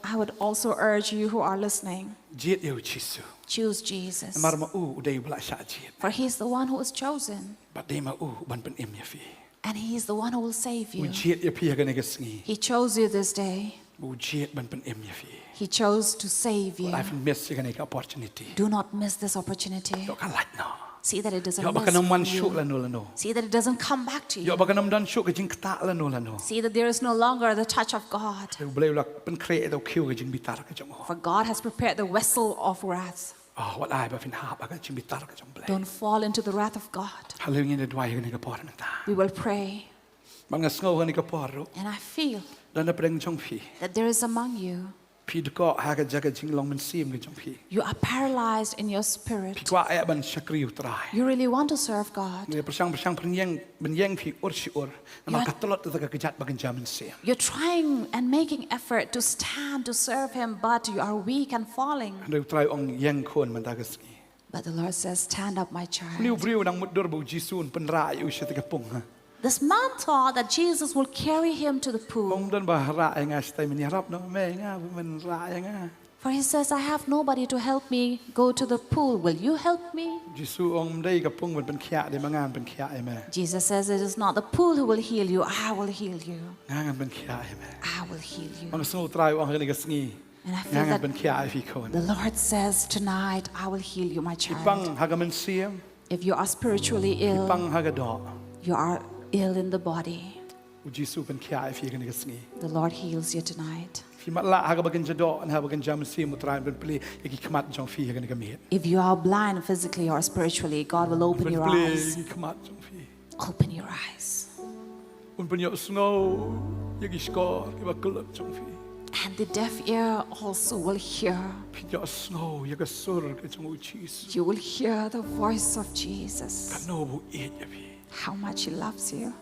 S4: I would also urge you who are listening,
S3: Jit yu chisu.
S4: choose Jesus.
S3: Mar ma u udai bala sha jit.
S4: For He is the one who is chosen,
S3: Bat dei ma u ban pen im ya fi.
S4: and He is the one who will save
S3: U
S4: you.
S3: jit ya pi ga ne ga sngi.
S4: He chose you this day.
S3: U jit ban pen im ya fi.
S4: He chose to save you.
S3: I've missed ga ne ka opportunity.
S4: Do not miss this opportunity.
S3: Yo ka lat no.
S4: See that it doesn't
S3: Yo ba
S4: miss
S3: ka nam man
S4: from
S3: shuk la
S4: you.
S3: no la no.
S4: See that it doesn't come back to
S3: Yo
S4: you.
S3: ba ka nam dan shuk ka jing kta la no la no.
S4: See that there is no longer the touch of God.
S3: Yo blai la pen create do kiu ka jing bitar ka jong.
S4: For God has prepared the vessel of wrath.
S3: Oh, what I ba fin ha ba ka jing bitar ka jong blai.
S4: Don't fall into the wrath of God.
S3: Halu ngi ne dwai ga ne ka por na ta.
S4: We will pray.
S3: Mang ngo ga ne ka por ru.
S4: And I feel
S3: Dan na preng jong fi.
S4: that there is among you,
S3: Pi de ko ha ka jaga jing long men sim ga jong fi.
S4: you are paralyzed in your
S3: Pi
S4: spirit.
S3: kwa e ban shakri u trai.
S4: You really want to serve God.
S3: Ne persang penyeng benyeng fi ur si ur. Na ka tolot ta ka jat ba kan jamin sim.
S4: You're trying and making effort to stand to serve Him, but you are weak and falling.
S3: Ando try ong yang khon man ta ka ski.
S4: But the Lord says, stand up, my
S3: Liu
S4: child.
S3: briu nang mudur bu jisun pen ra yu shi ta ka pung ha.
S4: This man thought that Jesus will carry him to the pool.
S3: Ong dan ba ra nga stai men yarap no me nga men ra nga.
S4: For he says, I have nobody to help me go to the pool. Will you help me?
S3: Jisu ong dai ka pung pen khia de mangan pen khia e me.
S4: Jesus says, it is not the pool who will heal you. I will heal you.
S3: Ngangan pen khia e me.
S4: I will heal you.
S3: Ang so try ong ni ka sngi.
S4: And I feel
S3: Ngangan pen
S4: that
S3: khia e fi khon.
S4: the Lord says tonight, I will heal you, my child.
S3: Pang hagamen sim.
S4: If you are spiritually ill,
S3: Pang hagado.
S4: you are ill in the body,
S3: U jisu pen khia e fi ka sngi.
S4: the Lord heals you tonight.
S3: Fi mat la hagabagan jado an habagan jam sim utrai pen pli ki kmat jong fi ka me.
S4: If you are blind physically or spiritually, God will open your eyes.
S3: Ki kmat jong fi.
S4: Open your eyes.
S3: Un pen yo snow. yagi skor kiba kulak jong phi
S4: And the deaf ear also will hear.
S3: phi ya snow yaga sur ka jong u chis
S4: You will hear the voice of Jesus.
S3: ka no bu et ya phi
S4: How much He loves you.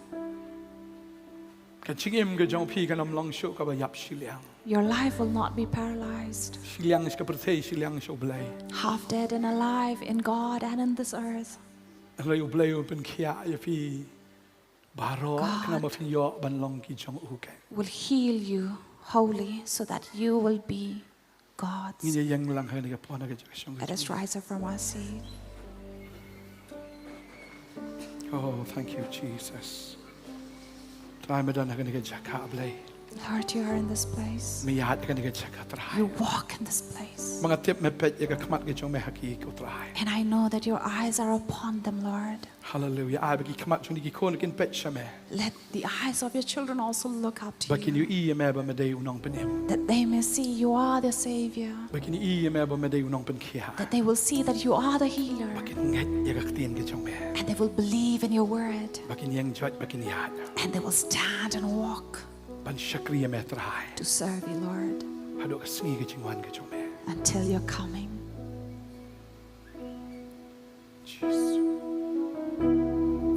S3: ka chingim ka jong phi ka nam long sho ka ba yap Shillong
S4: Your life will not be paralyzed.
S3: Shillong is ka prathei Shillong sho blai
S4: Half dead and alive in God and in this earth.
S3: Rai u blai u pen khia ya phi baro
S4: God.
S3: kana ma phi yo ban long ki jong u ka
S4: Will heal you wholly so that you will be God's.
S3: ni yang lang ha ni ka pona ka jong
S4: Let us rise up from our seat.
S3: Oh thank you Jesus Try ma dan ha ni ka jakha blai
S4: Lord, you are in this place.
S3: mi yat ka ni ka jakha trai
S4: You walk in this place.
S3: mga tip me pet ya ka khmat ka jong me haki ko trai
S4: And I know that your eyes are upon them, Lord.
S3: Hallelujah. I begi khmat chung ki kon kin pet shame.
S4: Let the eyes of your children also look up to
S3: Bakin
S4: you,
S3: you e me ba me dei unong penim.
S4: that they may see you are the Savior,
S3: Bakin e me ba me dei unong pen khia.
S4: that they will see that you are the healer,
S3: Bakin ngat ya ka tien ke jong me.
S4: and they will believe in your word,
S3: Bakin yang jot bakin yat.
S4: and they will stand and walk
S3: Ban shakriya me trai.
S4: to serve you, Lord,
S3: Hado ka sngi ke jingwan ke jong me.
S4: until you're coming.
S3: Jesus.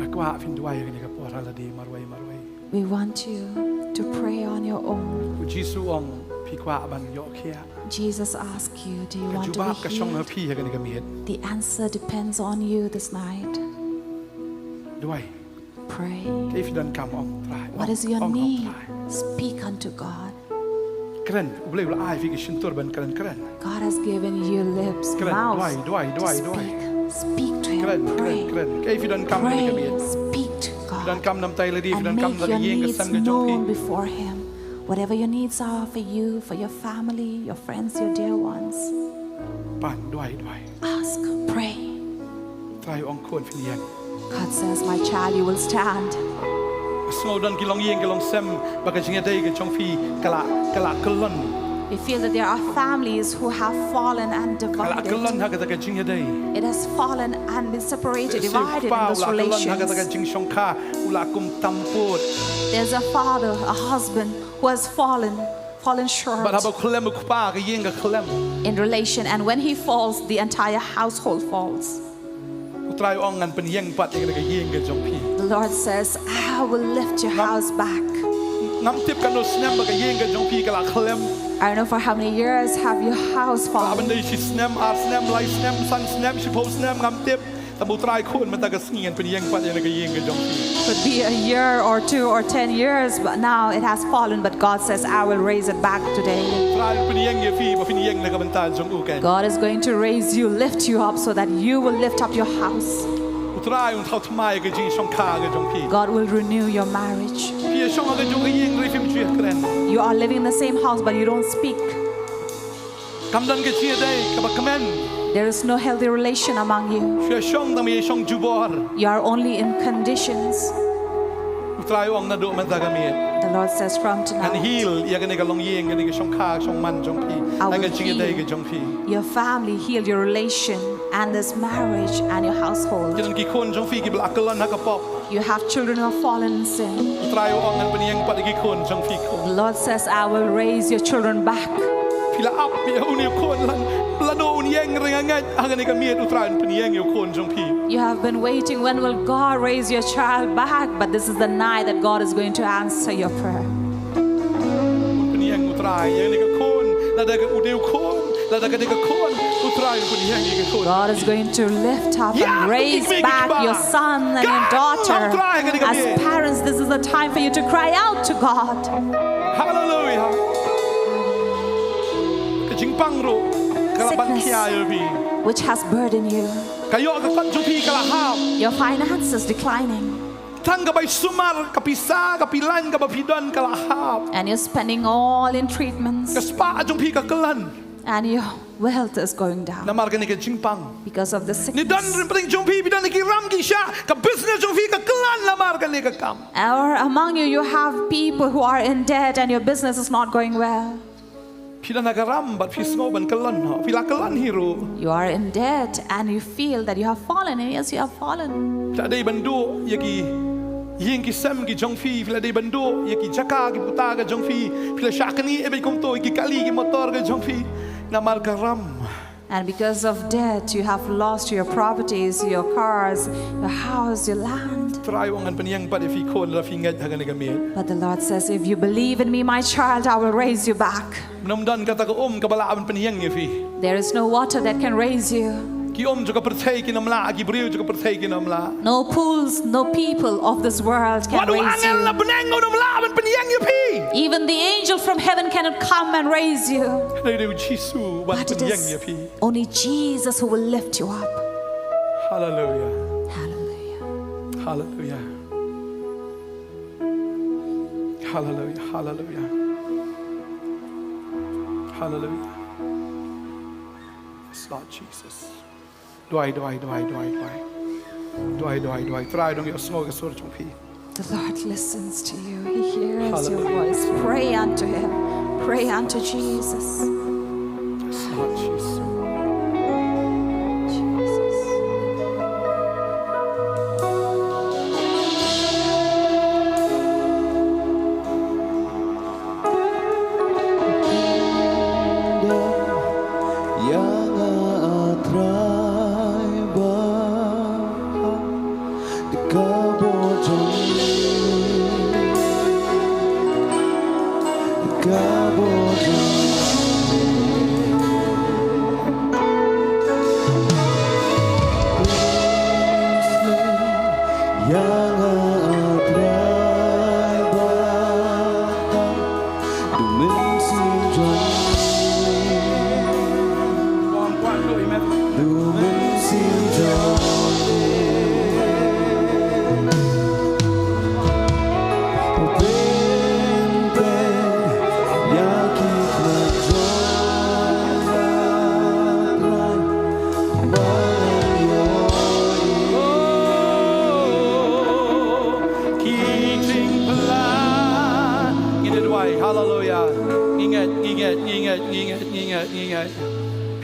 S3: Akwa fin duai ke ni ka por hala di marwai marwai.
S4: We want you to pray on your own.
S3: Ku Jisu ong pi kwa ban yo khia.
S4: Jesus asks you, do you
S3: Ka
S4: want to
S3: jubab ka
S4: be
S3: shong ha
S4: healed?
S3: pi ha ke ni ka miet.
S4: The answer depends on you this night.
S3: Duai.
S4: Pray.
S3: Ke if dan kam ong trai.
S4: What is your need? Speak unto God.
S3: Kren, boleh ula ai fi ke shintur ban kren kren.
S4: God has given you lips,
S3: Keren,
S4: mouths
S3: duai,
S4: to speak. Speak to
S3: Kren,
S4: Him. Pray.
S3: kren. Ke if dan kam ni ka
S4: Pray.
S3: miet.
S4: Speak to
S3: Dan
S4: God.
S3: kam nam tai ladi
S4: And
S3: dan kam
S4: make your
S3: lagi yang
S4: needs
S3: kesam ke jong
S4: known
S3: pi.
S4: before Him. Whatever your needs are for you, for your family, your friends, your dear ones.
S3: Pan duai.
S4: Ask. Pray.
S3: Try ong kon fin yang.
S4: God says, my child, you will stand.
S3: Snow dan kilong yang kilong sem baka jinga dai ke jong pi kala kelon.
S4: We feel that there are families who have fallen and
S3: Kala kelon
S4: divided.
S3: ha ka jinga dai.
S4: It has fallen and been separated, divided in those
S3: kelon ha ka
S4: relations.
S3: jing shong kha ula kum tamput.
S4: There's a father, a husband who has fallen short
S3: Ba ba klem ku pa ka yang ka klem.
S4: in relation, and when he falls, the entire household falls.
S3: Ku try ong ngan pen yang pat ka yang ke jong pi.
S4: The Lord says, I will lift your house back.
S3: Ngam tip kan no snem ba ka yang ke jong pi kala klem.
S4: I don't know for how many years have your house
S3: Ba
S4: fallen.
S3: ban dai si snem ar snem lai snem sang snem si po snem ngam tip. Ta bu try kon man ta ka sngen pen yang pat ka yang ke jong pi.
S4: Could be a year or 2 or 10 years, but now it has fallen. But God says, I will raise it back today.
S3: Try pen yang ye fi ba fin yang na ka ban ta jong u ka.
S4: God is going to raise you, lift you up so that you will lift up your house.
S3: Try un thau thmai ka jing shong kha ka jong pi.
S4: God will renew your marriage.
S3: Pi shong ka jong ka yang ri fim chi kren.
S4: You are living in the same house, but you don't speak.
S3: Kam dan ka chi dai ka ba kamen.
S4: There is no healthy relation among you.
S3: Shwe shong dam ye shong jubor.
S4: You are only in conditions.
S3: Try ong na do man ta ka mi.
S4: The Lord says from
S3: An
S4: tonight,
S3: heal ya ka ni ka long yang ka ni ka shong kha shong man jong pi.
S4: I
S3: Ai ka
S4: will
S3: chi dai ka
S4: heal
S3: jong pi.
S4: your family, heal your relation and this marriage and your household.
S3: Kidan ki kon jong fi ki bla kalon ha ka pop.
S4: You have children who have fallen in sin.
S3: Try ong ngan pen yang pat ki kon jong fi ko.
S4: The Lord says, I will raise your children back.
S3: Pila up ya uni kon lan. Bla do un yang ringa ngat ha ka ni ka mi tu try pen yang yo kon jong pi.
S4: You have been waiting, when will God raise your child back? But this is the night that God is going to answer your prayer.
S3: Pen yang u try ya ni ka kon la da ka u deu kon la da ka ni ka kon u try pen yang ni ka kon.
S4: God is going to lift up
S3: Yeah,
S4: and raise
S3: make it
S4: back
S3: back.
S4: your son and your
S3: God,
S4: daughter.
S3: I'm trying, I'm gonna
S4: As
S3: get it.
S4: parents, this is the time for you to cry out to God.
S3: Hallelujah. Ka jing pang ro ka la ban
S4: Sickness.
S3: khia yo bi.
S4: Which has burdened you.
S3: Ka yo ka kon jong pi ka la ha.
S4: Your finances declining.
S3: Tang ka bai sumar ka pisa ka pilan ka ba pidon ka la ha.
S4: And you're spending all in
S3: Ka
S4: treatments.
S3: spa jong pi ka kalan.
S4: And your wealth is going
S3: Na
S4: down
S3: mar ka ni ka jing pang.
S4: because of the
S3: Ni dan
S4: sickness.
S3: rin pring jong pi bidan ki ram ki sha ka business jong pi ka kalan la mar ka ni ka kam.
S4: Or among you, you have people who are in debt and your business is not going well.
S3: Pidan na ka ram bat pi smo ban kalan ha. Pila kalan hiro.
S4: You are in debt and you feel that you have fallen. And yes, you have fallen.
S3: Ta dai ban do ya ki
S2: Yin ki sem ki jong fi pila de bando ye ki jaka ki puta ga jong fi pila shakani e be kom to ki kali ki motor ga jong fi namal karam.
S4: And because of debt, you have lost your properties, your cars, your house, your land.
S2: Try wangan panyang pa de fi kon la fi ngat hagan ga me.
S4: But the Lord says, if you believe in me, my child, I will raise you back.
S2: Namdan ka ta ka kabala panyang ye fi.
S4: There is no water that can raise you.
S2: Ki juga perthai ki namla ki briu juga perthai ki namla.
S4: No pools, no people of this world can
S2: Wadu
S4: raise
S2: angel la
S4: you.
S2: benengo namla ban panyang ye fi.
S4: Even the angel from heaven cannot come and raise you.
S2: Naidu Jisu ban
S4: But it
S2: panyang ye
S4: is
S2: fi.
S4: only Jesus who will lift you up.
S2: Hallelujah.
S4: Hallelujah.
S2: Hallelujah. Hallelujah. Hallelujah. Hallelujah. Yes, Lord Jesus. Try don't get smoke a sort of pee.
S4: The Lord listens to you. He hears your
S2: Hallelujah.
S4: voice. Pray unto Him. Pray unto Jesus.
S2: Yes, Lord Jesus.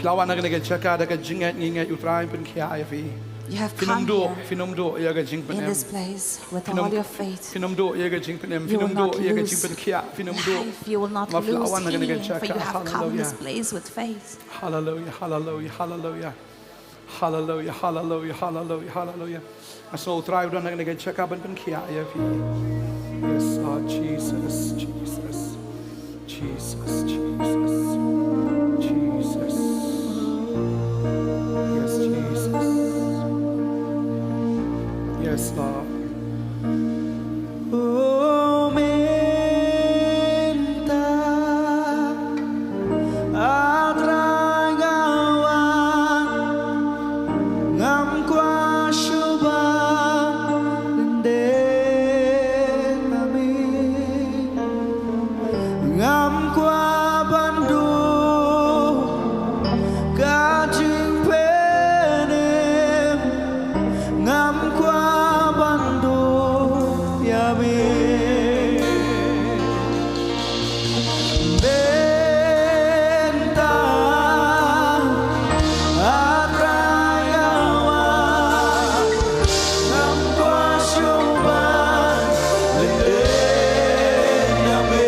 S2: Lawan nak nak cakap dekat jingat ingat Ukraine pun kia fi.
S4: You have come here
S2: Finomdo ya ga jing
S4: in
S2: penem.
S4: this place with all your faith.
S2: Finomdo ya ga jing penem.
S4: You will not
S2: Finomdo ya ga
S4: lose
S2: jing pen kia. Finomdo.
S4: life. You will not lose
S2: Lawan nak nak
S4: healing, for you
S2: cakap
S4: have come in this
S2: hallelujah.
S4: place with faith.
S2: Hallelujah. Hallelujah. Hallelujah. Hallelujah. Hallelujah. Hallelujah. Hallelujah. Aso try don nak nak cakap pen kia ya fi. Yes, Lord Jesus. Jesus. Jesus. Jesus. Jesus. Yes, Jesus. Yes, Lord.
S3: Oh, minta adragawan ngam kwa shuba de kami ngam kwa bandu kajing penem ngam kwa bandu yami benta adrayawan ngam kwa syuban lende yami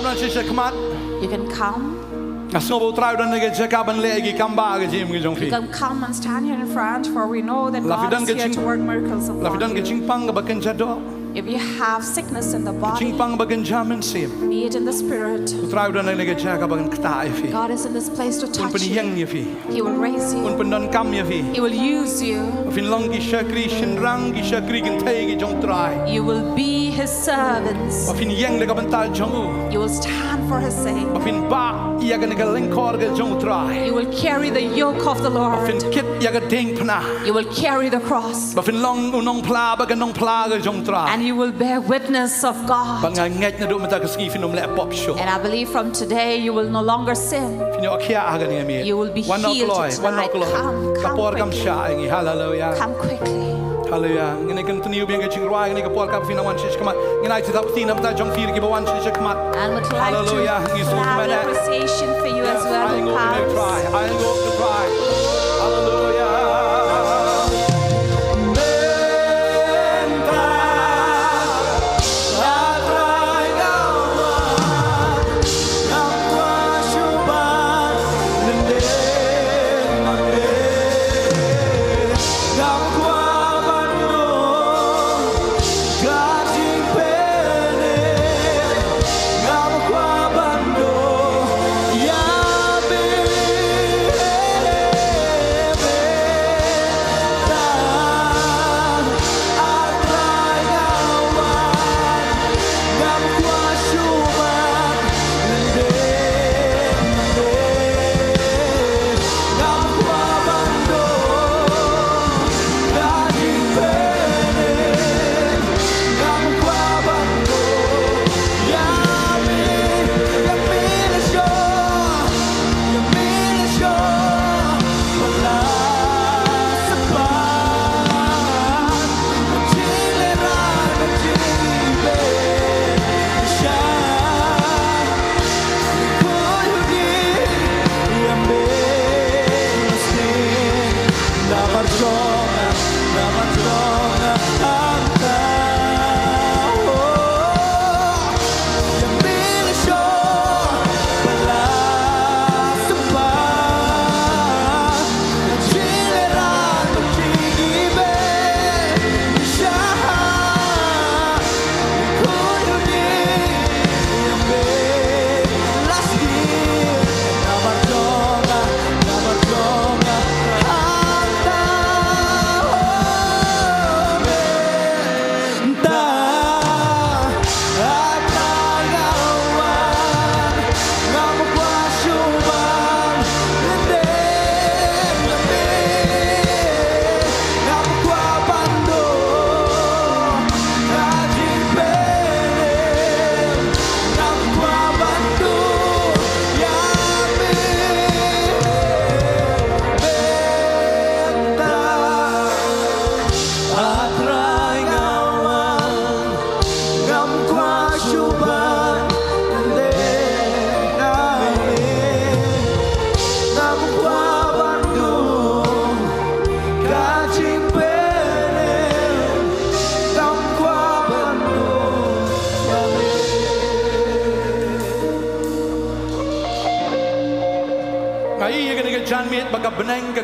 S3: dan sisa kemat.
S4: You can come.
S3: Asnobo try dan nege jaka ban legi kamba ke jim ke jong
S4: You
S3: fi.
S4: can come and stand here in front, for we know that God
S3: Lafidan
S4: is
S3: ke
S4: here to work miracles
S3: La
S4: upon
S3: fidan ke
S4: you.
S3: chingpang ke baken jado.
S4: If you have sickness in the body,
S3: Chingpang baken jamin sim.
S4: be it in the spirit,
S3: Try dan nege jaka baken kta fi.
S4: God is in this place to
S3: Un
S4: touch
S3: pen
S4: you.
S3: yang ye fi.
S4: He will raise
S3: Un
S4: you.
S3: pen dan kam ye fi.
S4: He will use you.
S3: Fin long ki shakri shin rang ki shakri kin thai ki jong try.
S4: You will be His servants.
S3: Fin yang le ka ban tal jong u.
S4: You will stand for His sake.
S3: Fin ba ia ka nege lengkor ke jong try.
S4: You will carry the yoke of the
S3: Fin
S4: Lord.
S3: kit ia ka ding pna.
S4: You will carry the cross.
S3: Ba fin long unong pla ba ka nong pla ke jong try.
S4: And you will bear witness of
S3: Ba
S4: God.
S3: ngai ngai na do mata ka ski fin om le pop show.
S4: And I believe from today you will no longer sin.
S3: Fin yo akhia aga ni mi.
S4: You will be
S3: One
S4: healed
S3: o'clock.
S4: tonight. Come
S3: Kapor kam
S4: quickly.
S3: sha ngi hallelujah.
S4: Come quickly.
S3: Hallelujah. Ngene kan tuniu biang ke chingruai ngene kapor kam fin wan shish kamat. Ngene ai tap tin am ta jong fir ki ba wan shish kamat.
S4: And would like
S3: Hallelujah.
S4: to
S3: Ngi su
S4: have
S3: kamana.
S4: appreciation for you as well.
S3: I
S4: who
S3: go to
S4: comes.
S3: try. I go to try. Hallelujah.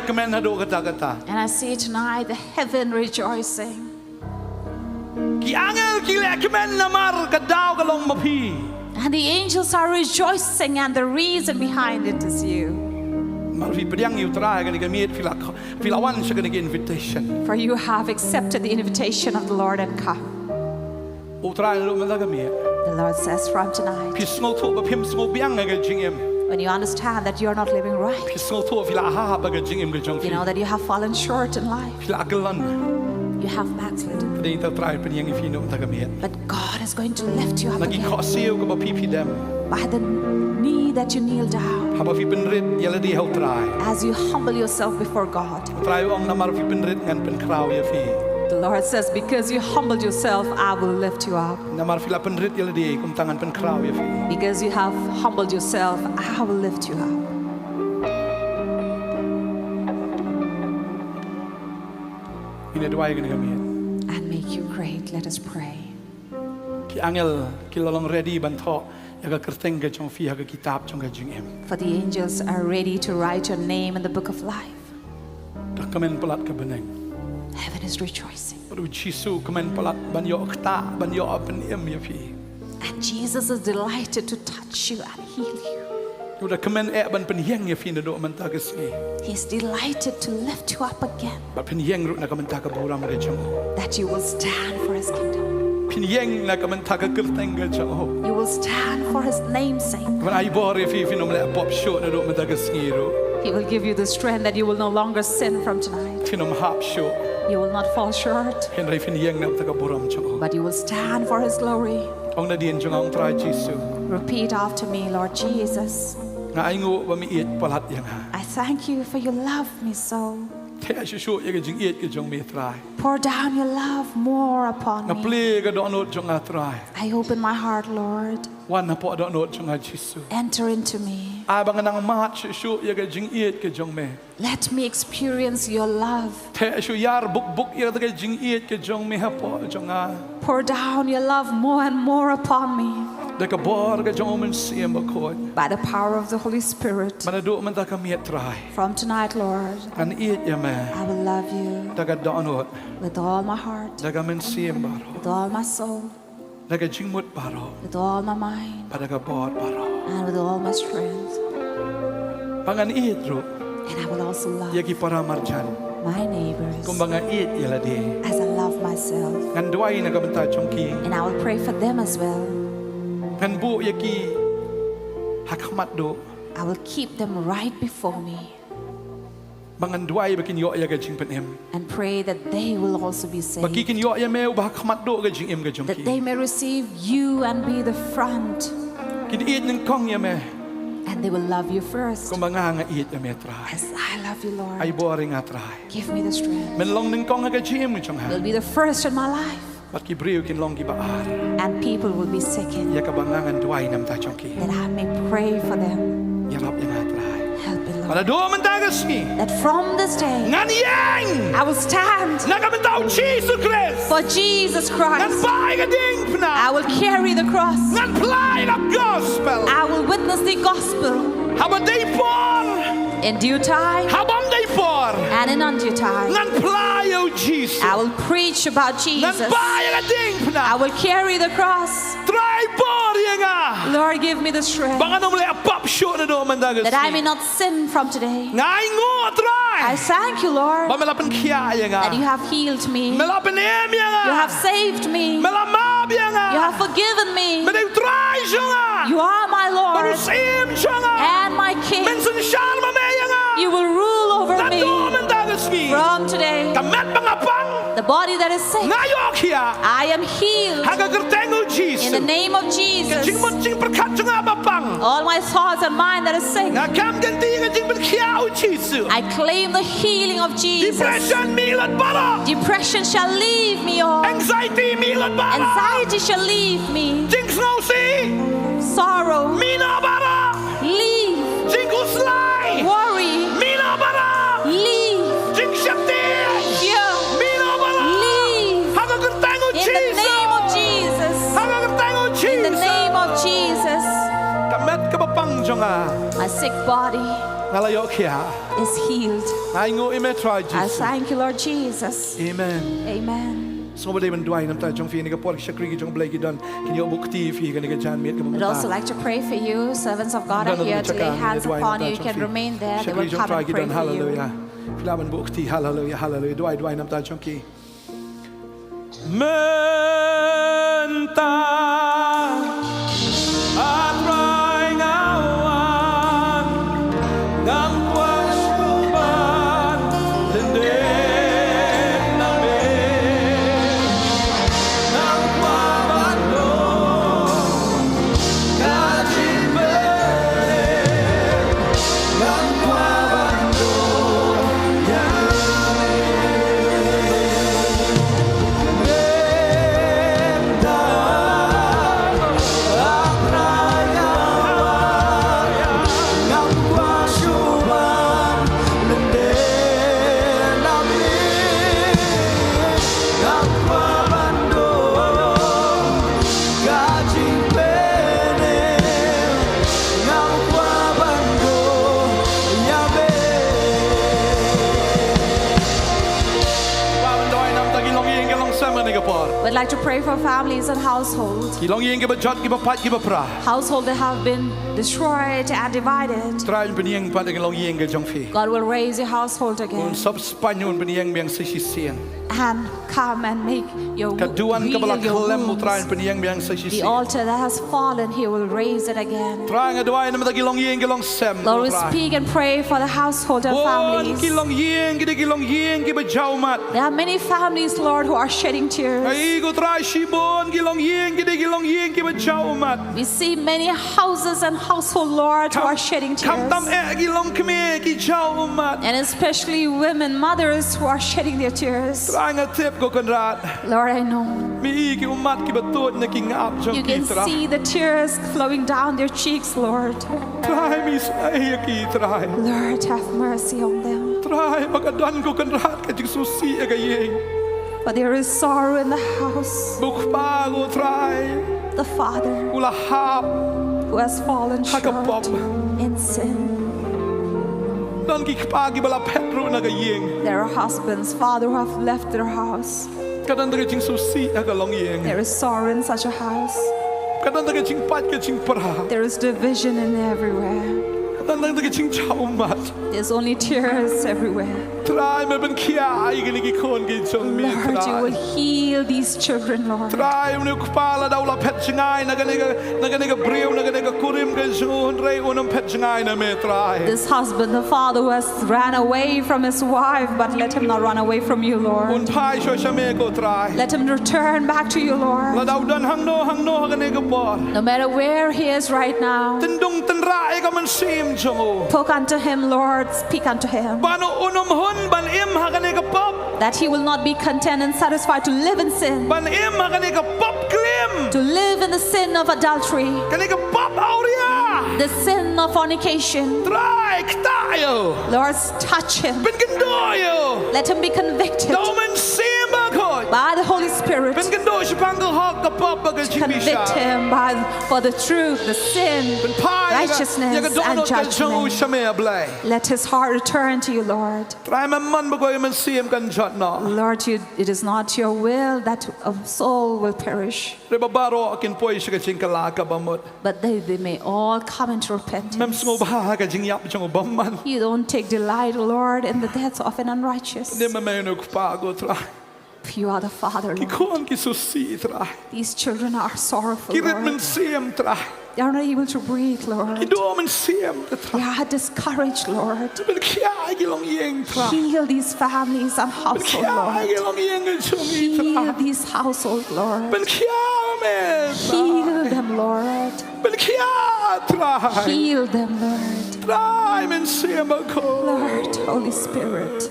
S4: And I see tonight the heaven rejoicing. And the angels are rejoicing, and the reason behind it is you. For you have accepted the invitation of the Lord and come. The Lord says from tonight, when you understand that you are not living right, you know that you have fallen short in life, you have backslidden, but God is going to lift you up again by the knee that you kneel down as you humble yourself before God. The Lord says, because you humbled yourself, I will lift you up. Because you have humbled yourself, I will lift you up. And make you great. Let us pray.
S3: yaga kerteng ga chong fi haga kitab chong ga jing em
S4: For the angels are ready to write your name in the book of life.
S3: ka kamen palat ka beneng
S4: Heaven is rejoicing.
S3: Ru Jisu kamen palat ban yo kta ban yo apen em ya fi
S4: And Jesus is delighted to touch you and heal you.
S3: ru da kamen e ban pen hiang ya fi na do man ta ga si
S4: He's delighted to lift you up again,
S3: ba pen hiang ru na kamen ta ka buram ga chong
S4: that you will stand for his kingdom.
S3: pen hiang na kamen ta ka kerteng ga chong
S4: You will stand for his name's sake.
S3: when I bore ya fi nom le pop show na do man ta ga si ru
S4: He will give you the strength that you will no longer sin from tonight.
S3: fi nom hap show
S4: You will not fall short,
S3: hen rai pen hiang na ta ka buram chong
S4: but you will stand for his glory.
S3: ong na din chong ong trai Jisu
S4: Repeat after me, Lord Jesus.
S3: nga ai ngo ba mi et palat yang ha
S4: I thank you for you love me so.
S3: te a shu ya ga jing et ga jong me trai
S4: Pour down your love more upon
S3: nga
S4: me.
S3: ple ga do no jong a trai
S4: I open my heart, Lord.
S3: wan na po do no jong a Jisu
S4: Enter into me.
S3: a bang nang mat shu ya ga jing et ga jong me
S4: Let me experience your love.
S3: te a shu yar buk ya ga jing et ga jong me ha po jong a
S4: Pour down your love more and more upon me.
S3: da ka bor ga jong men sim ba ko
S4: By the power of the Holy Spirit.
S3: mana do man ta ka mi trai
S4: From tonight, Lord,
S3: an et ya me
S4: I will love you
S3: da ga do no
S4: with all my heart,
S3: da ga men sim ba ro
S4: with all my soul,
S3: da ga jing mut ba ro
S4: with all my mind,
S3: pa da ga bor ba ro
S4: and with all my strength.
S3: pangan et ro
S4: And I will also love
S3: ya ki para marjan
S4: my neighbors
S3: kumbanga et ya la de
S4: as I love myself.
S3: ngan duai na ka ben ta chong ki
S4: And I will pray for them as well.
S3: ngan bu ya ki hakmat do
S4: I will keep them right before me
S3: bangan duai bakin yo ya ga jing pen em
S4: and pray that they will also be
S3: baki
S4: saved.
S3: kin yo ya me ba hakmat do ga jing em ga jong
S4: That
S3: ki
S4: they may receive you and be the front.
S3: kin et ning kong ya me
S4: And they will love you first.
S3: kumbanga nga et ya me trai
S4: As I love you,
S3: ai
S4: Lord.
S3: boring a trai
S4: Give me the strength.
S3: men long ning kong ga jing em chong ha
S4: You'll be the first in my life.
S3: baki breu kin long ki ba ar
S4: And people will be sickened.
S3: ya ka bangangan duai nam ta chong ki
S4: That I may pray for them.
S3: ya rap ya nga trai
S4: Help me,
S3: para
S4: Lord.
S3: do man ta ga si
S4: That from this day,
S3: ngan yang
S4: I will stand
S3: na ka ben tau Jesus Christ
S4: for Jesus
S3: ngan
S4: Christ.
S3: bai ga ding pna
S4: I will carry the cross.
S3: ngan plai ga gospel
S4: I will witness the gospel
S3: haba dei por
S4: in due time
S3: habam dei por
S4: and in undue time.
S3: ngan plai o Jesus
S4: I will preach about
S3: ngan
S4: Jesus.
S3: bai ga ding pna
S4: I will carry the cross.
S3: try por nga
S4: Lord, give me the strength
S3: banga nom le pop show na do man da ga
S4: that I may not sin from today.
S3: ngai ngo try
S4: I thank you, Lord,
S3: ba melapen kia nga
S4: that you have healed me.
S3: melapen em nga
S4: You have saved me.
S3: melamab nga
S4: You have forgiven me.
S3: men eu try nga
S4: You are my
S3: baru
S4: Lord
S3: sim nga
S4: and my King.
S3: men sun sharma me nga
S4: You will rule over
S3: na do
S4: me
S3: man da ga ski
S4: from today.
S3: kamet mga pang
S4: The body that is sick,
S3: ngayok ya
S4: I am healed
S3: haga gertengo Jesus
S4: in the name of Jesus.
S3: jing mon jing perkat nga ba pang
S4: All my thoughts and mind that is sick,
S3: nga kam ganti nga jing ben kiao Jesus
S4: I claim the healing of Jesus.
S3: depression milat bara
S4: Depression shall leave me, all.
S3: anxiety milat bara
S4: Anxiety shall leave me.
S3: jing snow si
S4: Sorrow,
S3: mina bara
S4: leave.
S3: jing uslay
S4: Worry,
S3: mina bara
S4: leave.
S3: jing shakti
S4: Fear,
S3: mina bara
S4: leave.
S3: haga gertengo
S4: In the
S3: Jesus
S4: name of Jesus.
S3: haga gertengo
S4: In the
S3: Jesus
S4: name of Jesus.
S3: kamet ka ba pang jonga
S4: My sick body
S3: ngalayok ya
S4: is healed.
S3: ay ngo ime try
S4: I
S3: Jesus
S4: thank you, Lord Jesus.
S3: amen
S4: Amen.
S3: so ba man duai nam ta jong fi ni ka por shakri ki jong blai ki don kin yo buk ti fi ka ni ka jan met ka
S4: I'd also like to pray for you. Servants of God are here to lay hands upon you. You can remain there. They will come and pray for you.
S3: hallelujah filaman buk ti hallelujah hallelujah duai nam ta jong ki menta atrai ngawan ngam kuas kuban dende sama ni kapor.
S4: We'd like to pray for families and households.
S3: Kilong yeng ke bajot ke bapat ke bapra.
S4: Households that have been destroyed and divided.
S3: Try peniang pada kilong yeng ke jongfi.
S4: God will raise your household again
S3: Un sab Spanyol peniang biang sisisian.
S4: and come and make your
S3: Kaduan ke bala
S4: heal your
S3: klem mu try
S4: wounds.
S3: peniang biang
S4: The
S3: sisisian.
S4: altar that has fallen, He will raise it again.
S3: Try ngaduai nama kilong yeng ke long sem.
S4: Lord, we speak and pray for the household and
S3: Bon
S4: families.
S3: kilong yeng ke bajau mat.
S4: There are many families, Lord, who are shedding tears.
S3: Ai go try shibon kilong yeng ke bajau mat.
S4: We see many houses and household, Lord, who are shedding
S3: Kam tam
S4: tears.
S3: kilong keme ki jau mat.
S4: And especially women, mothers who are shedding their tears.
S3: Try ngatip ko kanrat.
S4: Lord, I know.
S3: Mi ki umat ki batut na ki ngap jong
S4: You
S3: ki
S4: can
S3: tra.
S4: see the tears flowing down their cheeks, Lord.
S3: Try mi sai ki try.
S4: Lord, have mercy on them.
S3: Try magadan ko kanrat ka jing susi ka yeng.
S4: For there is sorrow in the house.
S3: Buk pa ko try.
S4: The father
S3: Ula hap
S4: who has fallen short
S3: Hakapop.
S4: in sin.
S3: dan ki pa ki bala petro na ka yeng.
S4: There are husbands, father who have left their house.
S3: Kadan ka jing susi ka long yeng.
S4: There is sorrow in such a house.
S3: Kadan ka jing pat ka jing pra.
S4: There is division in everywhere.
S3: Kadan ka jing chau mat.
S4: There's only tears everywhere.
S3: Try me ben kia ai ki kon ki jong mi
S4: Lord, you
S3: try.
S4: will heal these children, Lord.
S3: Try unu kpala daw la pet chingai na ganega breu na ganega kurim ka jun rei unam pet chingai na me try.
S4: This husband, the father who has ran away from his wife, but let him not run away from you,
S3: Un
S4: Lord.
S3: pai sho shame ko try.
S4: Let him return back to you,
S3: La
S4: Lord.
S3: daw dan hang no ganega bor.
S4: No matter where he is right now,
S3: Tendung tenra ka man sim jong.
S4: talk unto him, Lord, speak unto him,
S3: Bano unum hun ban im ha ganega pop.
S4: that he will not be content and satisfied to live in sin,
S3: Ban im ha ganega pop klim.
S4: to live in the sin of adultery,
S3: Ganega pop auria.
S4: the sin of fornication.
S3: Try ktayo.
S4: Lord, touch him.
S3: Ben gendoyo.
S4: Let him be convicted
S3: Daw man sim ba ko.
S4: by the Holy Spirit.
S3: Ben gendo si panggal hak ka pop ba ka
S4: Convict him for the truth, the sin, righteousness, and judgment. Let his heart return to you, Lord.
S3: Try man bagoy man siem kan jot no.
S4: Lord, it is not your will that a soul will perish,
S3: Reba baro akin poy siya kaching kalaka bamot.
S4: but they may all come into
S3: Mem
S4: repentance.
S3: smo baha ka jing yap jong baman.
S4: You don't take delight, Lord, in the death of an unrighteous.
S3: Di mameno kpago try.
S4: You are the Father,
S3: Ki
S4: Lord.
S3: kon ki susi try.
S4: These children are sorrowful,
S3: Ki rit man
S4: Lord.
S3: siem try.
S4: They are not able to breathe, Lord.
S3: Ki do man siem
S4: They
S3: try.
S4: are discouraged, Lord.
S3: Ben kia ki long yeng try.
S4: Heal these families and
S3: Ben
S4: households,
S3: kia
S4: Lord.
S3: ki long yeng jong
S4: Heal
S3: try.
S4: these households, Lord.
S3: Ben kia me.
S4: Heal them, Lord.
S3: Ben kia try.
S4: Heal them, Lord.
S3: Try man siem ko.
S4: Lord, Holy Spirit,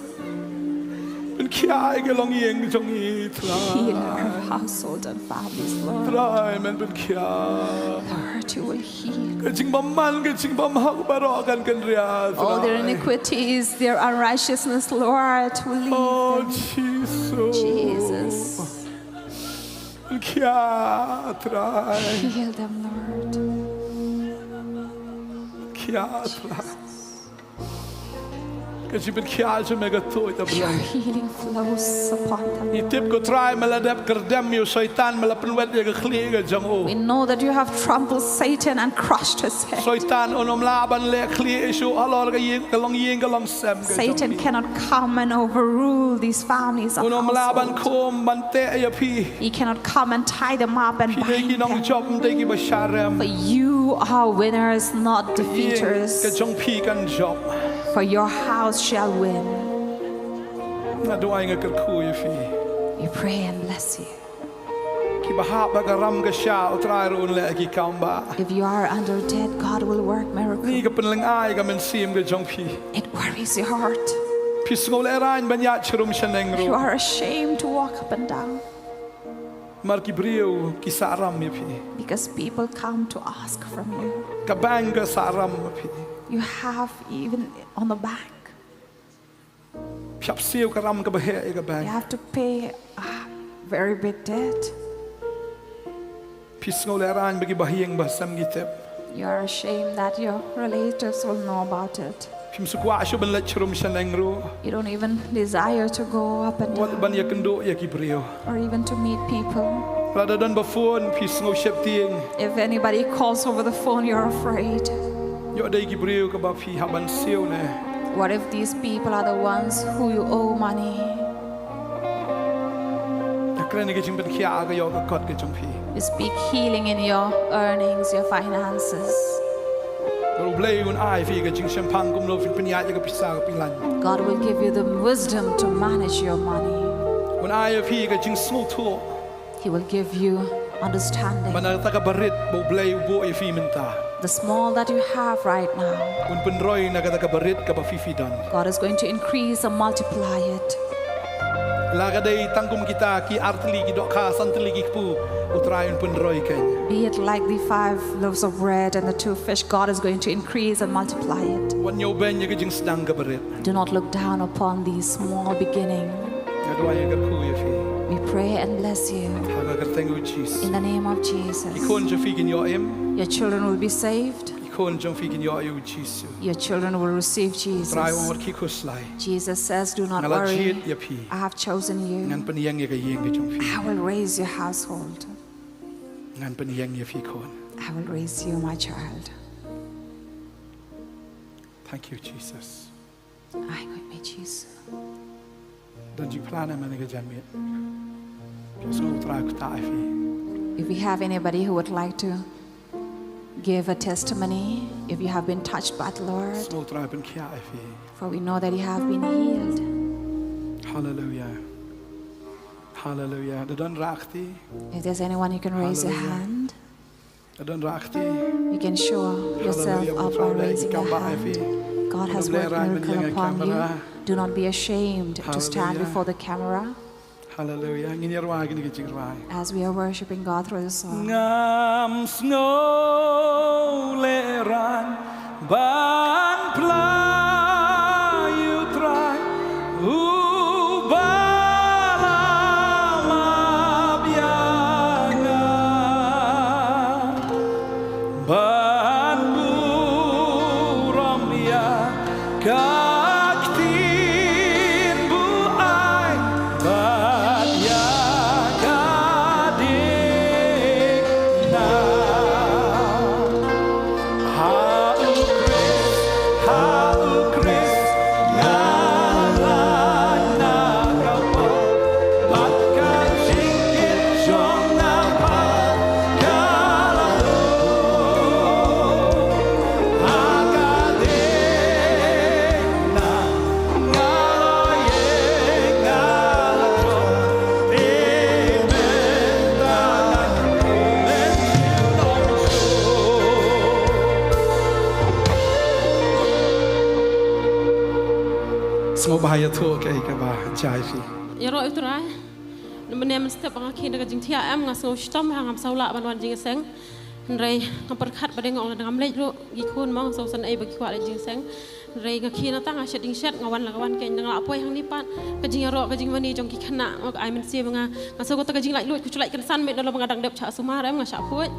S3: Ben kia ki long yeng jong
S4: heal
S3: try.
S4: our household and families, Lord.
S3: Try man ben kia.
S4: Lord, you will heal
S3: Kacing baman, kacing bamhak barokan kan ria.
S4: all their iniquities, their unrighteousness, Lord, will leave
S3: Oh
S4: them.
S3: Jesus.
S4: Jesus,
S3: Kia try,
S4: heal them, Lord.
S3: kia try. Kacing ben kia je mega toy ta
S4: Your
S3: belai.
S4: healing flows upon them.
S3: Itip ko try maladap kerdam yo syaitan malapen wet ya khli ga jang o.
S4: We know that you have trampled Satan and crushed his head.
S3: Syaitan onom laban le khli isu alor ga yeng ka long sem ga.
S4: Satan cannot come and overrule these families and
S3: Onom laban
S4: households.
S3: kom bante ya pi.
S4: He cannot come and tie them up and
S3: Pi
S4: bind
S3: ki nong
S4: them.
S3: job mde ki basharem.
S4: For you are winners, not
S3: Ka
S4: defeaters.
S3: jong pi kan job.
S4: For your house shall win.
S3: Na doay nga kerku ya fi.
S4: We pray and bless you.
S3: Ki bahap ba ka ram ka sha utray ron le ki kamba.
S4: If you are under dead, God will work
S3: Ni
S4: miracles.
S3: ka penlang ay ka men sim ka jong pi.
S4: It worries your heart.
S3: Pi ngol erain banya chrum shaneng
S4: You
S3: ro.
S4: are ashamed to walk up and down
S3: Mar ki briu ki saram ya pi.
S4: because people come to ask from you.
S3: Ka bang ka saram ya pi.
S4: You have even on the bank.
S3: Piap siu ka ram ka bahe ka
S4: You
S3: bang.
S4: have to pay a very big debt.
S3: Pi ngol erain bagi bahiyeng ba sam gitep.
S4: You are ashamed that your relatives will know about it.
S3: Phim sukwa asyo ban let chrum shanengru.
S4: You don't even desire to go up and
S3: Wat
S4: down
S3: ban yakendo yakibrio.
S4: or even to meet people.
S3: Rather than before pis ngo shepting.
S4: If anybody calls over the phone, you're afraid.
S3: Yo day kibrio ka ba phi haban siu ne.
S4: What if these people are the ones who you owe money?
S3: Takren ke jing ban khia ka yo ka kot ke jong phi.
S4: You speak healing in your earnings, your finances.
S3: Ro blay un ai phi ka jing champang kum no phin pnya ka pisa ka pilan.
S4: God will give you the wisdom to manage your money.
S3: Un ai phi ka jing small to.
S4: He will give you understanding.
S3: Mana ta ka barit bo blay bo e phi menta.
S4: The small that you have right now,
S3: Un pen roy na ka barit ka ba phi phi dan.
S4: God is going to increase and multiply it.
S3: Laga day tangkum kita ki artli ki dok kha santli ki pu utrai un pen roy ken.
S4: Be it like the 5 loaves of bread and the 2 fish, God is going to increase and multiply it.
S3: Wan yo ben ye ka jing sedang ka barit.
S4: Do not look down upon these small beginning.
S3: Ngadwa ye ka ku ye phi.
S4: We pray and bless you
S3: Haga ka thank you Jesus.
S4: in the name of Jesus.
S3: Ikon je fi kin yo im.
S4: Your children will be saved.
S3: Ikon jong fi kin yo you Jesus.
S4: Your children will receive
S3: Try
S4: Jesus.
S3: one ki kuslai.
S4: Jesus says, do not
S3: Ngala
S4: worry.
S3: jit ye phi.
S4: I have chosen you.
S3: Ngan pen yang ye ka yeng ke jong phi.
S4: I will raise your household.
S3: Ngan pen yang ye phi kon.
S4: I will raise you, my child.
S3: Thank you Jesus.
S4: I will be Jesus.
S3: Dan ji plan am ne ka jamit. So try ku ta fi.
S4: If we have anybody who would like to give a testimony, if you have been touched by the Lord,
S3: So try pen khia fi.
S4: for we know that you have been healed.
S3: Hallelujah. Hallelujah. Dan rakti.
S4: If there's anyone, you can raise your
S3: Hallelujah.
S4: hand.
S3: Dan rakti.
S4: You can show yourself
S3: Hallelujah.
S4: up by raising your hand. God has worked a miracle upon you. Do not be ashamed to stand
S3: Hallelujah.
S4: before the camera
S3: Hallelujah. Ngin yarwa gini ke jing rai.
S4: as we are worshiping God through the song.
S3: Ngam snow le ran ban playu trai ubala mabianga ban buram ya kaktin bu ai ban ya kadik na ha ukris ngalan na kapa bakkan singkit jong napa kalalo akadik na ngaloye ngalato Semua bahaya tu kai ka ba chai fi.
S6: Ya ro utrai. Namanya mesti pangaki dengan jing tia am ngasau stom hangam saula ban jing seng. Nrai ngperkhat badeng ngong ngam lej ro gikun mang sau san ai bagi kwa jing seng. Nrai ngaki na tang asyat ding shat ngawan lagawan ken nang apoi hang nipat ka jing ro ka jing mani jong ki khana ngak ai men sia nga ngasau ko ta ka jing lai lut ku culai kan san me dalam ngadang dep cha sumar am ngasha puit.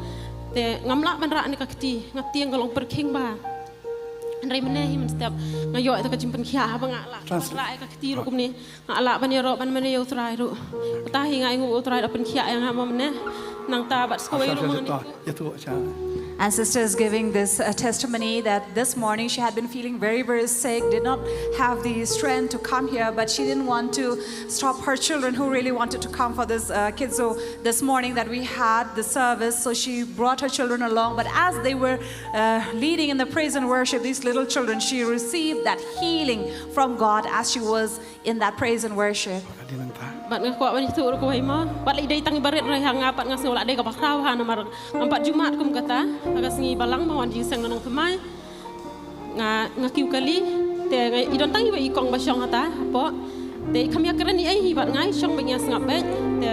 S6: Te ngamla ban ra ni ka kti ngatiang kalong perking ba. Nrai menehi men setiap ngayo itu kajimpen kia apa ngala rai ka ketiru kumni ngala ban ro ban mene yo trai ru tahi ngai ngu trai dapen kia yang ama mene nang ta bat skoi ru mani
S3: Ya tu cha.
S4: And sister is giving this testimony that this morning she had been feeling very, very sick, did not have the strength to come here, but she didn't want to stop her children who really wanted to come for this kids. So this morning that we had the service, so she brought her children along. But as they were leading in the praise and worship, these little children, she received that healing from God as she was in that praise and worship.
S3: Adilang ta.
S6: bat ngakwa mani tu ru ko mo bat lai dai tang baret rai hang apat ngasau la dai ka bakrau ha namar ampat jumat kum kata aga singi balang mawan jing sang Nongthymmai ngakiu kali te idon tang iba ikong ba syong ata apo te kami akran ni ai bat ngai syong banya sngap bet te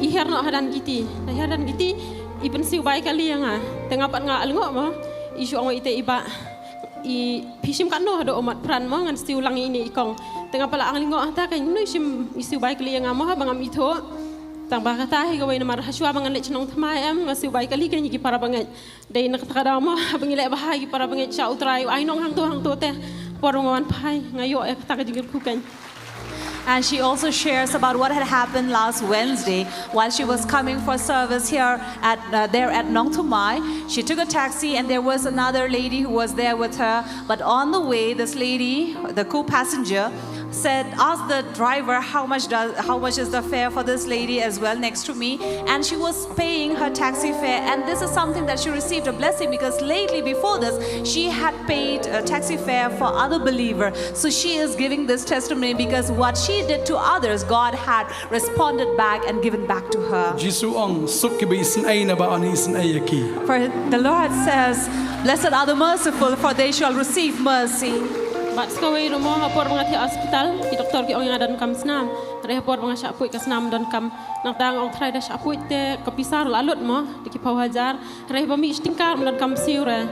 S6: ihar no hadan giti ipen siu bai kali yang te ngapat nga alngo mo isu ong ite iba i pisim kan no do omat pran mo ngan siu lang ini ikong tengah pala ang lingo ata kay no isim isiu bai kali yang mo ha bangam ito tang ba kata hi gawai namar haswa bangan lech Nongthymmai am ngasiu bai kali kay gi para banget dai nak takada mo bangile bahagi para banget cha utrai ai nong hang tu te porungan pai ngayo kata ka jingir kukan.
S4: And she also shares about what had happened last Wednesday while she was coming for service here at there at Nongthymmai. She took a taxi and there was another lady who was there with her. But on the way, this lady, the co-passenger, asked the driver how much is the fare for this lady as well next to me, and she was paying her taxi fare. And this is something that she received a blessing because lately before this she had paid a taxi fare for other believer. So she is giving this testimony because what she did to others, God had responded back and given back to her. For the Lord says, "Blessed are the merciful, for they shall receive mercy."
S6: Bat sekawai rumah hapor mengati hospital, ki doktor ki orang dan kam senam. Re hapor mengasya apui ke senam dan kam nak tang orang try dah apui te kepisar lalut mo di ki pau hajar. Re bami istingkar dan kam siu re.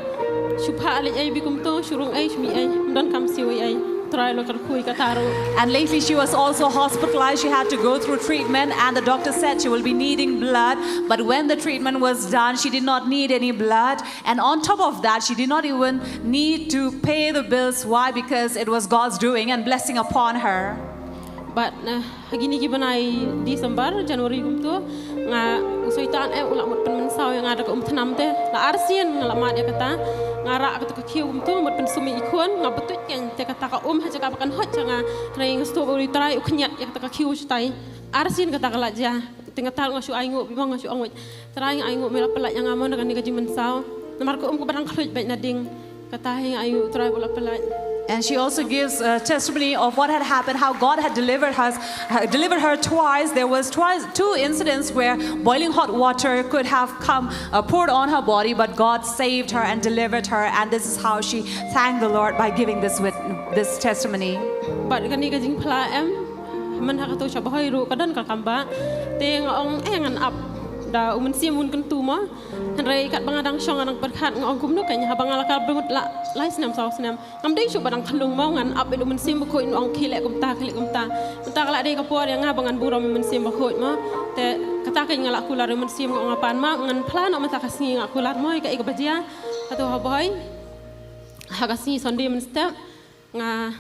S6: Shupha ali ai bikum to shurung ai shmi ai dan kam siu ai.
S4: And lately she was also hospitalized. She had to go through treatment and the doctor said she will be needing blood. But when the treatment was done, she did not need any blood. And on top of that, she did not even need to pay the bills. Why? Because it was God's doing and blessing upon her.
S6: But gini kibanai December, January gumtu nga usoitan ulah mot penmensau yang ada ke thanam te la arsian ngalamat dia kata ngara ka ka kiu gumtu mot pensumi ikon nga betut yang te kata ka haja ka bakan hot nga ring sto uri trai uknyat ya kata ka kiu stai arsian kata ka laja tengah tal ngasu aingu bimang ngasu angwit trai aingu mela pelat yang amon dengan gaji mensau namar ko ko barang khluj baik nading kata hing aingu trai bola pelat.
S4: And she also gives a testimony of what had happened, how God had delivered her twice. There was two incidents where boiling hot water could have come poured on her body, but God saved her and delivered her. And this is how she thanked the Lord by giving this testimony.
S6: But kani kajing pala man hakato siya bahay ro kadan kakamba teng ong engan up da umun siamun kentu mo hanrai kat bangadang syong anang perkhat ngong kumnu kanya habang alakal bengut la lais nam saw senam ngamdei syuk badang thalung mau ngan up umun sim bakoi ngong khile kumta kala dei kapor yang ngabangan buram umun sim bakoi mo te kata kay ngala kular umun sim ngong apan ma ngan plan mata kasni ngakular mo ka ikabajia atau haboy hakasni sonde mun step nga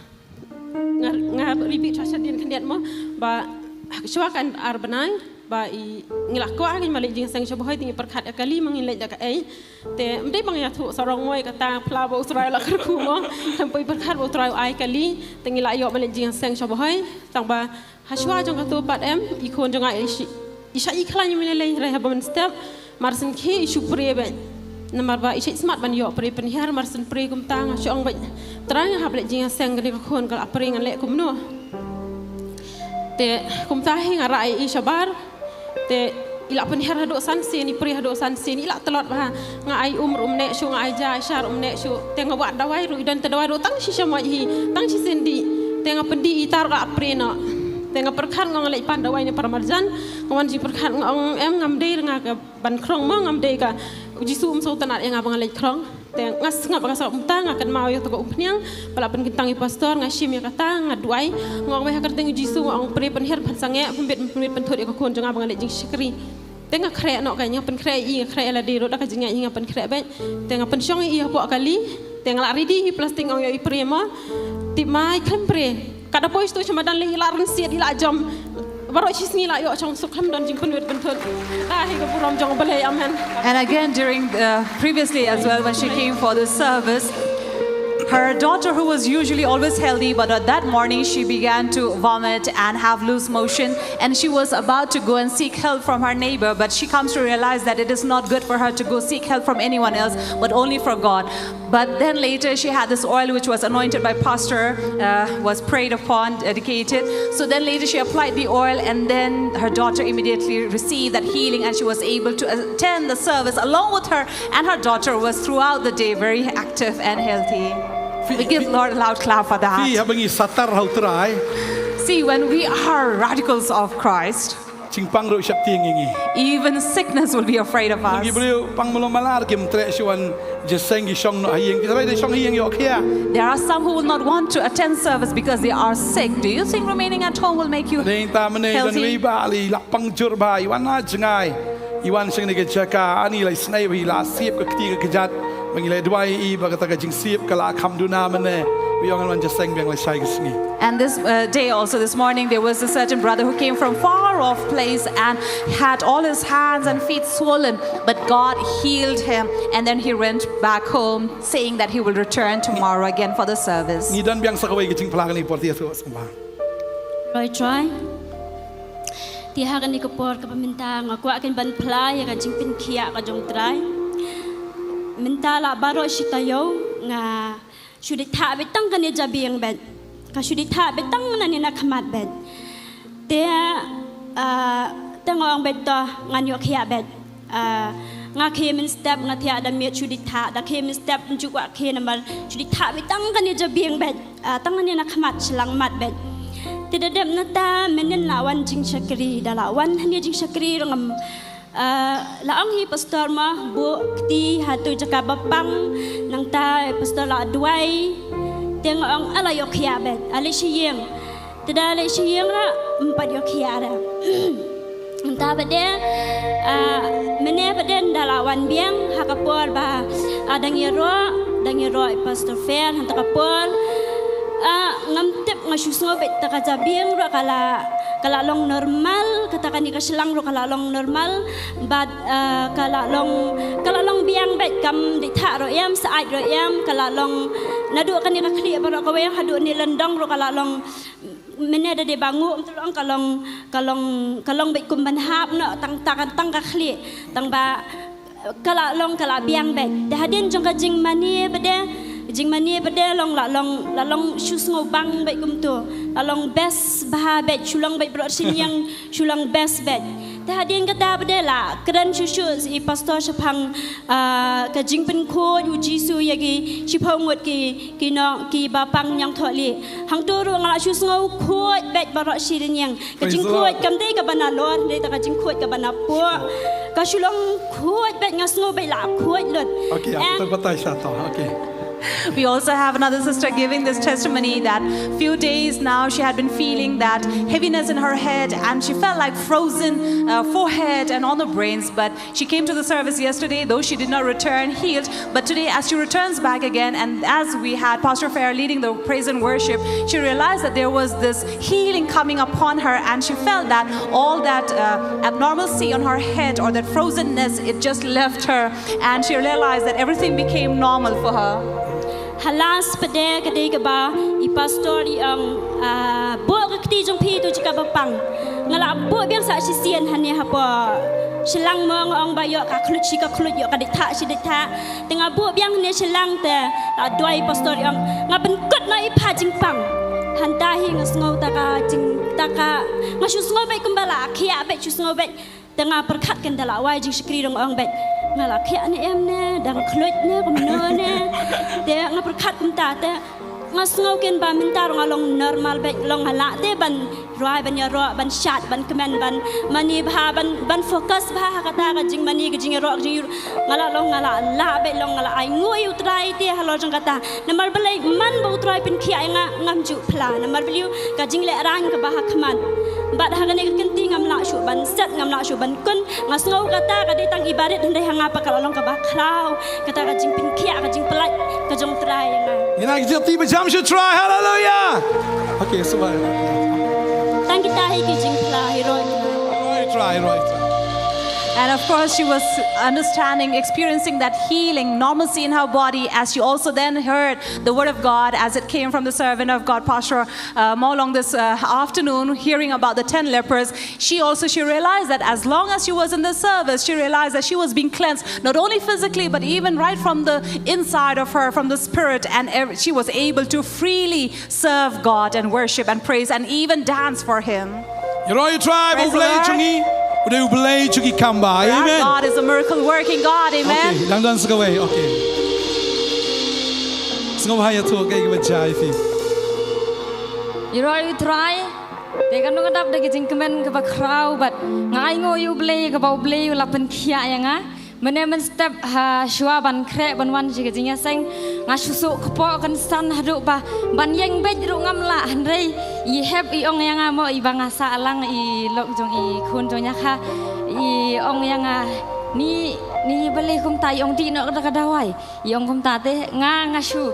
S6: repeat chashadin kandiat mo ba syuakan arbanai ba i ngilak ko agin malik jing sang shaboy tingi perkhat akali mangilai dak ai te mdei bang ya thu sarong moi kata plabo utrai la kerku mo sampai perkhat bo utrai ai kali tengila yo malik jing sang shaboy tang ba haswa jong ka tu pat ikon jong ai isha ikhlani milai re haban step marsin ki shupre be namar ba isha smart ban yo pre penhar marsin pre kum tang syong ba terang ha malik jing sang gani ka khon kal apre ngan le kum no te kum tahi ngarai ishabar te ila penhar hado sanse ni pri hado sanse ni ila telot ba nga ai umne shu nga ai ja syar umne shu te nga wat dawai ru dan te dawai ru tang si sama hi tang si sendi te nga pendi itar ka aprena te nga perkhan nga le pan dawai ni paramarjan kawan ji perkhan ngong ngamde nga ka ban krong ma ngamde ka uji sum so tanat yang abang le krong te ngas ngap ka sa umtang akan mau yo to ko umpniang pala pen kintangi pastor nga shim ya kata nga duai ngong we hakar teng uji su ngong pre penher pan sange pembet pen thot ka kon jong abang le jing shikri te nga kre no ka nya pen kre i kre la de ro da ka jinga i nga pen kre be te nga pen syong i hapo kali te nga la ridi hi plastik ngong yo i pre mo ti mai krempre kada pois tu cuma dan le la ran siat ila jam baru cisni la yo chong sukam dan jing penwet bentot hi ka buram jong balai amen.
S4: And again during previously as well when she came for the service, her daughter who was usually always healthy, but at that morning she began to vomit and have loose motion, and she was about to go and seek help from her neighbor, but she comes to realize that it is not good for her to go seek help from anyone else but only for God. But then later she had this oil which was anointed by pastor, was prayed upon, dedicated. So then later she applied the oil, and then her daughter immediately received that healing, and she was able to attend the service along with her, and her daughter was throughout the day very active and healthy. We give Lord a loud clap for that. See, when we are radicals of Christ, even sickness will be afraid of us. There are some who will not want to attend service because they are sick. Do you think remaining at home will make you healthy?
S3: Mengilai duai i bagata ka jing siap kala kham duna mane Vi orang lan jaseng biang lai sai kesini.
S4: And this day also, this morning, there was a certain brother who came from far off place and had all his hands and feet swollen, but God healed him, and then he went back home saying that he will return tomorrow again for the service.
S3: Ni dan biang sakawai kecing pelagan ni portia tu sembah.
S6: Rồi try. Thì hai cái này có bor cái mình ta ngọc qua cái bàn play cái chính pin kia cái trong trai. Mình ta là baro shitayo nga sudah tak betang kan dia jabiang bed. Ka sudah tak betang na ni nak khamat bed. Dia tengok bed to ngan yo kia bed. Nga kia min step nga tia ada miat sudah tak. Da kia min step juga kia nama sudah tak betang kan dia jabiang bed. Tang ni nak khamat selang mat bed. Tidak ada nata menen lawan jing syakri dah lawan hanya jing syakri rongam laang hi pastor mah bu kti hatu jaka bapang nang ta pastor la duai tengok ang ala yok ya bet ali siyeng tidak ali siyeng la empat yok ya dah entah bade mene bade dah lawan biang hakapor ba dangiro pastor fair hantar kapor ngam tip ngasyusngo bet takajabiang ro kala long normal katakan ni kaselang ro kala long normal bad kala long biang bet kam ditha ro yam saat ro yam kala long nadu kan ni kakli ro ka wayang hadu ni lendong ro kala long mene da de bangu tulong kalong bet kum banhap no tang kakli tang ba kala biang bet dah hadin jong ka jing mani bede jing mani pada long shoes ngobang baik kum tu long best bah bet Shillong baik bro yang Shillong best bet dah hadin kata pada lah keren shoes i pastor sepang ka jing pen ko yu jisu yagi sipong wot ki bapang yang tholi hang tu ro ngala shoes ngau ko bet bro sirin yang ka jing ko kam dei ka bana lon dei ta ka jing ko ka bana po ka Shillong ko bet ngas ngau bet la ko lot
S3: Okay, aku terbatai satu. Okay.
S4: We also have another sister giving this testimony that few days now she had been feeling that heaviness in her head and she felt like frozen forehead and on the brains, but she came to the service yesterday, though she did not return healed, but today as she returns back again and as we had Pastor Fair leading the praise and worship, she realized that there was this healing coming upon her and she felt that all that abnormalcy on her head or that frozenness, it just left her and she realized that everything became normal for her.
S6: Halas pada kedai keba i pastor yang buat keti jong pi tu jika bapang ngala buat biang sa sisian hanya apa selang mong ong bayo ka khlut yo ka ditha si ditha tengah buat biang ne selang te doi pastor yang ngaben kot na i pha jing pang hantahi ngasngau taka ngasus ngau baik kembala khia baik chus ngau baik tengah perkat kan dala wai jing skri rong ong baik ngala khia ni em ne dang khlut ne komno ne te ngaperkat kumta te ngasngau ken ba minta rong along normal baik long hala te ban roi ban ya ro ban shat ban kemen ban mani bha ban fokus bha kata ka jing mani ka jing ro jing ngala long ngala la baik long ngala ai ngoi utrai te halo jong kata namar balai man ba utrai pin khia nga ngam ju phla namar beliu ka jing le rang ka ba khaman bat ha gani kenti ngam la shu ban set ngam la shu ban kun ngasngau kata ka de tang ibadat ndai hanga pa ka long ka ba khrau kata ka jing pin khia ka jing pelai ka jong trai nga
S3: Ina kita tiba jam should try. Hallelujah. Okay, so
S6: tang kita hi ki jing phla hero
S3: right.
S4: And of course, she was understanding, experiencing that healing, normalcy in her body as she also then heard the word of God as it came from the servant of God, Pastor Mawpdah, this afternoon, hearing about the 10 lepers. She realized that as long as she was in the service, she realized that she was being cleansed, not only physically, but even right from the inside of her, from the spirit. And she was able to freely serve God and worship and praise and even dance for Him.
S3: You know, you try,
S4: Praise the Lord.
S3: Amen.
S4: God is a miracle working God. Amen.
S3: Okay, lang dan segawai. Okay. Segawai tu kay kebajai fi.
S7: You know, you try. They can look up the getting command of a crowd, but I know you play about play you lapan kia yanga. Menemen step shua ban krek ban wan jika jingnya seng ngasusuk kepok kan san haduk ba ban yang bej ru ngam la handrei I heb I ong yang mo I bangasa alang I lok jong I kun jongnya kha I ong yang ni balai kum tai ong di no kadawai I ong kum ta te nga ngasu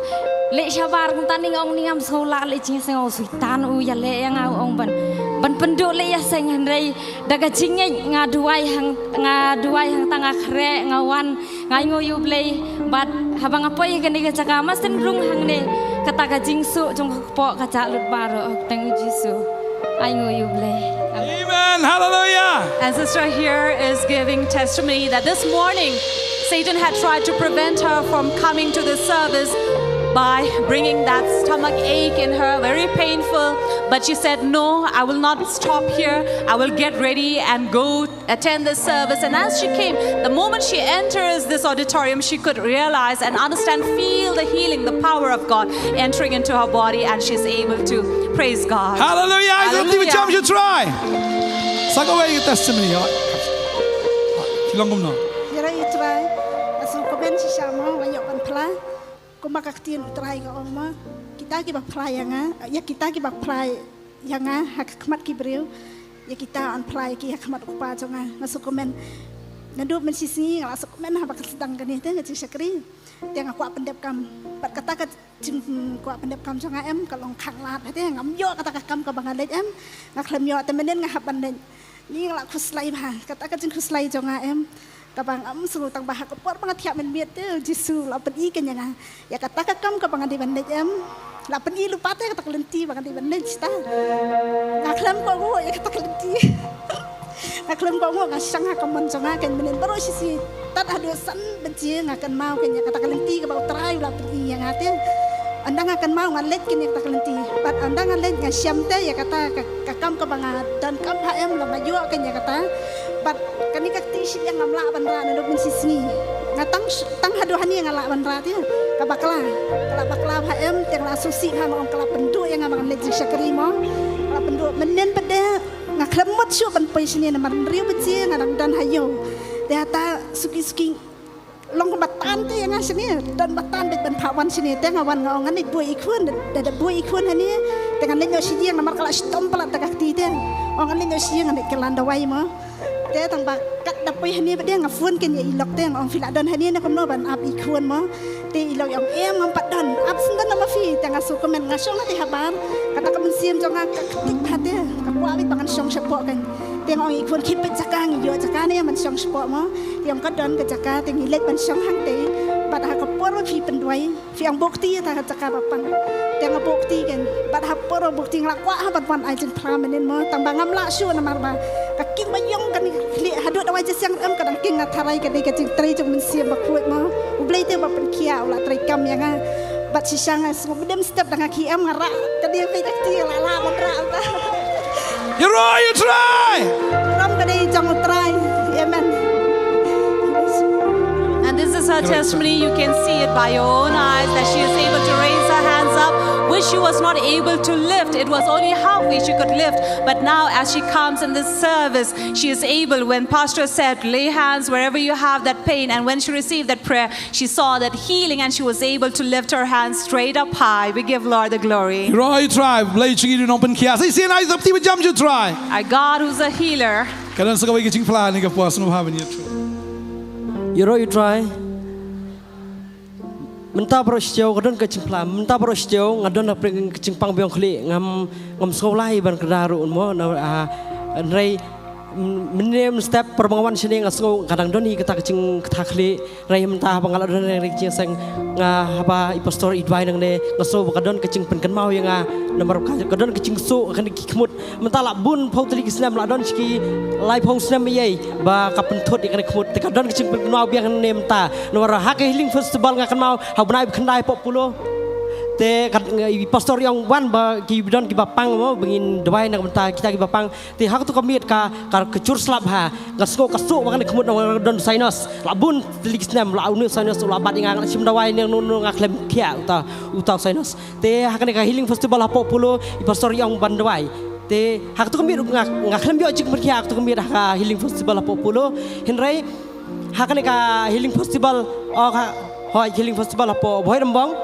S7: lệ shabar ng tani ngong ningam sola lệ ching seng sultan u ya lệ yang au ong ban penduk lệ ya seng hendai daga chingeng ngaduai hang tanga kre ngawan ngai ngo yu blei bat habang apoy kan ni ka mas ten rung hang ne kata ka jingsu jong po ka cha lut baro teng jisu ai ngo yu blei.
S3: Amen. Hallelujah.
S4: And sister here is giving testimony that this morning Satan had tried to prevent her from coming to the service by bringing that stomach ache in her, very painful. But she said, no, I will not stop here. I will get ready and go attend this service. And as she came, the moment she enters this auditorium, she could realize and understand, feel the healing, the power of God entering into her body, and she's able to praise God.
S3: Hallelujah. I don't think we jump, you try. Sag away your testimony. Shillong kom no.
S8: Yara itrai, asu komen si sama, wayok pan pla. Kumakaktiin utrai ka oma. Kita ki bak pla yanga, ya kita ki bak pla yanga hak kmat ki breu. Ya kita an pla ki hak kmat upa jonga. Asu komen. Nandu men sisi ngala asu komen ha bak sedang kan itu ngati sakri. Tiang aku pendep kam. Pat kata ka jing ku pendep kam jonga em kalong khang lat hate ngam yo kata ka kam ka bangalej em. Ngaklem yo temenen ngahap bandej. Ni ngala khuslai ba. Kata ka jing khuslai jonga em. Kabang am sulu tang bahak por pangat men miet tu jisu la pedi kan yang ya kata kam ka bangan di bandej em la pedi lupa te kata kelenti bangan di bandej sta ngaklem ko go ya kata kelenti ngaklem ko go ngasang ha kamon jonga kan menen baro sisi tat adu san benci ngakan mau kan ya kata kelenti ka bau trai la pedi yang ate andang akan mau ngalet kan ya kata kelenti bat andang ngalet ngasiam te ya kata kam ka bangan dan kam ha em la maju kan ya kata bat kani kakti si yang ngamla bandra na dok sisni ngatang tang hadu hani yang ngala bandra dia kabakla kala bakla ha em teng la susi ha ngong kala pendu yang ngamang lejik syakri mo kala pendu menen pada ngaklemot syu ban pai sini na man riu beci ngadang dan hayo dia ta suki long batan te yang sini dan batan bet ban pawan sini teng awan ngong ngani bui ikun da bui ikun hani dengan lenyo si yang namar kala stom pala takakti te ong lenyo si yang ngani kelanda wai mo te tang bak kat dapoi hani dia ngafun kan ya ilok te ong filadon hani na komno ban ap ikun mo te ilok yang ngam padon ap sendan nama fi tang asu komen ngasong te habar kata kamen sim jonga kaktik hate kapwa bi bangan song sepo kan te ong ikun kipet jakang yo jakane man song sepo mo yang kadon ke jaka te ngilek ban song hang te bad ha kapor fi pendwai fi ang bukti ta jaka bapang te nga bukti kan bad ha por bukti nglakwa ha ban wan ai jin pramenen mo tang bangam la syu na marba kaking mayong kan li hadut awai jesiang em kadang king ngatai ka de ka jing tri jong men siam bakut mo ublei te ba pen kia ula tri kam yang bat sisang so bedem step dang ki em ngara ka de pe tak ti la la ra ta
S3: You try.
S8: ram ka de jong try amen.
S4: And this is her testimony. You can see it by your own eyes that she is able to raise her hands up, which she was not able to lift. It was only halfway she could lift. But now as she comes in this service, she is able, when Pastor said, lay hands wherever you have that pain. And when she received that prayer, she saw that healing and she was able to lift her hands straight up high. We give Lord the glory.
S3: You try. Blay chigi din open kia. Say see nice up ti jump you try.
S4: Our God who's a healer.
S3: Kadan sa kaway kiching fly ni ka puas no have ni true.
S9: You try. Mentah berosjau kadon kecing pelam. Mentah berosjau ngadon apa kecing pang biang kli ngam sekolah iban kedaru mo rai menem step perbangan sini ngasgo kadang doni kita kecing ketakli rai mentah pangalat don rai kecing seng apa pastor idwai nang ne ngaso kadon kecing penken mau yang nomor kadon kecing su kan kemut mentah lak bun pau teli Islam lak don ski lai pau Islam yai ba kapen thot ikan kemut kadon kecing penken mau biang ne mentah nomor hak healing festival ngakan mau habnai kendai populo te pastor yang wan ba ki bidon ki bapang mo bengin dawai nang mentah kita ki bapang te hak tu kamiet ka kecur slap ha ngasko kasuk makan kemut nang don sainos labun telik Islam la unu sainos la bat ingang sim dawai nang nu ngaklem kia uta sainos te hak ka healing festival ha populo pastor yang ban dawai te hak tu kamiet ngaklem bio jik merkia hak tu kamiet ka healing festival ha populo henrai hak ka healing festival healing festival ha po boy rembang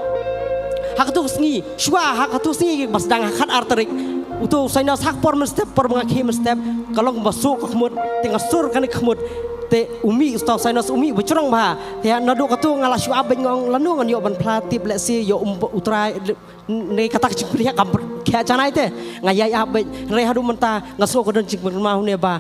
S9: hak tu sengi, shua hak tu sengi bas dang hak arterik, utu saya nak hak por step por mengakhir step, kalau masuk ke kemud, tengah sur kan kemud, te umi stau sinus umi bercerong bah ya nadu katu ngala syu abeng ngong lanu ngan yo ban platip let's say yo utrai nei kata cipria kam kya chanai te ngayai abeng rei hadu menta ngaso ko den cing ma hune ba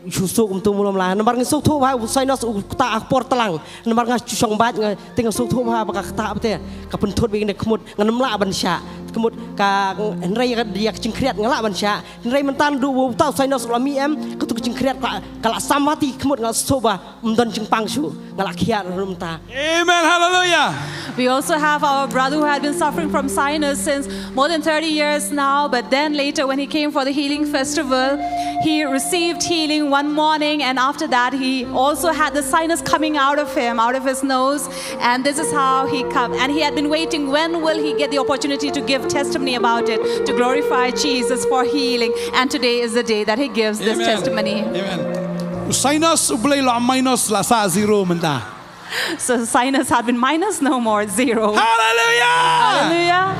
S9: susuk untuk mulam lah nomor ngasuk tu bah sinus ta akpor telang nomor ngas cusong bat tinggal suk tu bah bakak ta te kapen thot begini kemut nganam la ban sya kemut ka rei dia cing kriat ngala ban sya rei mentan du tau sinus lami ketu cing kriat kala samati kemut ngal soba mdon cing pangsu ngala khiat rumta.
S3: Amen. Hallelujah.
S4: We also have our brother who had been suffering from sinus since more than 30 years now, but then later when he came for the healing festival, he received healing one morning, and after that he also had the sinus coming out of him, out of his nose, and this is how he come. And he had been waiting, when will he get the opportunity to give testimony about it, to glorify Jesus for healing, and today is the day that he gives this testimony.
S3: Amen. Sinus ublay lo minus la sa zero menta.
S4: So sinus had been minus, no more, zero.
S3: Hallelujah.
S4: Hallelujah.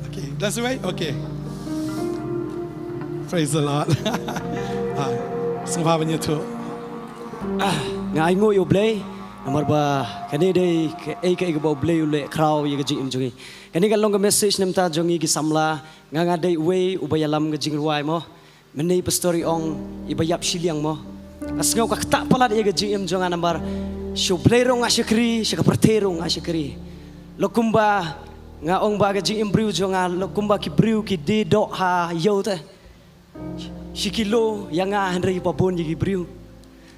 S3: Okay, that's the way. Okay. Praise the Lord. Semua punya tu.
S9: Ngai ngo yo blay amar ba kani dei ke ba blay le kraw ye ji im jongi kani ka long message nem ta jongi ki samla nga dei we ubayalam ga jing ruai mo menei pastori ong ibayap Shillong mo asngau ka ta pala ye ga ji im jonga nambar shu blay rong ashikri shika perterong ashikri lokumba nga ong ba ga ji im briu jonga lokumba ki briu ki de do ha yo te shikilo yanga henry babon ye briu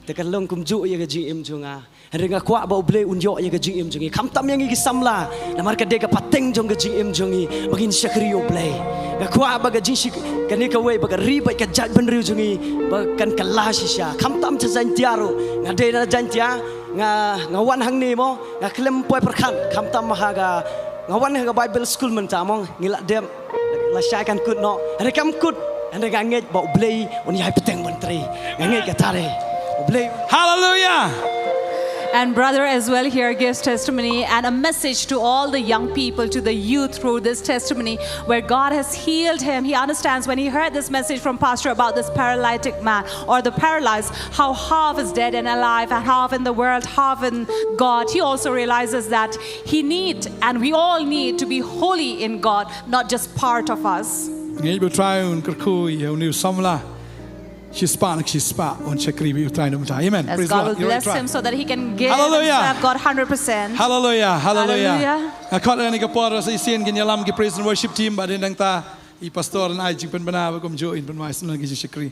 S9: tekan long kumju ye ga ji im jonga henry nga kwa ba blay unjo ye ga ji im jongi kham tam yang gi samla namar ka de ka pateng jong ga ji im jongi magin shakri yo blay ga kwa ba ga ji shik kani ka we ba ga ri ba ka jat ben riu jongi ba kan kala shisha kham tam cha jan tiaro nga de na jan tia nga wan hang ni mo nga klem poi perkhan kham tam ha ga nga wan ha ga bible school man ta mong ngila dem la sha kan kut no henry kam kut henry ga nget ba blay on yai pateng mentri nga nget ka tare blay.
S3: Hallelujah.
S4: And brother as well here gives testimony and a message to all the young people, to the youth through this testimony where God has healed him. He understands when he heard this message from pastor about this paralytic man or the paralyzed, how half is dead and alive and half in the world, half in God. He also realizes that he need and we all need to be holy in God, not just part of us.
S3: Ngay bu try un kerku ye unu samla. She's on Chakri. Amen.
S4: As God will bless him so that he can give
S3: Hallelujah.
S4: God 100%.
S3: Hallelujah. Hallelujah.
S4: Hallelujah.
S3: Akot ni kapor sa isin ganyalam ki praise and worship team ba din ta I pastor na jing pen bana kom join pen mais na gi Chakri.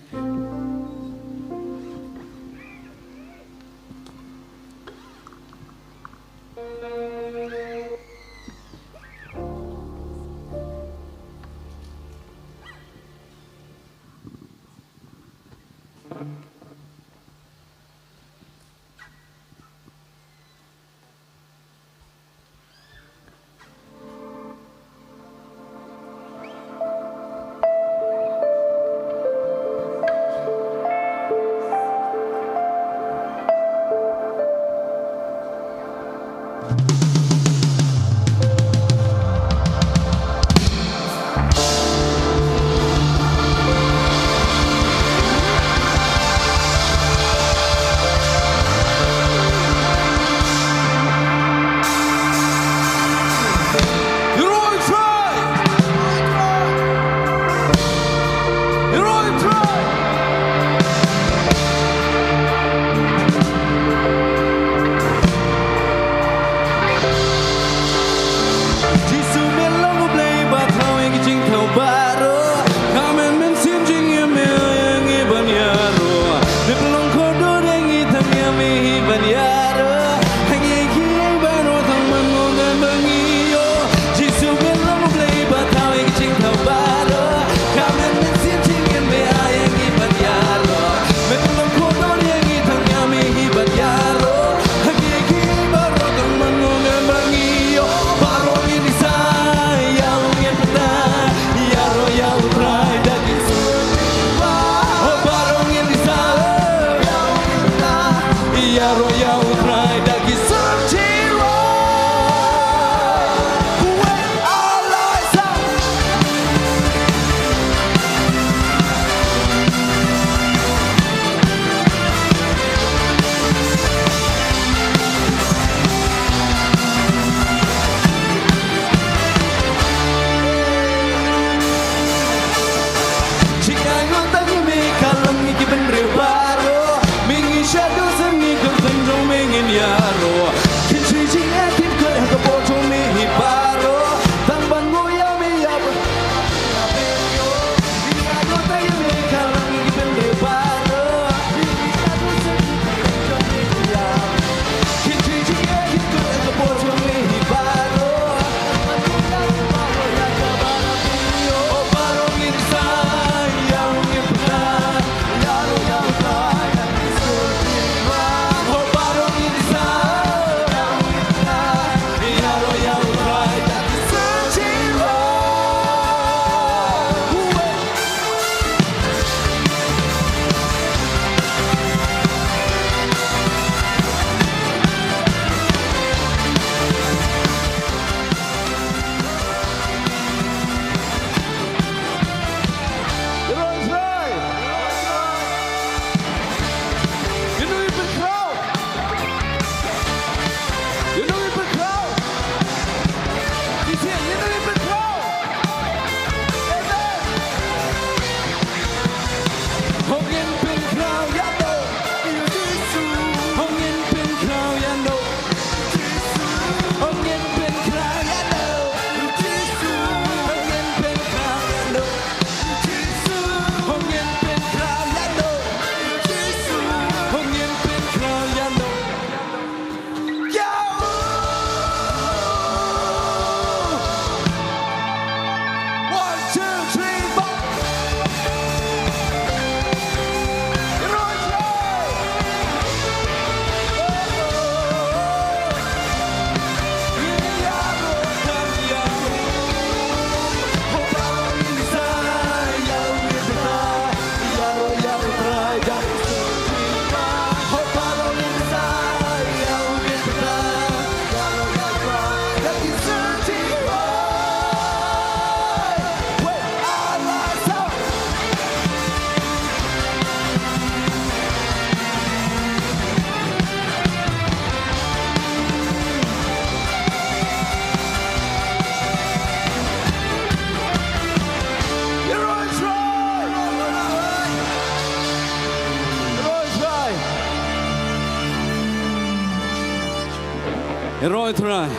S3: Ero itrai.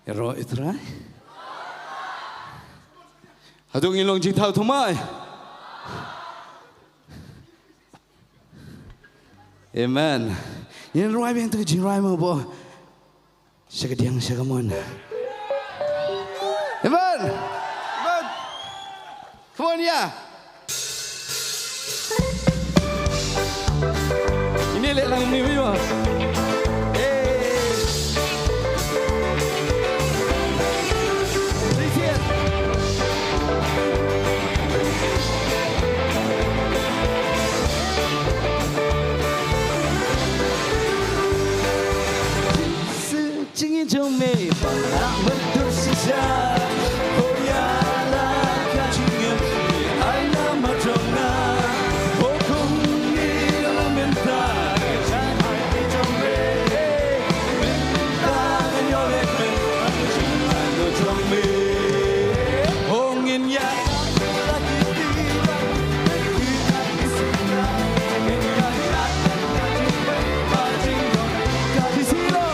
S3: Ero itrai. Adung ilong jing thao thumai. Amen. Yen roi beng tu jing roi mo bo. Sagadiang sagamon. Amen. Amen. Come on ya. Ini lek lang ni mo.
S2: Trong mê và lãng mất đôi sinh ra ôi ya la ca chinh nghiệm vì ai nam mà trong na ô không đi là bên ta cái trái hai đi trong mê bên ta cái nhau lên mình anh chính là người trong mê ô nghìn ya là khi đi ra đến khi ai đi sinh ra bên ta đã cả chinh mê và chinh rồi cả đi xin lỗi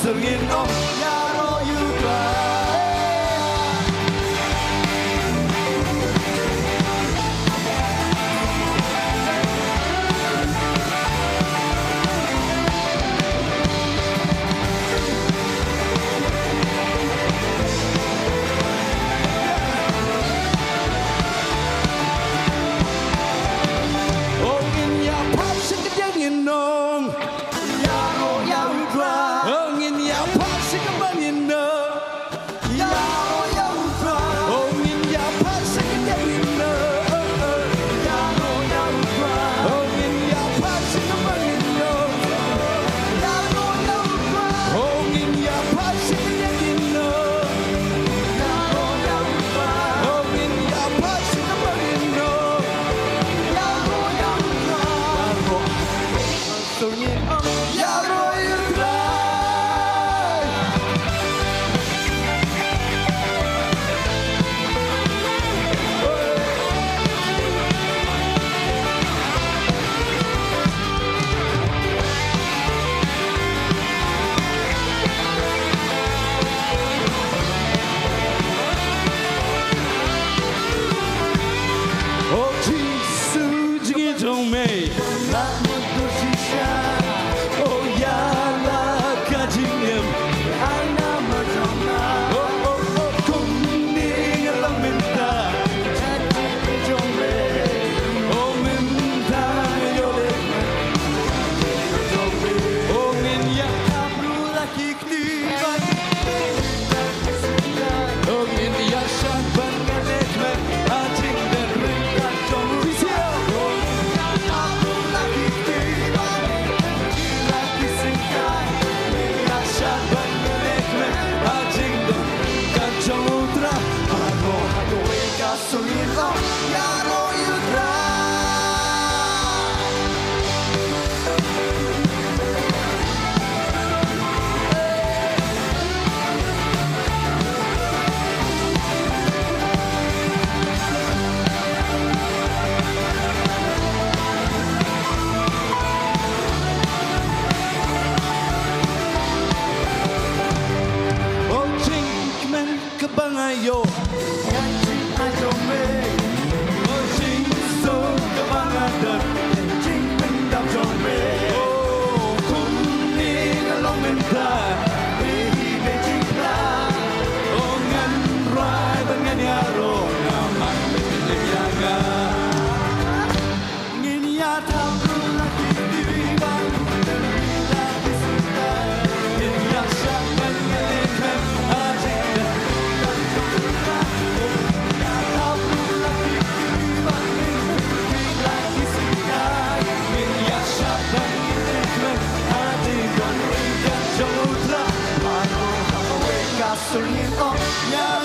S2: Singing on Yaro you cry. Oh, in your passion, you're nong. Yaro you cry. Oh, in your passion. bangayo Ngancing ayo me Oh jing so kebangadan Jing pendam jombe Oh kuning along mentar Behi bejing plah Oh ngan rai dengan yaro Ngaman benih yaga Ngin ya tabru lagi diri bang Dari lagi suka Ngin ya syakan ngelikan Ajik dan suka Ya tabru lagi diri bang Dari lagi suka Ngin ya syakan ngelikan Ajik dan suka Jauh telah Ayo hawe kasul ngin oh Ya